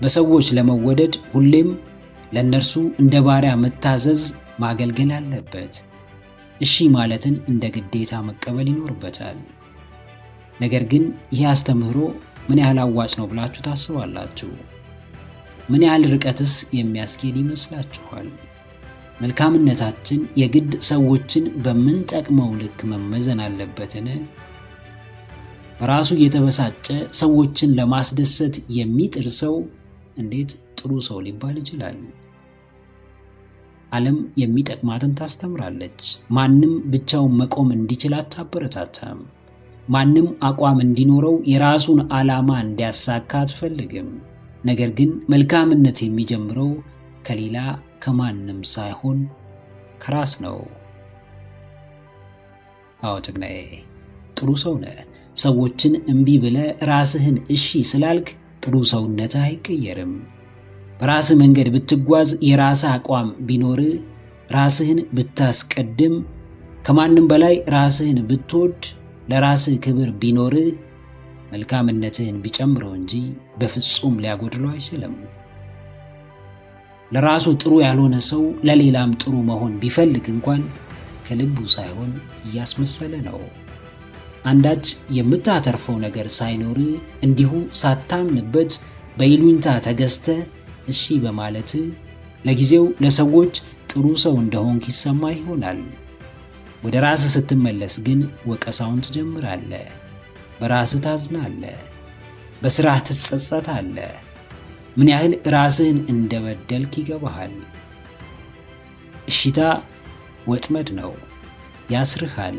በሰዎች ለመወደድ ሁሌም ለእነርሱ እንደ ባሪያ መታዘዝ፣ ማገልገል አለበት። እሺ ማለትን እንደ ግዴታ መቀበል ይኖርበታል። ነገር ግን ይህ አስተምህሮ ምን ያህል አዋጭ ነው ብላችሁ ታስባላችሁ? ምን ያህል ርቀትስ የሚያስኬድ ይመስላችኋል? መልካምነታችን የግድ ሰዎችን በምንጠቅመው ልክ መመዘን አለበትን? በራሱ የተበሳጨ ሰዎችን ለማስደሰት የሚጥር ሰው እንዴት ጥሩ ሰው ሊባል ይችላል? ዓለም የሚጠቅማትን ታስተምራለች። ማንም ብቻውን መቆም እንዲችል አታበረታታም። ማንም አቋም እንዲኖረው የራሱን ዓላማ እንዲያሳካ አትፈልግም። ነገር ግን መልካምነት የሚጀምረው ከሌላ ከማንም ሳይሆን ከራስ ነው። አዎ ጀግናዬ፣ ጥሩ ሰው ነህ። ሰዎችን እምቢ ብለህ ራስህን እሺ ስላልክ ጥሩ ሰውነትህ አይቀየርም። በራስህ መንገድ ብትጓዝ፣ የራስህ አቋም ቢኖርህ፣ ራስህን ብታስቀድም፣ ከማንም በላይ ራስህን ብትወድ፣ ለራስህ ክብር ቢኖርህ፣ መልካምነትህን ቢጨምረው እንጂ በፍጹም ሊያጎድለው አይችልም። ለራሱ ጥሩ ያልሆነ ሰው ለሌላም ጥሩ መሆን ቢፈልግ እንኳን ከልቡ ሳይሆን እያስመሰለ ነው። አንዳች የምታተርፈው ነገር ሳይኖርህ እንዲሁ ሳታምንበት በይሉኝታ ተገዝተህ እሺ በማለትህ ለጊዜው ለሰዎች ጥሩ ሰው እንደሆንክ ይሰማ ይሆናል። ወደ ራስህ ስትመለስ ግን ወቀሳውን ትጀምራለህ። በራስህ ታዝናለህ። በሥራህ ትጸጸታለህ። ምን ያህል ራስህን እንደበደልክ ይገባሃል። እሺታ ወጥመድ ነው። ያስርሃል፣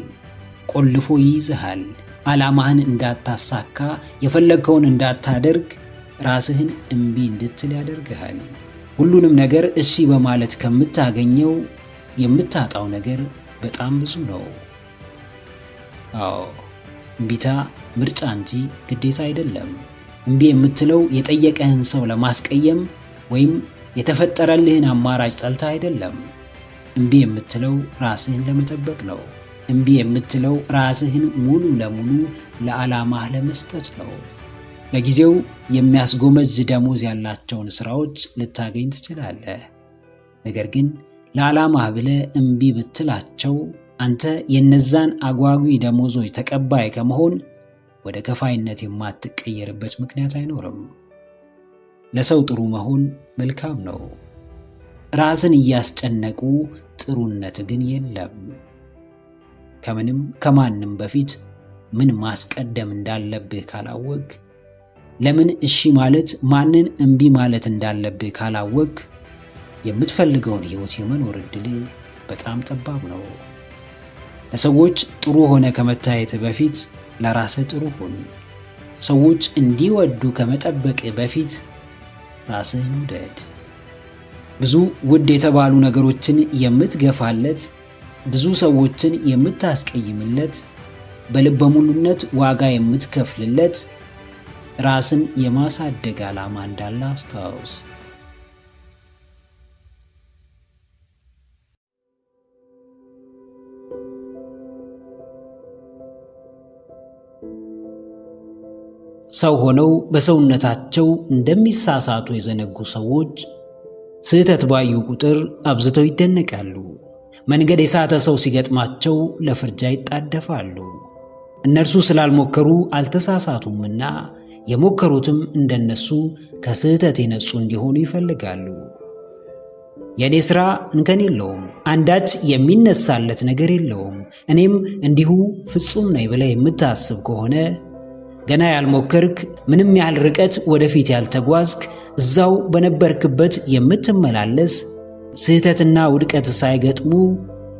ቆልፎ ይይዝሃል። ዓላማህን እንዳታሳካ፣ የፈለግከውን እንዳታደርግ፣ ራስህን እምቢ እንድትል ያደርግሃል። ሁሉንም ነገር እሺ በማለት ከምታገኘው የምታጣው ነገር በጣም ብዙ ነው። አዎ፣ እምቢታ ምርጫ እንጂ ግዴታ አይደለም። እምቢ የምትለው የጠየቀህን ሰው ለማስቀየም ወይም የተፈጠረልህን አማራጭ ጠልታ አይደለም። እምቢ የምትለው ራስህን ለመጠበቅ ነው። እምቢ የምትለው ራስህን ሙሉ ለሙሉ ለዓላማህ ለመስጠት ነው። ለጊዜው የሚያስጎመጅ ደሞዝ ያላቸውን ሥራዎች ልታገኝ ትችላለህ። ነገር ግን ለዓላማህ ብለህ እምቢ ብትላቸው አንተ የነዛን አጓጊ ደሞዞች ተቀባይ ከመሆን ወደ ከፋይነት የማትቀየርበት ምክንያት አይኖርም። ለሰው ጥሩ መሆን መልካም ነው። ራስን እያስጨነቁ ጥሩነት ግን የለም። ከምንም ከማንም በፊት ምን ማስቀደም እንዳለብህ ካላወቅ፣ ለምን እሺ ማለት ማንን እምቢ ማለት እንዳለብህ ካላወቅ፣ የምትፈልገውን ሕይወት የመኖር ዕድል በጣም ጠባብ ነው። ለሰዎች ጥሩ ሆነ ከመታየት በፊት ለራስህ ጥሩ ሁን። ሰዎች እንዲወዱ ከመጠበቅ በፊት ራስህን ውደድ። ብዙ ውድ የተባሉ ነገሮችን የምትገፋለት፣ ብዙ ሰዎችን የምታስቀይምለት፣ በልበ ሙሉነት ዋጋ የምትከፍልለት ራስን የማሳደግ ዓላማ እንዳለ አስታውስ። ሰው ሆነው በሰውነታቸው እንደሚሳሳቱ የዘነጉ ሰዎች ስህተት ባዩ ቁጥር አብዝተው ይደነቃሉ። መንገድ የሳተ ሰው ሲገጥማቸው ለፍርጃ ይጣደፋሉ። እነርሱ ስላልሞከሩ አልተሳሳቱምና የሞከሩትም እንደነሱ ከስህተት የነጹ እንዲሆኑ ይፈልጋሉ። የእኔ ሥራ እንከን የለውም፣ አንዳች የሚነሳለት ነገር የለውም፣ እኔም እንዲሁ ፍጹም ነኝ ብለህ የምታስብ ከሆነ ገና ያልሞከርክ፣ ምንም ያህል ርቀት ወደፊት ያልተጓዝክ፣ እዛው በነበርክበት የምትመላለስ፣ ስህተትና ውድቀት ሳይገጥሙ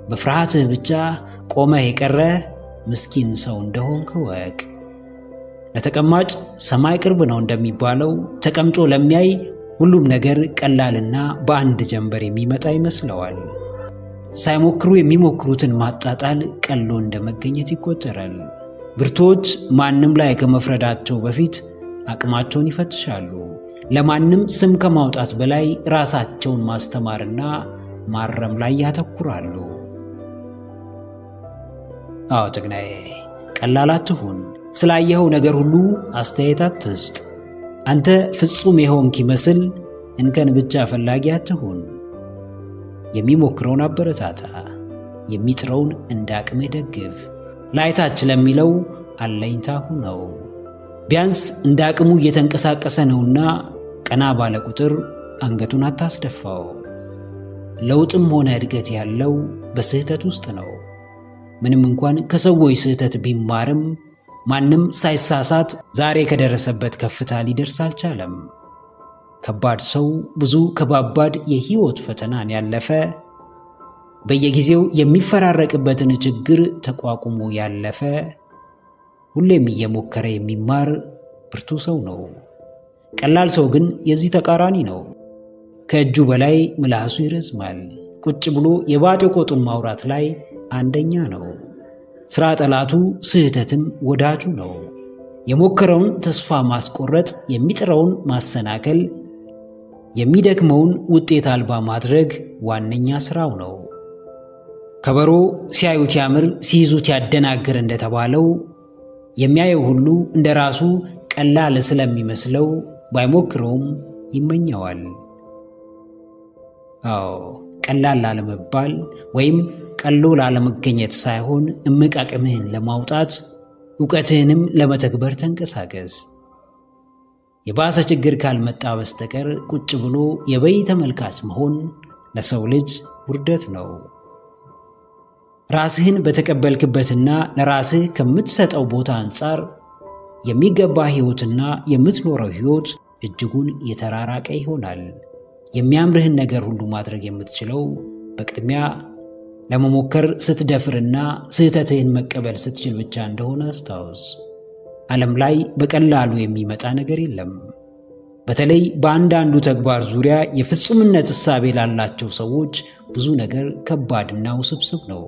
በፍርሃትህ ብቻ ቆመህ የቀረህ ምስኪን ሰው እንደሆንክ እወቅ። ለተቀማጭ ሰማይ ቅርብ ነው እንደሚባለው ተቀምጦ ለሚያይ ሁሉም ነገር ቀላልና በአንድ ጀንበር የሚመጣ ይመስለዋል። ሳይሞክሩ የሚሞክሩትን ማጣጣል ቀሎ እንደመገኘት ይቆጠራል። ብርቶች ማንም ላይ ከመፍረዳቸው በፊት አቅማቸውን ይፈትሻሉ። ለማንም ስም ከማውጣት በላይ ራሳቸውን ማስተማርና ማረም ላይ ያተኩራሉ። አዎ ጀግናዬ፣ ቀላል አትሁን። ስላየኸው ነገር ሁሉ አስተያየት አትስጥ። አንተ ፍጹም የሆንክ ይመስል እንከን ብቻ ፈላጊ አትሁን። የሚሞክረውን አበረታታ፣ የሚጥረውን እንደ አቅምህ ደግፍ። ላይታች ለሚለው አለኝታ ሁነው። ቢያንስ እንደ አቅሙ እየተንቀሳቀሰ ነውና ቀና ባለ ቁጥር አንገቱን አታስደፋው። ለውጥም ሆነ እድገት ያለው በስህተት ውስጥ ነው። ምንም እንኳን ከሰዎች ስህተት ቢማርም ማንም ሳይሳሳት ዛሬ ከደረሰበት ከፍታ ሊደርስ አልቻለም። ከባድ ሰው ብዙ ከባባድ የሕይወት ፈተናን ያለፈ፣ በየጊዜው የሚፈራረቅበትን ችግር ተቋቁሞ ያለፈ፣ ሁሌም እየሞከረ የሚማር ብርቱ ሰው ነው። ቀላል ሰው ግን የዚህ ተቃራኒ ነው። ከእጁ በላይ ምላሱ ይረዝማል። ቁጭ ብሎ የባጤ ቆጡን ማውራት ላይ አንደኛ ነው። ሥራ ጠላቱ፣ ስህተትም ወዳጁ ነው። የሞከረውን ተስፋ ማስቆረጥ፣ የሚጥረውን ማሰናከል፣ የሚደክመውን ውጤት አልባ ማድረግ ዋነኛ ሥራው ነው። ከበሮ ሲያዩት ያምር ሲይዙት ያደናግር እንደተባለው የሚያየው ሁሉ እንደ ራሱ ቀላል ስለሚመስለው ባይሞክረውም ይመኘዋል። አዎ ቀላል ላለመባል ወይም ቀሎ ላለመገኘት ሳይሆን እምቅ አቅምህን ለማውጣት ዕውቀትህንም ለመተግበር ተንቀሳቀስ። የባሰ ችግር ካልመጣ በስተቀር ቁጭ ብሎ የበይ ተመልካች መሆን ለሰው ልጅ ውርደት ነው። ራስህን በተቀበልክበትና ለራስህ ከምትሰጠው ቦታ አንጻር የሚገባ ሕይወትና የምትኖረው ሕይወት እጅጉን የተራራቀ ይሆናል። የሚያምርህን ነገር ሁሉ ማድረግ የምትችለው በቅድሚያ ለመሞከር ስትደፍርና ስህተትህን መቀበል ስትችል ብቻ እንደሆነ አስታውስ። ዓለም ላይ በቀላሉ የሚመጣ ነገር የለም። በተለይ በአንዳንዱ ተግባር ዙሪያ የፍጹምነት እሳቤ ላላቸው ሰዎች ብዙ ነገር ከባድና ውስብስብ ነው።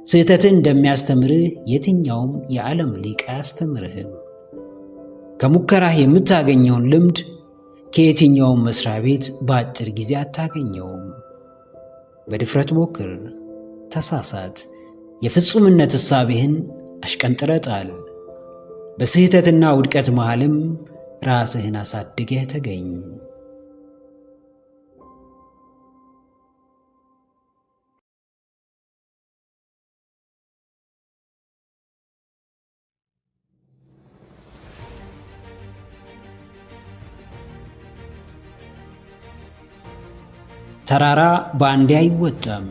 ስህተትህን እንደሚያስተምርህ የትኛውም የዓለም ሊቅ አያስተምርህም። ከሙከራህ የምታገኘውን ልምድ ከየትኛውም መስሪያ ቤት በአጭር ጊዜ አታገኘውም። በድፍረት ሞክር፣ ተሳሳት፣ የፍጹምነት እሳቤህን አሽቀንጥረህ ጣል። በስህተትና ውድቀት መሃልም ራስህን አሳድገህ ተገኝ። ተራራ በአንዴ አይወጣም፣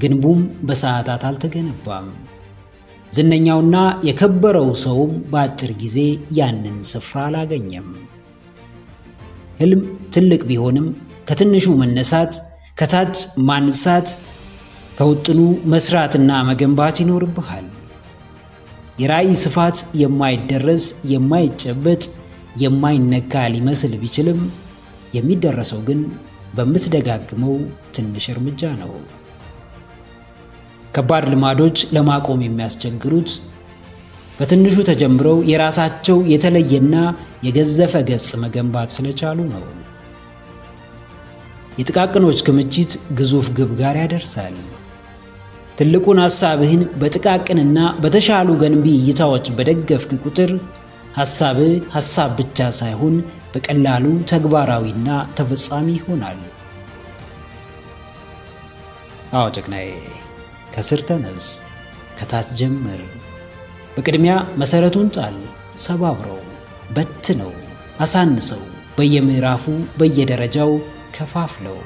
ግንቡም በሰዓታት አልተገነባም። ዝነኛውና የከበረው ሰውም በአጭር ጊዜ ያንን ስፍራ አላገኘም። ሕልም ትልቅ ቢሆንም ከትንሹ መነሳት፣ ከታች ማንሳት፣ ከውጥኑ መስራትና መገንባት ይኖርብሃል። የራዕይ ስፋት የማይደረስ የማይጨበጥ የማይነካ ሊመስል ቢችልም የሚደረሰው ግን በምትደጋግመው ትንሽ እርምጃ ነው። ከባድ ልማዶች ለማቆም የሚያስቸግሩት በትንሹ ተጀምረው የራሳቸው የተለየና የገዘፈ ገጽ መገንባት ስለቻሉ ነው። የጥቃቅኖች ክምችት ግዙፍ ግብ ጋር ያደርሳል። ትልቁን ሐሳብህን በጥቃቅንና በተሻሉ ገንቢ እይታዎች በደገፍክ ቁጥር ሐሳብህ ሐሳብ ብቻ ሳይሆን በቀላሉ ተግባራዊና ተፈጻሚ ይሆናል። አዎ ጀግናዬ፣ ከስር ተነስ፣ ከታች ጀምር። በቅድሚያ መሰረቱን ጣል፣ ሰባብረው፣ በትነው፣ አሳንሰው፣ በየምዕራፉ በየደረጃው ከፋፍለው።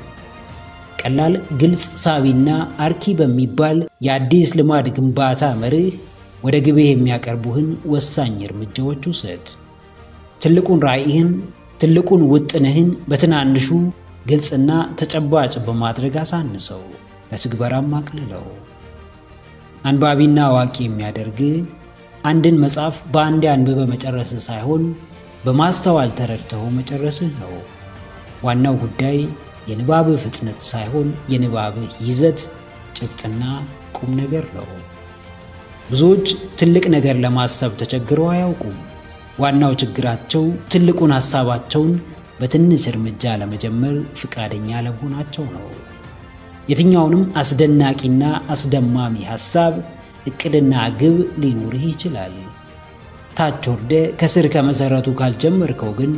ቀላል፣ ግልጽ፣ ሳቢና አርኪ በሚባል የአዲስ ልማድ ግንባታ መርህ ወደ ግብህ የሚያቀርቡህን ወሳኝ እርምጃዎች ውሰድ። ትልቁን ራዕይህን፣ ትልቁን ውጥንህን በትናንሹ ግልጽና ተጨባጭ በማድረግ አሳንሰው፣ ለትግበራም አቅልለው። አንባቢና አዋቂ የሚያደርግ አንድን መጽሐፍ በአንዴ አንብበ መጨረስህ ሳይሆን በማስተዋል ተረድተው መጨረስህ ነው። ዋናው ጉዳይ የንባብህ ፍጥነት ሳይሆን የንባብህ ይዘት፣ ጭብጥና ቁም ነገር ነው። ብዙዎች ትልቅ ነገር ለማሰብ ተቸግረው አያውቁም። ዋናው ችግራቸው ትልቁን ሐሳባቸውን በትንሽ እርምጃ ለመጀመር ፍቃደኛ ለመሆናቸው ነው። የትኛውንም አስደናቂና አስደማሚ ሐሳብ፣ ዕቅድና ግብ ሊኖርህ ይችላል። ታች ወርደ ከስር ከመሠረቱ ካልጀመርከው ግን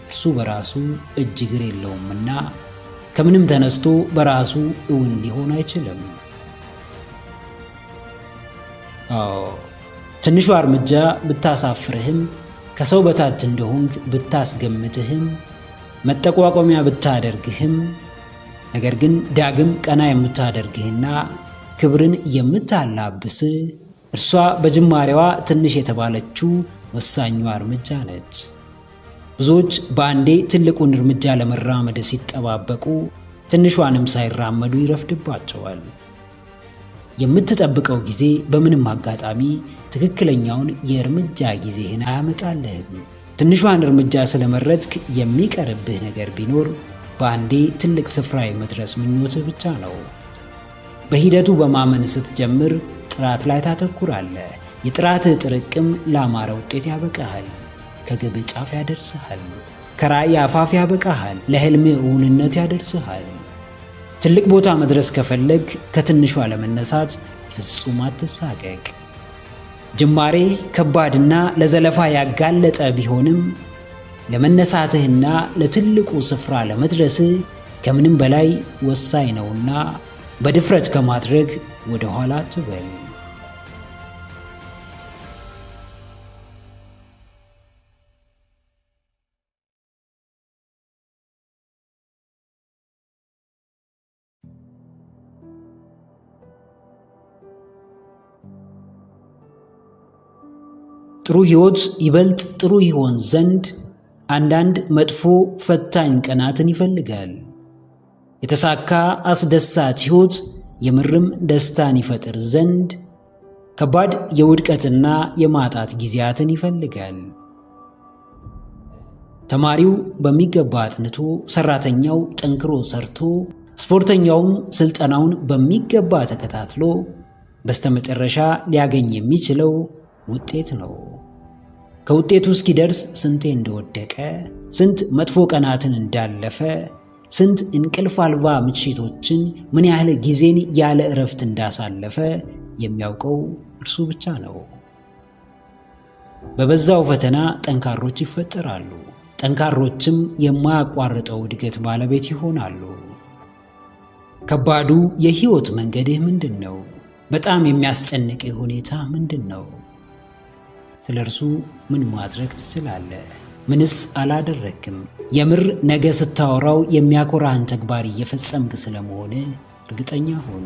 እርሱ በራሱ እጅ እግር የለውምና ከምንም ተነስቶ በራሱ እውን ሊሆን አይችልም። አዎ ትንሿ እርምጃ ብታሳፍርህም፣ ከሰው በታች እንደሆንክ ብታስገምትህም፣ መጠቋቋሚያ ብታደርግህም፣ ነገር ግን ዳግም ቀና የምታደርግህና ክብርን የምታላብስህ እርሷ በጅማሬዋ ትንሽ የተባለችው ወሳኟ እርምጃ ነች። ብዙዎች በአንዴ ትልቁን እርምጃ ለመራመድ ሲጠባበቁ ትንሿንም ሳይራመዱ ይረፍድባቸዋል። የምትጠብቀው ጊዜ በምንም አጋጣሚ ትክክለኛውን የእርምጃ ጊዜህን አያመጣልህም። ትንሿን እርምጃ ስለመረጥክ የሚቀርብህ ነገር ቢኖር በአንዴ ትልቅ ስፍራ የመድረስ ምኞትህ ብቻ ነው። በሂደቱ በማመን ስትጀምር ጥራት ላይ ታተኩራለህ። የጥራትህ ጥርቅም ላማረ ውጤት ያበቃሃል። ከግብ ጫፍ ያደርስሃል። ከራዕይ አፋፍ ያበቃሃል። ለሕልምህ እውንነት ያደርስሃል። ትልቅ ቦታ መድረስ ከፈለግ ከትንሿ ለመነሳት ፍጹም አትሳቀቅ። ጅማሬ ከባድና ለዘለፋ ያጋለጠ ቢሆንም ለመነሳትህና ለትልቁ ስፍራ ለመድረስህ ከምንም በላይ ወሳኝ ነውና በድፍረት ከማድረግ ወደ ኋላ አትበል። ጥሩ ሕይወት ይበልጥ ጥሩ ይሆን ዘንድ አንዳንድ መጥፎ ፈታኝ ቀናትን ይፈልጋል። የተሳካ አስደሳች ሕይወት የምርም ደስታን ይፈጥር ዘንድ ከባድ የውድቀትና የማጣት ጊዜያትን ይፈልጋል። ተማሪው በሚገባ አጥንቶ፣ ሰራተኛው ጠንክሮ ሰርቶ፣ ስፖርተኛውም ስልጠናውን በሚገባ ተከታትሎ በስተመጨረሻ ሊያገኝ የሚችለው ውጤት ነው። ከውጤቱ እስኪደርስ ስንቴ እንደወደቀ፣ ስንት መጥፎ ቀናትን እንዳለፈ፣ ስንት እንቅልፍ አልባ ምሽቶችን፣ ምን ያህል ጊዜን ያለ እረፍት እንዳሳለፈ የሚያውቀው እርሱ ብቻ ነው። በበዛው ፈተና ጠንካሮች ይፈጠራሉ። ጠንካሮችም የማያቋርጠው እድገት ባለቤት ይሆናሉ። ከባዱ የህይወት መንገድህ ምንድን ነው? በጣም የሚያስጨንቅህ ሁኔታ ምንድን ነው? ስለ እርሱ ምን ማድረግ ትችላለህ? ምንስ አላደረግክም? የምር ነገ ስታወራው የሚያኮራህን ተግባር እየፈጸምክ ስለመሆንህ እርግጠኛ ሁን።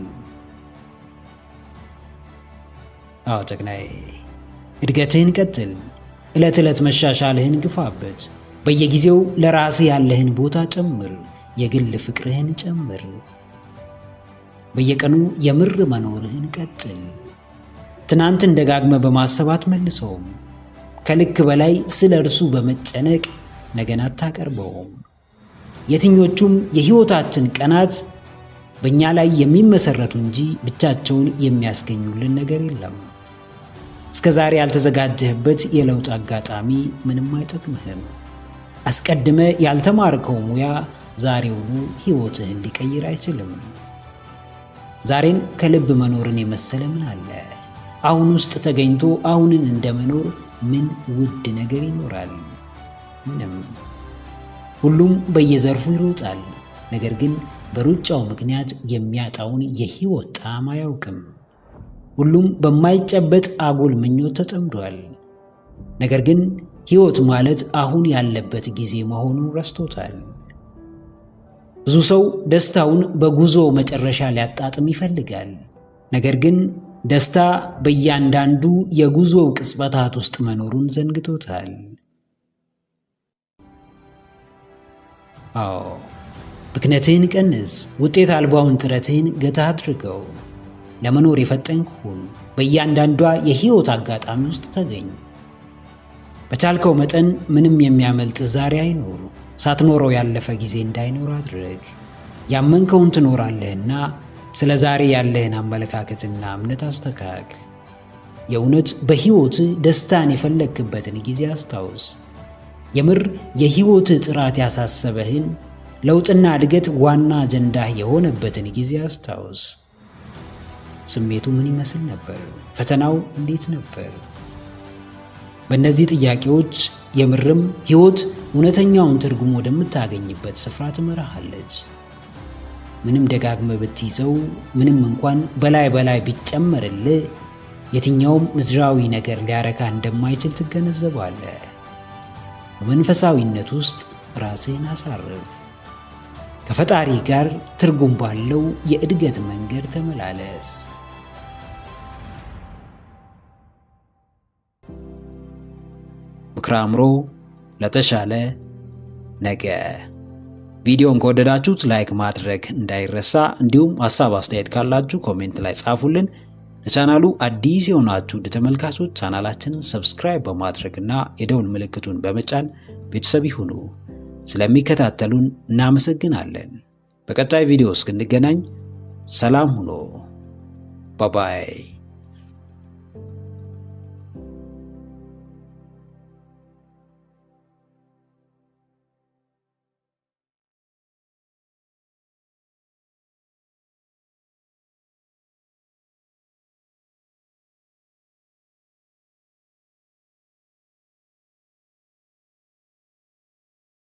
አዎ ጀግናዬ፣ እድገትህን ቀጥል። ዕለት ዕለት መሻሻልህን ግፋበት። በየጊዜው ለራስህ ያለህን ቦታ ጨምር። የግል ፍቅርህን ጨምር። በየቀኑ የምር መኖርህን ቀጥል። ትናንትን ደጋግመ በማሰብ አትመልሰውም። ከልክ በላይ ስለ እርሱ በመጨነቅ ነገን አታቀርበውም። የትኞቹም የህይወታችን ቀናት በእኛ ላይ የሚመሰረቱ እንጂ ብቻቸውን የሚያስገኙልን ነገር የለም። እስከ ዛሬ ያልተዘጋጀህበት የለውጥ አጋጣሚ ምንም አይጠቅምህም። አስቀድመ ያልተማርከው ሙያ ዛሬውኑ ህይወትህን ሊቀይር አይችልም። ዛሬን ከልብ መኖርን የመሰለ ምን አለ? አሁን ውስጥ ተገኝቶ አሁንን እንደመኖር ምን ውድ ነገር ይኖራል? ምንም። ሁሉም በየዘርፉ ይሮጣል፣ ነገር ግን በሩጫው ምክንያት የሚያጣውን የህይወት ጣዕም አያውቅም። ሁሉም በማይጨበጥ አጉል ምኞት ተጠምዷል፣ ነገር ግን ህይወት ማለት አሁን ያለበት ጊዜ መሆኑን ረስቶታል። ብዙ ሰው ደስታውን በጉዞ መጨረሻ ሊያጣጥም ይፈልጋል፣ ነገር ግን ደስታ በእያንዳንዱ የጉዞው ቅጽበታት ውስጥ መኖሩን ዘንግቶታል። አዎ፣ ብክነትህን ቀንስ። ውጤት አልባውን ጥረትህን ገታ አድርገው። ለመኖር የፈጠንክ ሁን። በእያንዳንዷ የህይወት አጋጣሚ ውስጥ ተገኝ። በቻልከው መጠን ምንም የሚያመልጥ ዛሬ አይኖር። ሳትኖረው ያለፈ ጊዜ እንዳይኖር አድርግ። ያመንከውን ትኖራለህና ስለ ዛሬ ያለህን አመለካከትና እምነት አስተካክል። የእውነት በህይወትህ ደስታን የፈለግክበትን ጊዜ አስታውስ። የምር የህይወትህ ጥራት ያሳሰበህን፣ ለውጥና እድገት ዋና አጀንዳህ የሆነበትን ጊዜ አስታውስ። ስሜቱ ምን ይመስል ነበር? ፈተናው እንዴት ነበር? በእነዚህ ጥያቄዎች የምርም ህይወት እውነተኛውን ትርጉም ወደምታገኝበት ስፍራ ትመራሃለች። ምንም ደጋግመህ ብትይዘው፣ ምንም እንኳን በላይ ቢጨመርልህ፣ የትኛውም ምድራዊ ነገር ሊያረካ እንደማይችል ትገነዘባለህ። በመንፈሳዊነት ውስጥ ራስህን አሳርፍ። ከፈጣሪ ጋር ትርጉም ባለው የእድገት መንገድ ተመላለስ። ምክረ አእምሮ ለተሻለ ነገ። ቪዲዮን ከወደዳችሁት ላይክ ማድረግ እንዳይረሳ፣ እንዲሁም ሐሳብ አስተያየት ካላችሁ ኮሜንት ላይ ጻፉልን። ለቻናሉ አዲስ የሆናችሁ ተመልካቾች ቻናላችንን ሰብስክራይብ በማድረግና የደውል ምልክቱን በመጫን ቤተሰብ ይሁኑ። ስለሚከታተሉን እናመሰግናለን። በቀጣይ ቪዲዮ እስክንገናኝ ሰላም ሁኑ። ባባይ